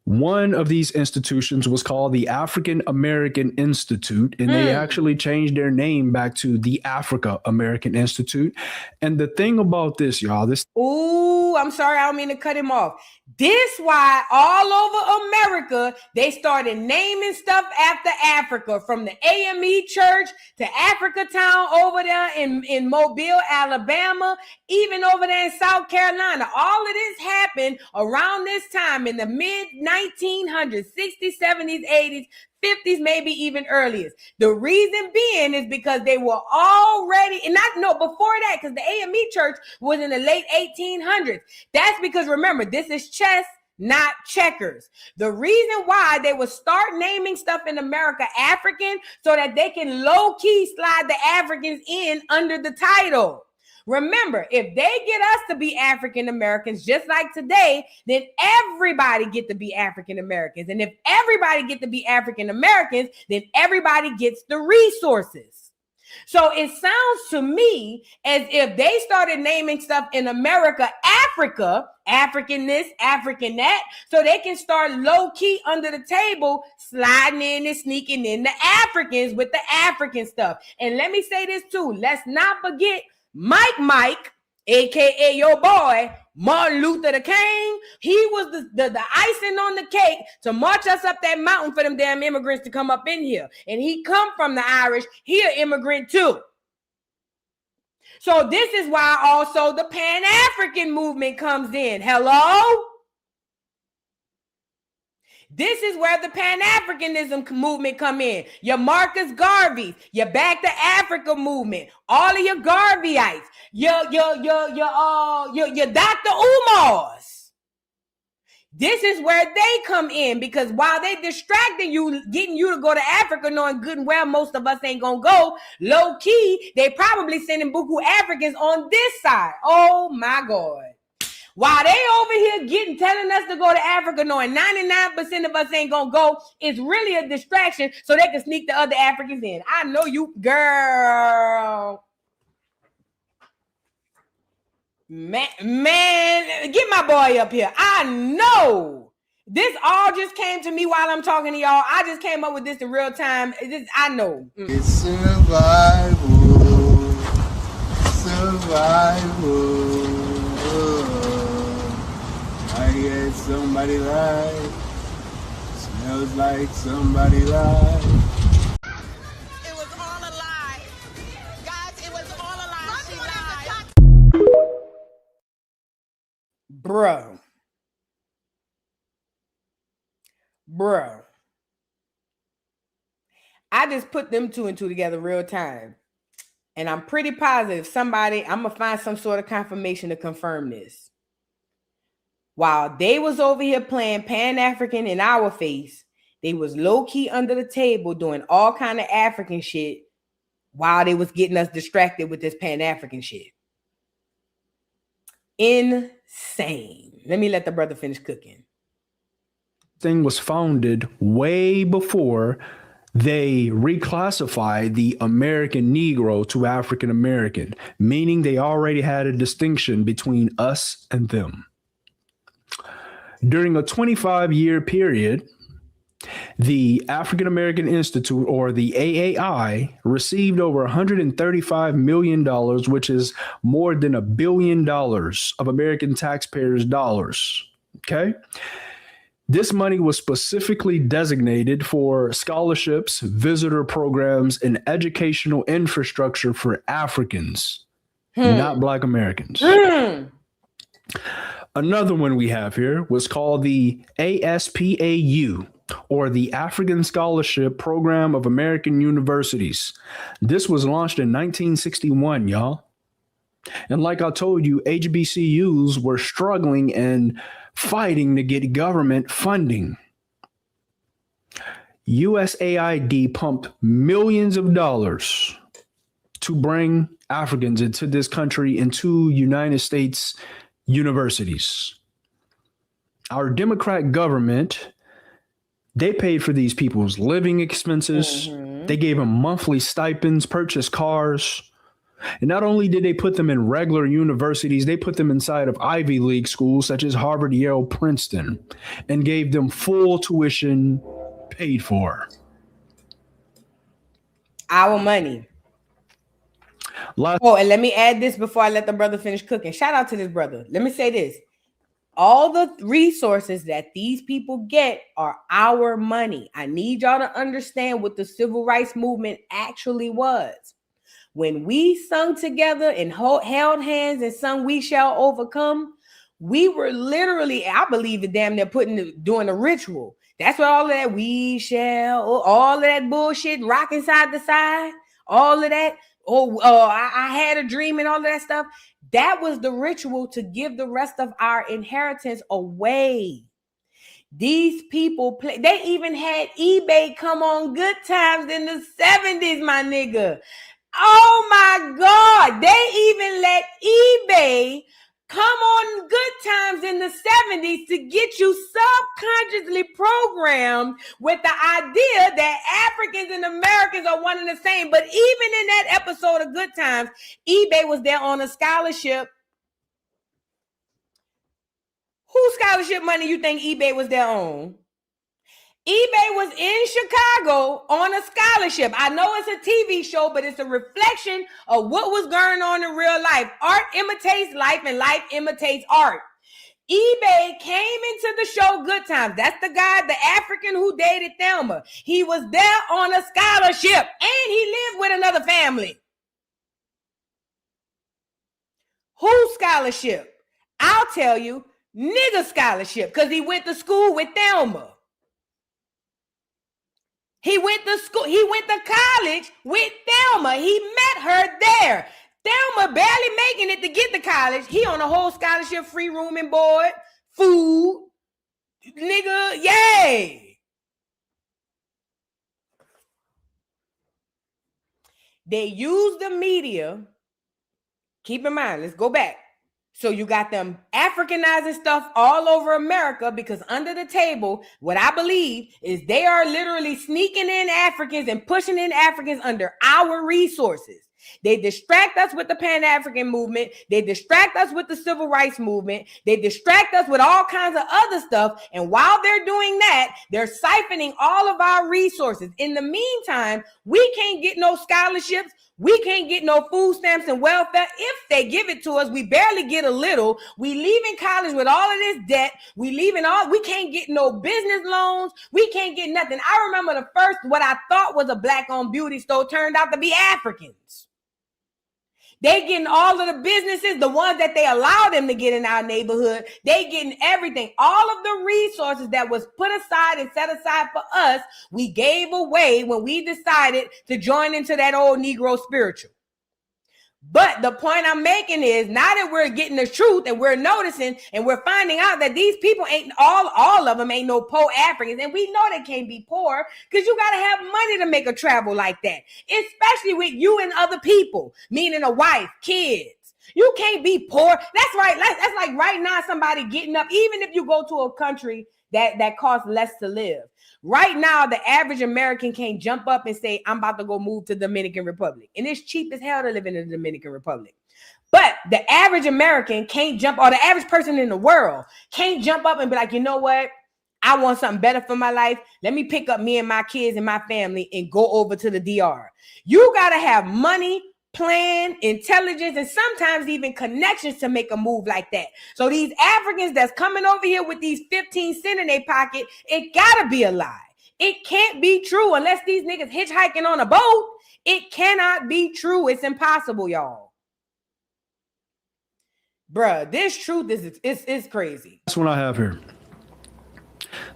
One of these institutions was called the African American Institute, and they actually changed their name back to the Africa American Institute. And the thing about this, y'all, Ooh, I'm sorry, I don't mean to cut him off. This why all over America, they started naming stuff after Africa, from the AME Church to Africa Town over there in Mobile, Alabama, even over there in South Carolina. All of this happened around this time in the mid-1900s, 60s, 70s, 80s, 50s, maybe even earlier. The reason being is because they were already, and before that, because the AME Church was in the late 1800s. That's because, remember, this is chess, not checkers. The reason why they would start naming stuff in America African, so that they can low-key slide the Africans in under the title. Remember, if they get us to be African Americans, just like today, then everybody get to be African Americans. And if everybody get to be African Americans, then everybody gets the resources. So it sounds to me as if they started naming stuff in America, Africa, African this, African that, so they can start low-key under the table, sliding in and sneaking in the Africans with the African stuff. And let me say this too. Let's not forget Mike, aka your boy, Martin Luther the King. He was the icing on the cake to march us up that mountain for them damn immigrants to come up in here. And he come from the Irish. He an immigrant too. So this is why also the Pan-African movement comes in. Hello? This is where the Pan-Africanism movement come in. Your Marcus Garveys, your Back to Africa movement, all of your Garveyites, your Dr. Umars. This is where they come in, because while they distracting you, getting you to go to Africa, knowing good and well most of us ain't gonna go, low key, they probably sending buku Africans on this side. Oh my God. While they over here telling us to go to Africa, knowing 99% of us ain't gonna go, it's really a distraction so they can sneak the other Africans in. I know you, girl. Man, get my boy up here. I know. This all just came to me while I'm talking to y'all. I just came up with this in real time. I know. It's survival. I guess somebody lied. Smells like somebody lied. It was all a lie. Guys, it was all a lie. She lied. Bro. I just put them two and two together real time. And I'm pretty positive I'm going to find some sort of confirmation to confirm this. While they was over here playing Pan-African in our face, they was low-key under the table doing all kind of African shit while they was getting us distracted with this Pan-African shit. Insane. Let me let the brother finish cooking. Thing was founded way before they reclassified the American Negro to African American, meaning they already had a distinction between us and them. During a 25-year period, the African American Institute, or the AAI, received over $135 million, which is more than $1 billion of American taxpayers' dollars. Okay? This money was specifically designated for scholarships, visitor programs, and educational infrastructure for Africans, not Black Americans. Another one we have here was called the ASPAU, or the African Scholarship Program of American Universities. This was launched in 1961, y'all. And like I told you, HBCUs were struggling and fighting to get government funding. USAID pumped millions of dollars to bring Africans into this country, into United States universities. Our Democrat government, they paid for these people's living expenses. They gave them monthly stipends, purchased cars. And not only did they put them in regular universities, they put them inside of Ivy League schools such as Harvard, Yale, Princeton, and gave them full tuition paid for. Our money. And let me add this before I let the brother finish cooking. Shout out to this brother. Let me say this. All the resources that these people get are our money. I need y'all to understand what the civil rights movement actually was. When we sung together and held hands and sung "We Shall Overcome," we were literally, I believe it, damn near doing a ritual. That's what all of that "we shall," all of that bullshit, rocking side to side, all of that. I had a dream and all of that stuff. That was the ritual to give the rest of our inheritance away. These people they even had eBay come on good times in the 70s, my nigga. Oh my God. They even let eBay come on Good Times in the 70s to get you subconsciously programmed with the idea that Africans and Americans are one and the same. But even in that episode of Good Times, eBay was there on a scholarship. Whose scholarship money you think eBay was there on? eBay was in Chicago on a scholarship. I know it's a TV show, but it's a reflection of what was going on in real life. Art imitates life and life imitates art. eBay came into the show Good Times. That's the guy, the African who dated Thelma. He was there on a scholarship and he lived with another family. Whose scholarship? I'll tell you, nigga scholarship, because he went to school with Thelma. He went to college with Thelma. He met her there. Thelma barely making it to get to college. He on a whole scholarship, free room and board, food. Nigga, yay. They use the media. Keep in mind, let's go back. So you got them Africanizing stuff all over America because under the table, what I believe is they are literally sneaking in Africans and pushing in Africans under our resources. They distract us with the Pan-African movement. They distract us with the civil rights movement. They distract us with all kinds of other stuff. And while they're doing that, they're siphoning all of our resources. In the meantime, we can't get no scholarships. We can't get no food stamps and welfare. If they give it to us, we barely get a little. We leaving college with all of this debt. We can't get no business loans. We can't get nothing. I remember the first, what I thought was a black-owned beauty store turned out to be Africans. They getting all of the businesses, the ones that they allow them to get in our neighborhood. They getting everything. All of the resources that was put aside and set aside for us, we gave away when we decided to join into that old Negro spiritual. But the point I'm making is now that we're getting the truth and we're noticing and we're finding out that these people ain't all of them ain't no poor Africans. And we know they can't be poor because you got to have money to make a travel like that, especially with you and other people, meaning a wife, kids. You can't be poor. That's right. That's like right now somebody getting up, even if you go to a country that costs less to live. Right now, the average American can't jump up and say, I'm about to go move to the Dominican Republic. And it's cheap as hell to live in the Dominican Republic. But the average American can't jump, or the average person in the world can't jump up and be like, you know what? I want something better for my life. Let me pick up me and my kids and my family and go over to the DR. You got to have money, plan, intelligence, and sometimes even connections to make a move like that. So these Africans that's coming over here with these 15 cents in their pocket, it gotta be a lie. It can't be true unless these niggas hitchhiking on a boat. It cannot be true. It's impossible, y'all. Bruh, this truth is crazy. That's what I have here.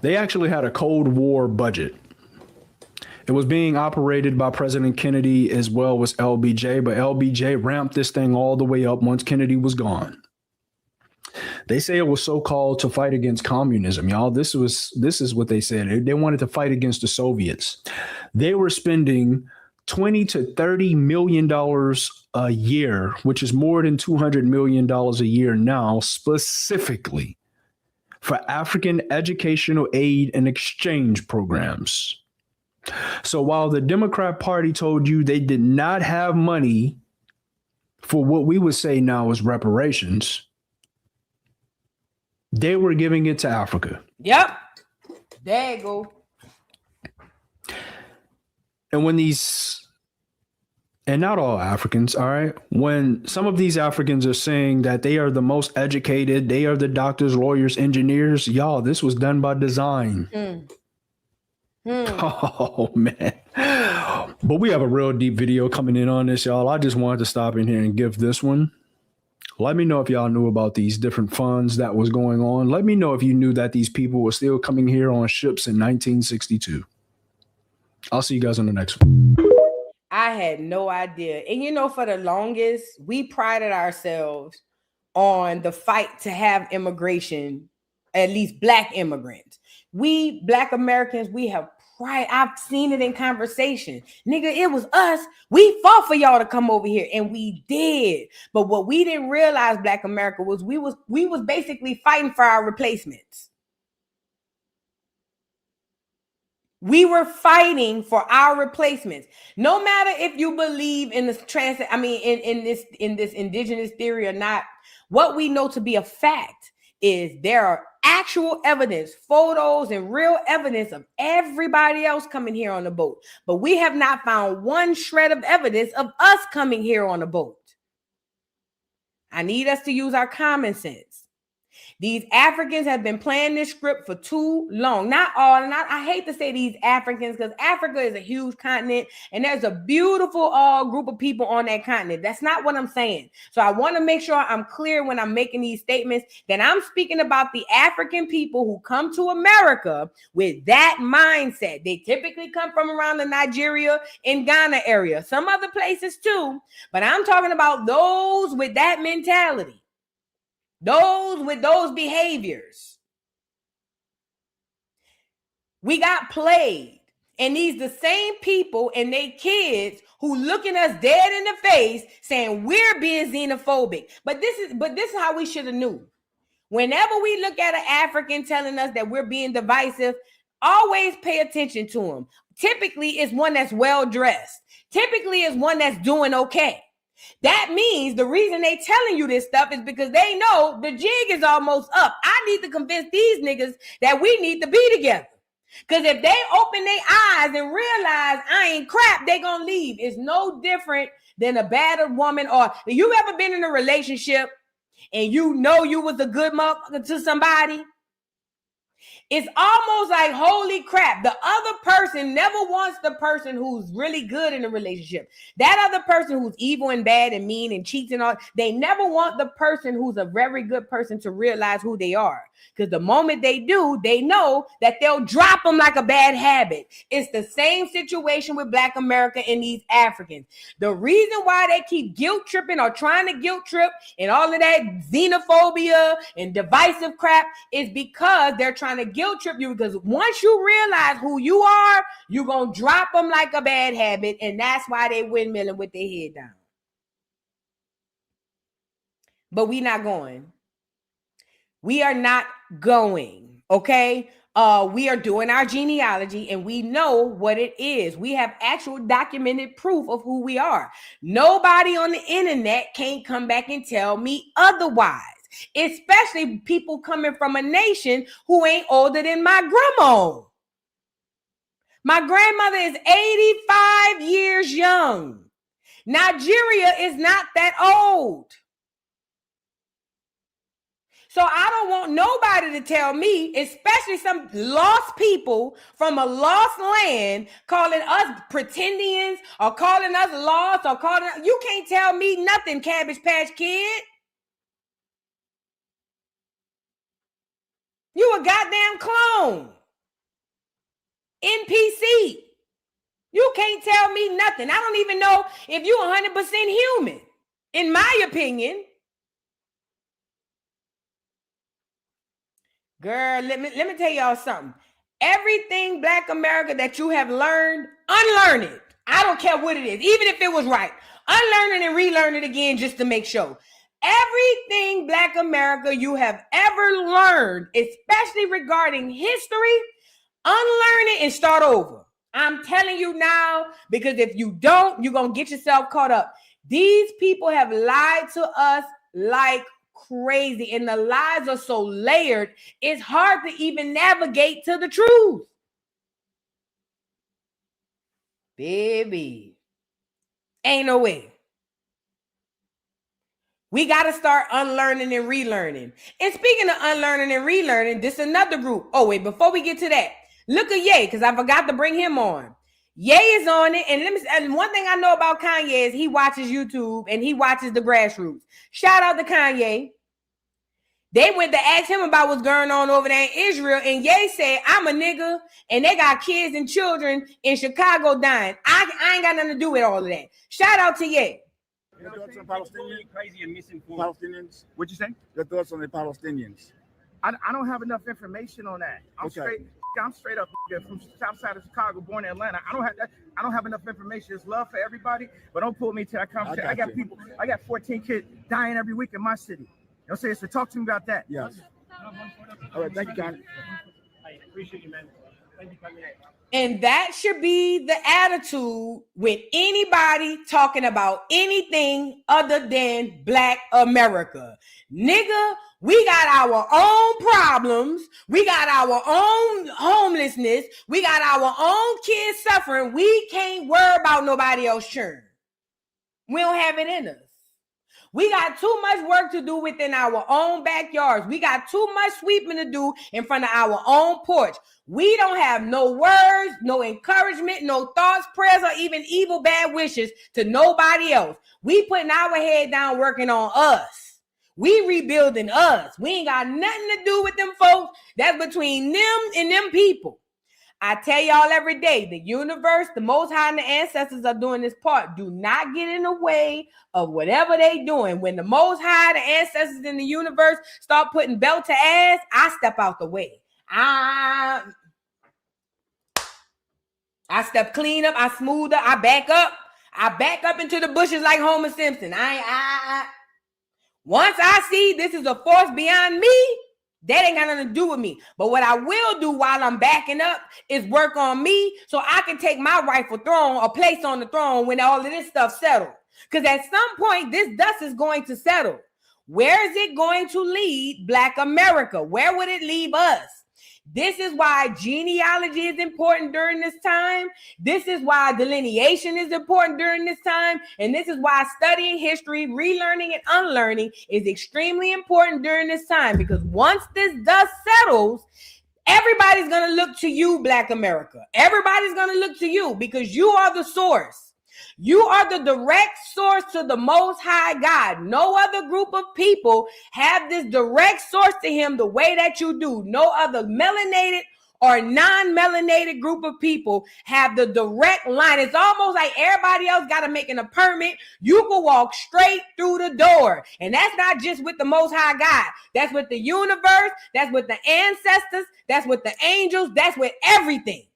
They actually had a Cold War budget. It was being operated by President Kennedy as well as LBJ, but LBJ ramped this thing all the way up once Kennedy was gone. They say it was so-called to fight against communism, y'all. This is what they said. They wanted to fight against the Soviets. They were spending $20 to $30 million a year, which is more than $200 million a year now, specifically for African educational aid and exchange programs. So while the Democrat Party told you they did not have money for what we would say now is reparations, they were giving it to Africa. Yep. There you go. And when and not all Africans, all right, when some of these Africans are saying that they are the most educated, they are the doctors, lawyers, engineers, y'all, this was done by design. Oh, man. But we have a real deep video coming in on this, y'all. I just wanted to stop in here and give this one. Let me know if y'all knew about these different funds that was going on. Let me know if you knew that these people were still coming here on ships in 1962. I'll see you guys on the next one. I had no idea. And you know, for the longest, we prided ourselves on the fight to have immigration, at least Black immigrants. We Black Americans, we have Right. I've seen it in conversation. Nigga, it was us. We fought for y'all to come over here, and we did. But what we didn't realize, Black America, was we was basically fighting for our replacements. We were fighting for our replacements. No matter if you believe in this in this indigenous theory or not, what we know to be a fact is there are actual evidence, photos, and real evidence of everybody else coming here on the boat. But we have not found one shred of evidence of us coming here on a boat. I need us to use our common sense. These Africans have been playing this script for too long. Not all, and I hate to say these Africans because Africa is a huge continent and there's a beautiful group of people on that continent. That's not what I'm saying. So I want to make sure I'm clear when I'm making these statements that I'm speaking about the African people who come to America with that mindset. They typically come from around the Nigeria and Ghana area, some other places too, but I'm talking about those with that mentality. Those with those behaviors. We got played. And these the same people and their kids who looking us dead in the face saying we're being xenophobic. But this is how we should have knew. Whenever we look at an African telling us that we're being divisive, always pay attention to them. Typically, it's one that's well dressed. Typically, it's one that's doing okay. That means the reason they telling you this stuff is because they know the jig is almost up. I need to convince these niggas that we need to be together. Because if they open their eyes and realize I ain't crap, they gonna leave. It's no different than a battered woman. Or you ever been in a relationship and you know you was a good motherfucker to somebody? It's almost like, holy crap, the other person never wants the person who's really good in the relationship. That other person who's evil and bad and mean and cheats and all, they never want the person who's a very good person to realize who they are. Because the moment they do, they know that they'll drop them like a bad habit. It's the same situation with Black America and these Africans. The reason why they keep guilt tripping or trying to guilt trip and all of that xenophobia and divisive crap is because they're trying to guilt trip you, because once you realize who you are, you're going to drop them like a bad habit, and that's why they windmilling with their head down. But we not going. We are not going, okay? We are doing our genealogy, and we know what it is. We have actual documented proof of who we are. Nobody on the internet can't come back and tell me otherwise. Especially people coming from a nation who ain't older than my grandma. My grandmother is 85 years young. Nigeria is not that old. So I don't want nobody to tell me, especially some lost people from a lost land, calling us pretendians or calling us lost or calling us, you can't tell me nothing, Cabbage Patch Kid. You a goddamn clone. NPC. You can't tell me nothing. I don't even know if you 100% human, in my opinion. Girl, let me tell y'all something. Everything Black America that you have learned, unlearn it. I don't care what it is, even if it was right. Unlearn it and relearn it again just to make sure. Everything Black America you have ever learned, especially regarding history, unlearn it and start over. I'm telling you now, because if you don't, you're going to get yourself caught up. These people have lied to us like crazy, and the lies are so layered, it's hard to even navigate to the truth. Baby, ain't no way. We got to start unlearning and relearning. And speaking of unlearning and relearning, this is another group. Oh, wait, before we get to that, look at Ye, because I forgot to bring him on. Ye is on it. And one thing I know about Kanye is he watches YouTube and he watches the grassroots. Shout out to Kanye. They went to ask him about what's going on over there in Israel. And Ye said, I'm a nigga and they got kids and children in Chicago dying. I ain't got nothing to do with all of that. Shout out to Ye. Your thoughts on Palestinians? Crazy and misinformed. Palestinians? What'd you say? Your thoughts on the Palestinians? I don't have enough information on that. I'm straight up from south side of Chicago, born in Atlanta. I don't have enough information. It's love for everybody, but don't pull me to that conversation. I got 14 kids dying every week in my city. You know what I'm saying? So talk to me about that. Yes. All right, thank you, Kanye. I appreciate you, man. Thank you, Kanye. And that should be the attitude with anybody talking about anything other than Black America. Nigga, we got our own problems. We got our own homelessness. We got our own kids suffering. We can't worry about nobody else churn. We don't have it in us. We got too much work to do within our own backyards. We got too much sweeping to do in front of our own porch. We don't have no words, no encouragement, no thoughts, prayers, or even evil bad wishes to nobody else. We putting our head down working on us. We rebuilding us. We ain't got nothing to do with them folks. That's between them and them people. I tell y'all every day, the universe, the Most High, and the ancestors are doing this part. Do not get in the way of whatever they doing. When the Most High, the ancestors in the universe start putting belt to ass, I step out the way. I step clean up. I smooth up. I back up. I back up into the bushes like Homer Simpson. Once I see this is a force beyond me, that ain't got nothing to do with me. But what I will do while I'm backing up is work on me so I can take my rightful throne or place on the throne when all of this stuff settles. Because at some point, this dust is going to settle. Where is it going to lead Black America? Where would it leave us? This is why genealogy is important during this time. This is why delineation is important during this time. And this is why studying history, relearning and unlearning is extremely important during this time. Because once this dust settles, everybody's going to look to you, Black America. Everybody's going to look to you because you are the source. You are the direct source to the Most High God. No other group of people have this direct source to him the way that you do. No other melanated or non-melanated group of people have the direct line. It's almost like everybody else got to make an appointment. You can walk straight through the door. And that's not just with the Most High God. That's with the universe. That's with the ancestors. That's with the angels. That's with everything.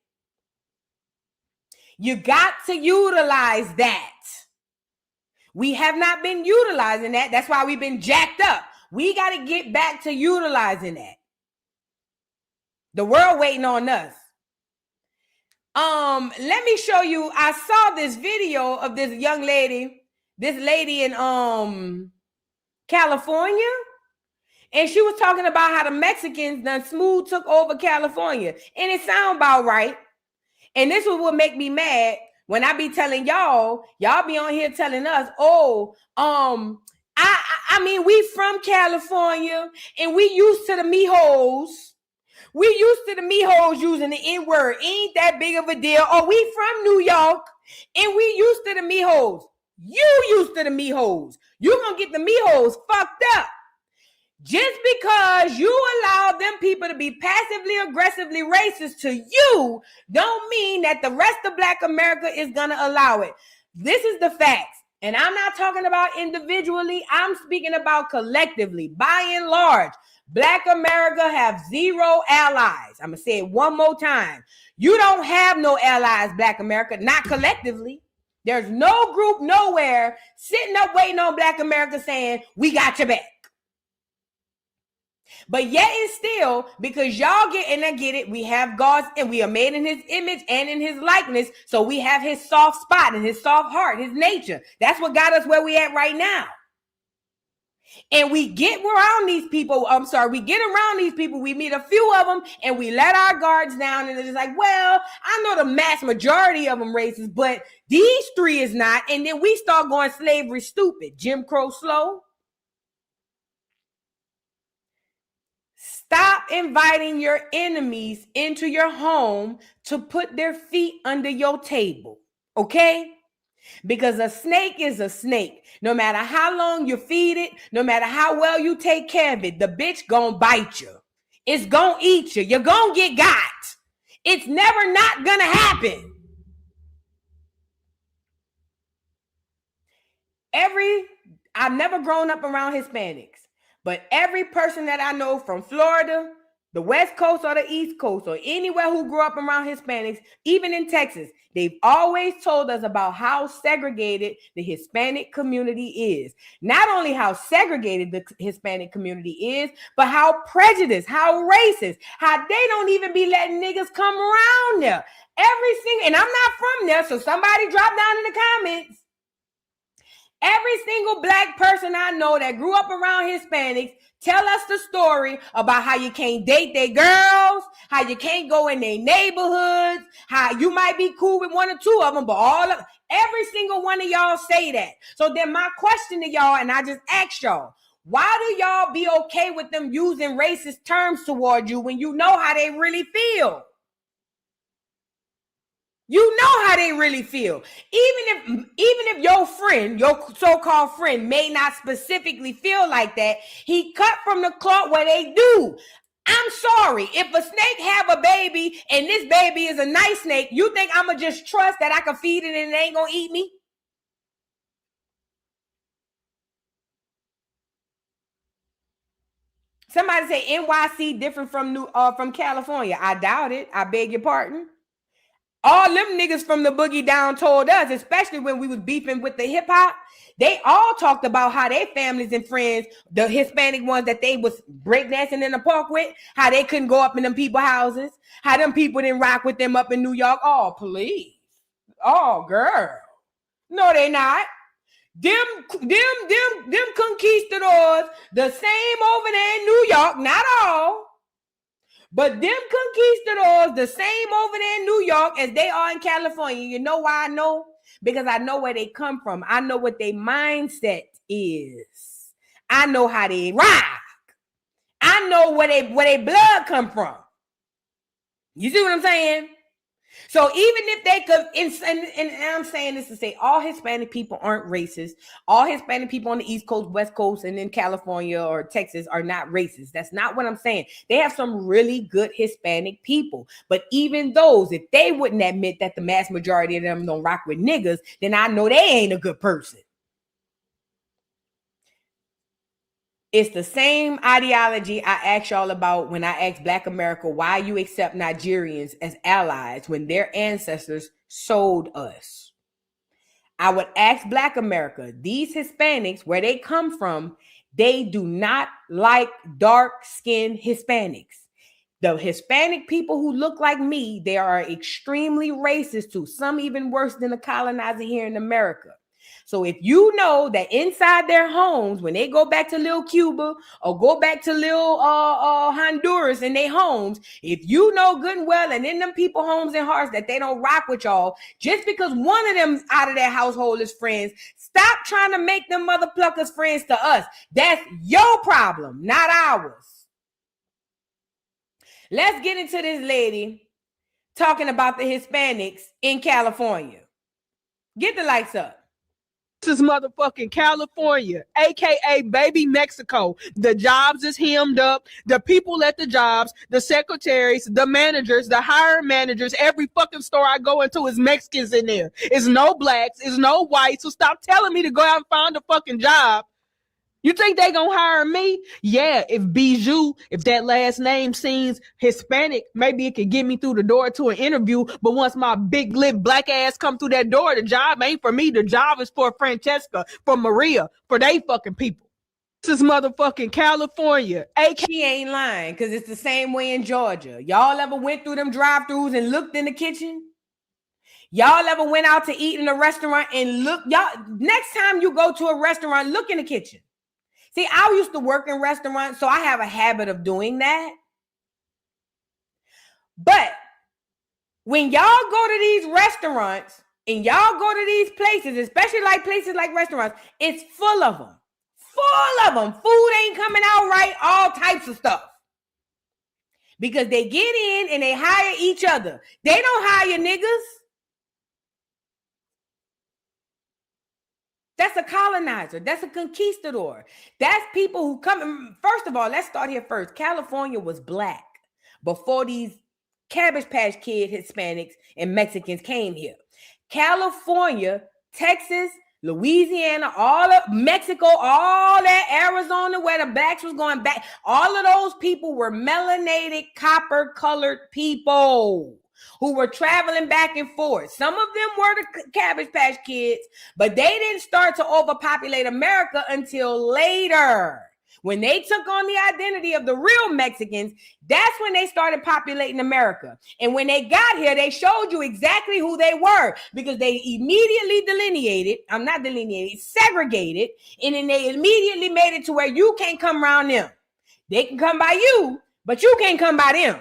You got to utilize that. We have not been utilizing that. That's why we've been jacked up. We got to get back to utilizing that. The world waiting on us. Let me show you. I saw this video of this young lady, in California, and she was talking about how the Mexicans done smooth took over California, and it sound about right. And this is what make me mad when I be telling y'all be on here telling us, I mean, we from California and we used to the mijos. We used to the mijos using the N-word. Ain't that big of a deal. Or we from New York and we used to the mijos. You used to the mijos. You gonna get the mijos fucked up. Just because you allow them people to be passively aggressively racist to you don't mean that the rest of Black America is going to allow it. This is the facts. And I'm not talking about individually. I'm speaking about collectively. By and large, Black America have zero allies. I'm going to say it one more time. You don't have no allies, Black America, not collectively. There's no group nowhere sitting up waiting on Black America saying, we got your back. But yet and still, because y'all get, and I get it, we have God's, and we are made in his image and in his likeness. So we have his soft spot and his soft heart, his nature. That's what got us where we at right now. And we get around these people. We meet a few of them and we let our guards down. And it's like, well, I know the mass majority of them racist, but these three is not. And then we start going slavery stupid, Jim Crow slow. Stop inviting your enemies into your home to put their feet under your table, okay? Because a snake is a snake. No matter how long you feed it, no matter how well you take care of it, the bitch gonna bite you. It's gonna eat you. You're gonna get got. It's never not gonna happen. I've never grown up around Hispanics. But every person that I know from Florida, the West Coast or the East Coast, or anywhere who grew up around Hispanics, even in Texas, they've always told us about how segregated the Hispanic community is. Not only how segregated the Hispanic community is, but how prejudiced, how racist, how they don't even be letting niggas come around there. Every single, and I'm not from there, so somebody drop down in the comments. Every single black person I know that grew up around Hispanics tell us the story about how you can't date their girls, how you can't go in their neighborhoods, how you might be cool with one or two of them, but every single one of y'all say that. So then my question to y'all, and I just asked y'all, why do y'all be okay with them using racist terms toward you when you know how they really feel? You know how they really feel. Even if your friend, your so-called friend, may not specifically feel like that, he cut from the cloth where they do. I'm sorry. If a snake have a baby and this baby is a nice snake, you think I'ma just trust that I can feed it and it ain't gonna eat me? Somebody say NYC different from California. I doubt it. I beg your pardon. All them niggas from the boogie down told us, especially when we was beefing with the hip hop, they all talked about how their families and friends, the Hispanic ones that they was breakdancing in the park with, how they couldn't go up in them people's houses, how them people didn't rock with them up in New York. Oh, please. Oh, girl. No, they not. Them conquistadors, the same over there in New York, not all. But them conquistadors, the same over there in New York as they are in California. You know why I know? Because I know where they come from. I know what their mindset is. I know how they rock. I know where they blood come from. You see what I'm saying? So even if they could, and I'm saying this to say all Hispanic people aren't racist. All Hispanic people on the East Coast, West Coast, and in California or Texas are not racist. That's not what I'm saying. They have some really good Hispanic people. But even those, if they wouldn't admit that the mass majority of them don't rock with niggas, then I know they ain't a good person. It's the same ideology I asked y'all about when I asked Black America why you accept Nigerians as allies when their ancestors sold us. I would ask Black America, these Hispanics, where they come from, they do not like dark-skinned Hispanics. The Hispanic people who look like me, they are extremely racist too, some even worse than the colonizer here in America. So if you know that inside their homes, when they go back to little Cuba or go back to little Honduras in their homes, if you know good and well and in them people homes and hearts that they don't rock with y'all, just because one of them out of their household is friends, stop trying to make them mother pluckers friends to us. That's your problem, not ours. Let's get into this lady talking about the Hispanics in California. Get the lights up. This is motherfucking California, aka baby Mexico. The jobs is hemmed up. The people at the jobs, the secretaries, the managers, the hiring managers, every fucking store I go into is Mexicans in there. It's no blacks, it's no whites. So stop telling me to go out and find a fucking job. You think they gonna hire me? Yeah, if Bijou, if that last name seems Hispanic, maybe it could get me through the door to an interview. But once my big lip black ass come through that door, the job ain't for me. The job is for Francesca, for Maria, for they fucking people. This is motherfucking California. She ain't lying, because it's the same way in Georgia. Y'all ever went through them drive-thrus and looked in the kitchen? Y'all ever went out to eat in a restaurant and look? Y'all, next time you go to a restaurant, look in the kitchen. See, I used to work in restaurants, so I have a habit of doing that. But when y'all go to these restaurants and y'all go to these places, especially like places like restaurants, it's full of them. Full of them. Food ain't coming out right, all types of stuff. Because they get in and they hire each other. They don't hire niggas. That's a colonizer. That's a conquistador. That's people who come. First of all, let's start here first. California was black before these Cabbage Patch Kid Hispanics and Mexicans came here. California, Texas, Louisiana, all of Mexico, all that Arizona where the blacks was going back. All of those people were melanated, copper-colored people who were traveling back and forth. Some of them were the Cabbage Patch Kids, but they didn't start to overpopulate America until later. When they took on the identity of the real Mexicans, that's when they started populating America. And when they got here, they showed you exactly who they were because they immediately segregated, and then they immediately made it to where you can't come around them. They can come by you, but you can't come by them.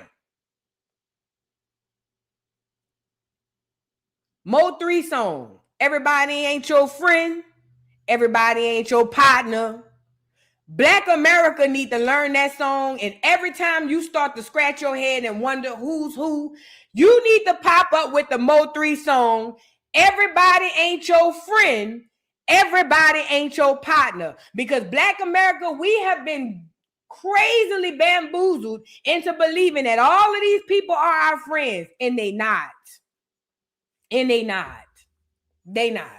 Mo 3 song. Everybody ain't your friend. Everybody ain't your partner. Black America need to learn that song, and every time you start to scratch your head and wonder who's who, you need to pop up with the Mo 3 song, Everybody Ain't Your Friend, Everybody Ain't Your Partner. Because Black America, we have been crazily bamboozled into believing that all of these people are our friends, and they not. And they not. They not.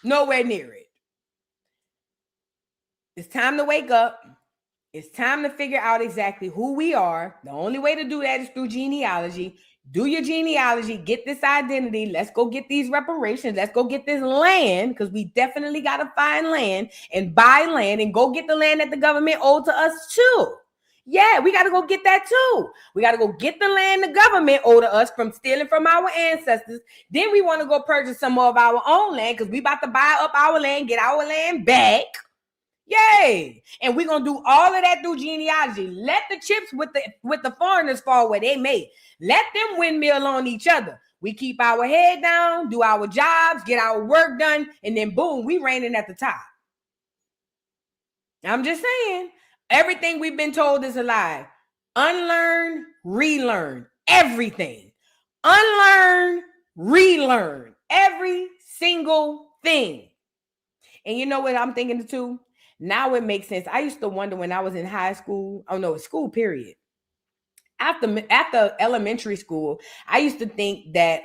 Nowhere near it. It's time to wake up. It's time to figure out exactly who we are. The only way to do that is through genealogy. Do your genealogy. Get this identity. Let's go get these reparations. Let's go get this land, because we definitely got to find land and buy land and go get the land that the government owed to us too. Yeah, we got to go get that too. We got to go get the land the government owed to us from stealing from our ancestors. Then we want to go purchase some more of our own land because we about to buy up our land, get our land back. Yay! And we're going to do all of that through genealogy. Let the chips with the foreigners fall where they may. Let them windmill on each other. We keep our head down, do our jobs, get our work done, and then boom, we reigning at the top. I'm just saying. Everything we've been told is a lie. Unlearn, relearn, everything. Unlearn, relearn, every single thing. And you know what I'm thinking too? Now it makes sense. I used to wonder when I was in high school, school period. After elementary school, I used to think that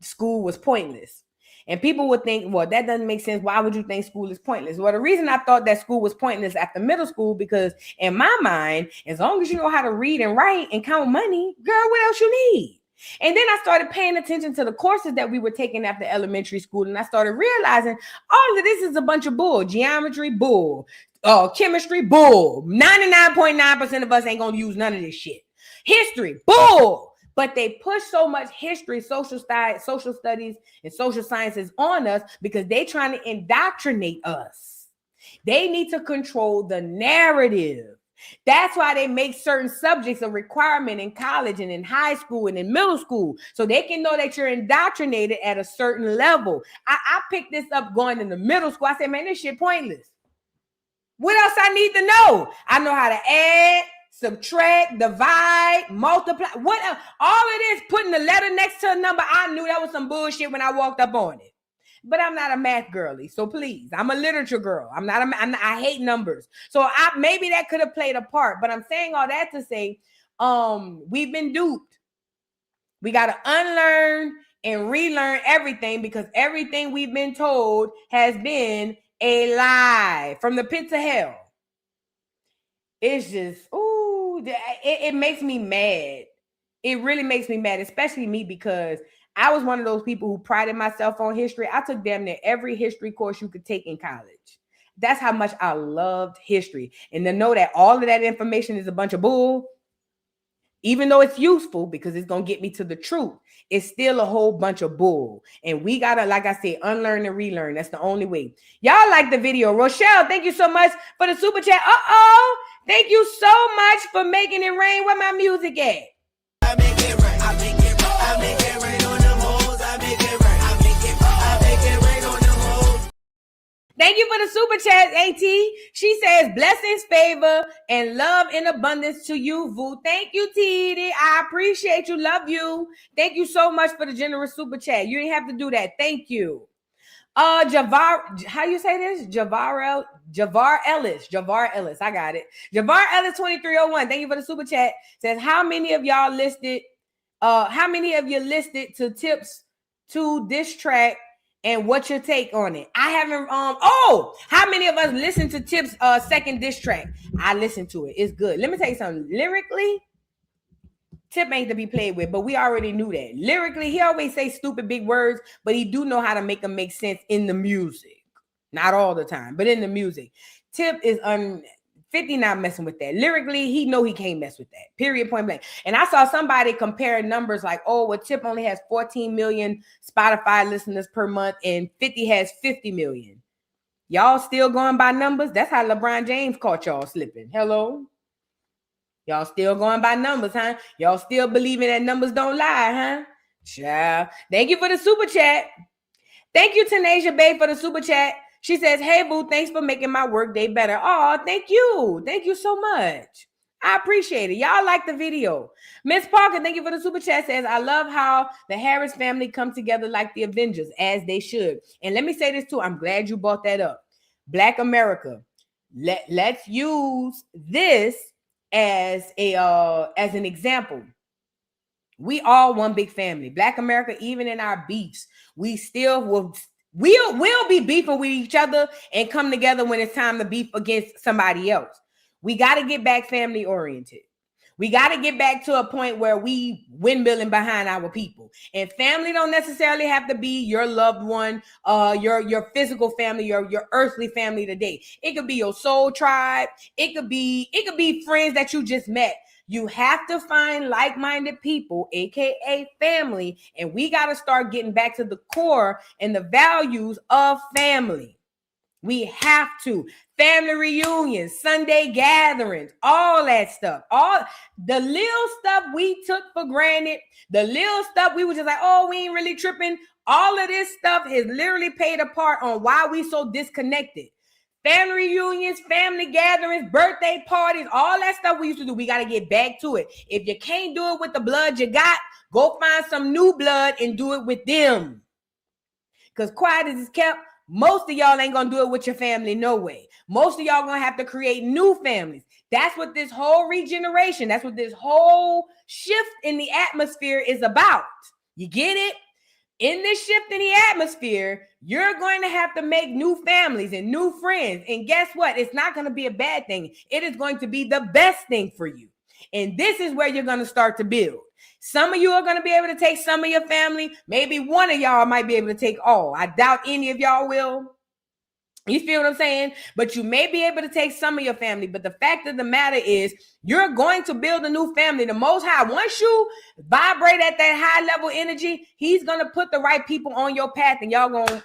school was pointless. And people would think, well, that doesn't make sense. Why would you think school is pointless? Well, the reason I thought that school was pointless after middle school, because in my mind, as long as you know how to read and write and count money, girl, what else you need? And then I started paying attention to the courses that we were taking after elementary school. And I started realizing all of this is a bunch of bull. Geometry, bull. Chemistry, bull. 99.9% of us ain't going to use none of this shit. History, bull. But they push so much history, social studies, and social sciences on us because they're trying to indoctrinate us. They need to control the narrative. That's why they make certain subjects a requirement in college and in high school and in middle school, so they can know that you're indoctrinated at a certain level. I picked this up going into middle school. I said, man, this shit pointless. What else I need to know? I know how to add, subtract, divide, multiply. What else? All of this, putting a letter next to a number, I knew that was some bullshit when I walked up on it. But I'm not a math girly, so please, I'm a literature girl. I hate numbers. So maybe that could have played a part, but I'm saying all that to say, we've been duped. We got to unlearn and relearn everything, because everything we've been told has been a lie from the pits of hell. It's just, it makes me mad. It really makes me mad, especially me, because I was one of those people who prided myself on history. I took damn near every history course you could take in college. That's how much I loved history. And to know that all of that information is a bunch of bull, even though it's useful because it's going to get me to the truth, it's still a whole bunch of bull. And we got to, like I said, unlearn and relearn. That's the only way. Y'all like the video. Rochelle, thank you so much for the super chat. Thank you so much for making it rain. Where my music at? I make it rain. I make it rain. I make it rain on them hoes. I make it rain. I make it rain on them hoes. Thank you for the super chat, AT. She says, blessings, favor, and love in abundance to you, Vu. Thank you, TD. I appreciate you. Love you. Thank you so much for the generous super chat. You didn't have to do that. Thank you. Javar, how you say this? Javar Ellis. I got it. Javar Ellis 2301. Thank you for the super chat. Says, how many of you listed to tips to diss track and what's your take on it? I haven't how many of us listened to Tip's second diss track? I listened to it. It's good. Let me tell you something. Lyrically, Tip ain't to be played with, but we already knew that. Lyrically, he always say stupid big words, but he do know how to make them make sense in the music. Not all the time, but in the music. Tip is 50 not messing with that. Lyrically, he know he can't mess with that. Period, point blank. And I saw somebody compare numbers like, oh, well, Tip only has 14 million Spotify listeners per month and 50 has 50 million. Y'all still going by numbers? That's how LeBron James caught y'all slipping. Hello? Y'all still going by numbers, huh? Y'all still believing that numbers don't lie, huh? Child. Thank you for the super chat. Thank you, Tanasia Bay, for the super chat. She says, hey, boo, thanks for making my work day better. Oh, thank you. Thank you so much. I appreciate it. Y'all like the video. Miss Parker, thank you for the super chat, says, I love how the Harris family come together like the Avengers, as they should. And let me say this, too. I'm glad you brought that up. Black America, let's use this as an example. We all one big family. Black America, even in our beefs, we still we'll be beefing with each other and come together when it's time to beef against somebody else. We got to get back family oriented. We got to get back to a point where we windmilling behind our people. And family don't necessarily have to be your loved one, your physical family, your earthly family today. It could be your soul tribe. It could be friends that you just met. You have to find like-minded people, aka family, and we got to start getting back to the core and the values of family. We have to. Family reunions, Sunday gatherings, all that stuff. All the little stuff we took for granted, the little stuff we were just like, oh, we ain't really tripping. All of this stuff has literally paid a part on why we so disconnected. Family reunions, family gatherings, birthday parties, all that stuff we used to do. We got to get back to it. If you can't do it with the blood you got, go find some new blood and do it with them. Because quiet as it's kept, most of y'all ain't going to do it with your family no way. Most of y'all going to have to create new families. That's what this whole regeneration, that's what this whole shift in the atmosphere is about. You get it? In this shift in the atmosphere, you're going to have to make new families and new friends. And guess what? It's not going to be a bad thing. It is going to be the best thing for you. And this is where you're going to start to build. Some of you are going to be able to take some of your family. Maybe one of y'all might be able to take all. I doubt any of y'all will. You feel what I'm saying? But you may be able to take some of your family. But the fact of the matter is, you're going to build a new family. The Most High, once you vibrate at that high level energy, he's going to put the right people on your path. And y'all going to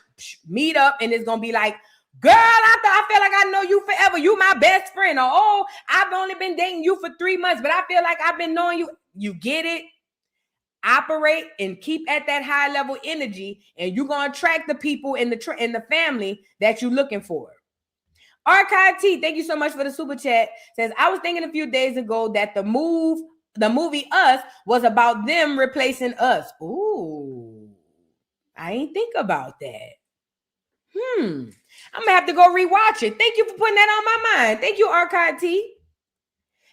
meet up. And it's going to be like, girl, I feel like I know you forever. You my best friend. Or, oh, I've only been dating you for 3 months, but I feel like I've been knowing you. You get it? Operate and keep at that high level energy, and you're going to attract the people in the family that you're looking for. Archive T, thank you so much for the super chat. Says, I was thinking a few days ago that the movie Us was about them replacing us. Ooh, I ain't think about that. I'm gonna have to go rewatch it. Thank you for putting that on my mind. Thank you, Archive T.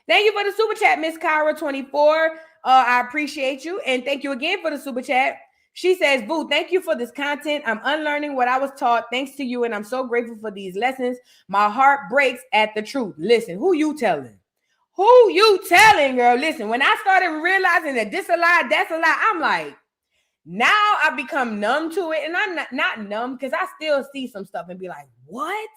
Thank you for the super chat, Miss Kyra 24. I appreciate you. And thank you again for the super chat. She says, boo, thank you for this content. I'm unlearning what I was taught thanks to you. And I'm so grateful for these lessons. My heart breaks at the truth. Listen, who you telling? Who you telling, girl? Listen, when I started realizing that this a lie, that's a lie, I'm like, now I've become numb to it. And I'm not numb because I still see some stuff and be like, what?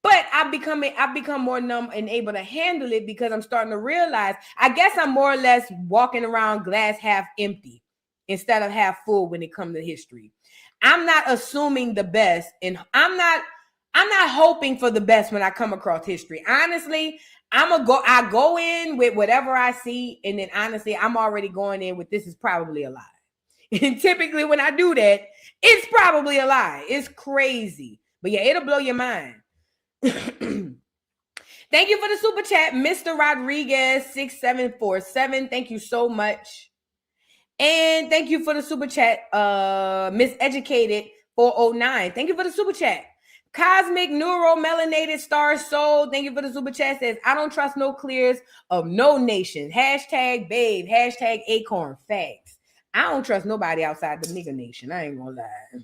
But I've become more numb and able to handle it because I'm starting to realize, I guess I'm more or less walking around glass half empty instead of half full when it comes to history. I'm not assuming the best, and I'm not hoping for the best when I come across history. Honestly, I go in with whatever I see, and then honestly, I'm already going in with this is probably a lie. And typically when I do that, it's probably a lie. It's crazy. But yeah, it'll blow your mind. Thank you for the super chat, Mr. Rodriguez 6747. Thank you so much. And thank you for the super chat, Miss Educated 409. Thank you for the super chat. Cosmic Neuro Melanated Star Soul. Thank you for the super chat. Says, I don't trust no clears of no nation. Hashtag babe. Hashtag acorn. Facts. I don't trust nobody outside the nigga nation. I ain't gonna lie.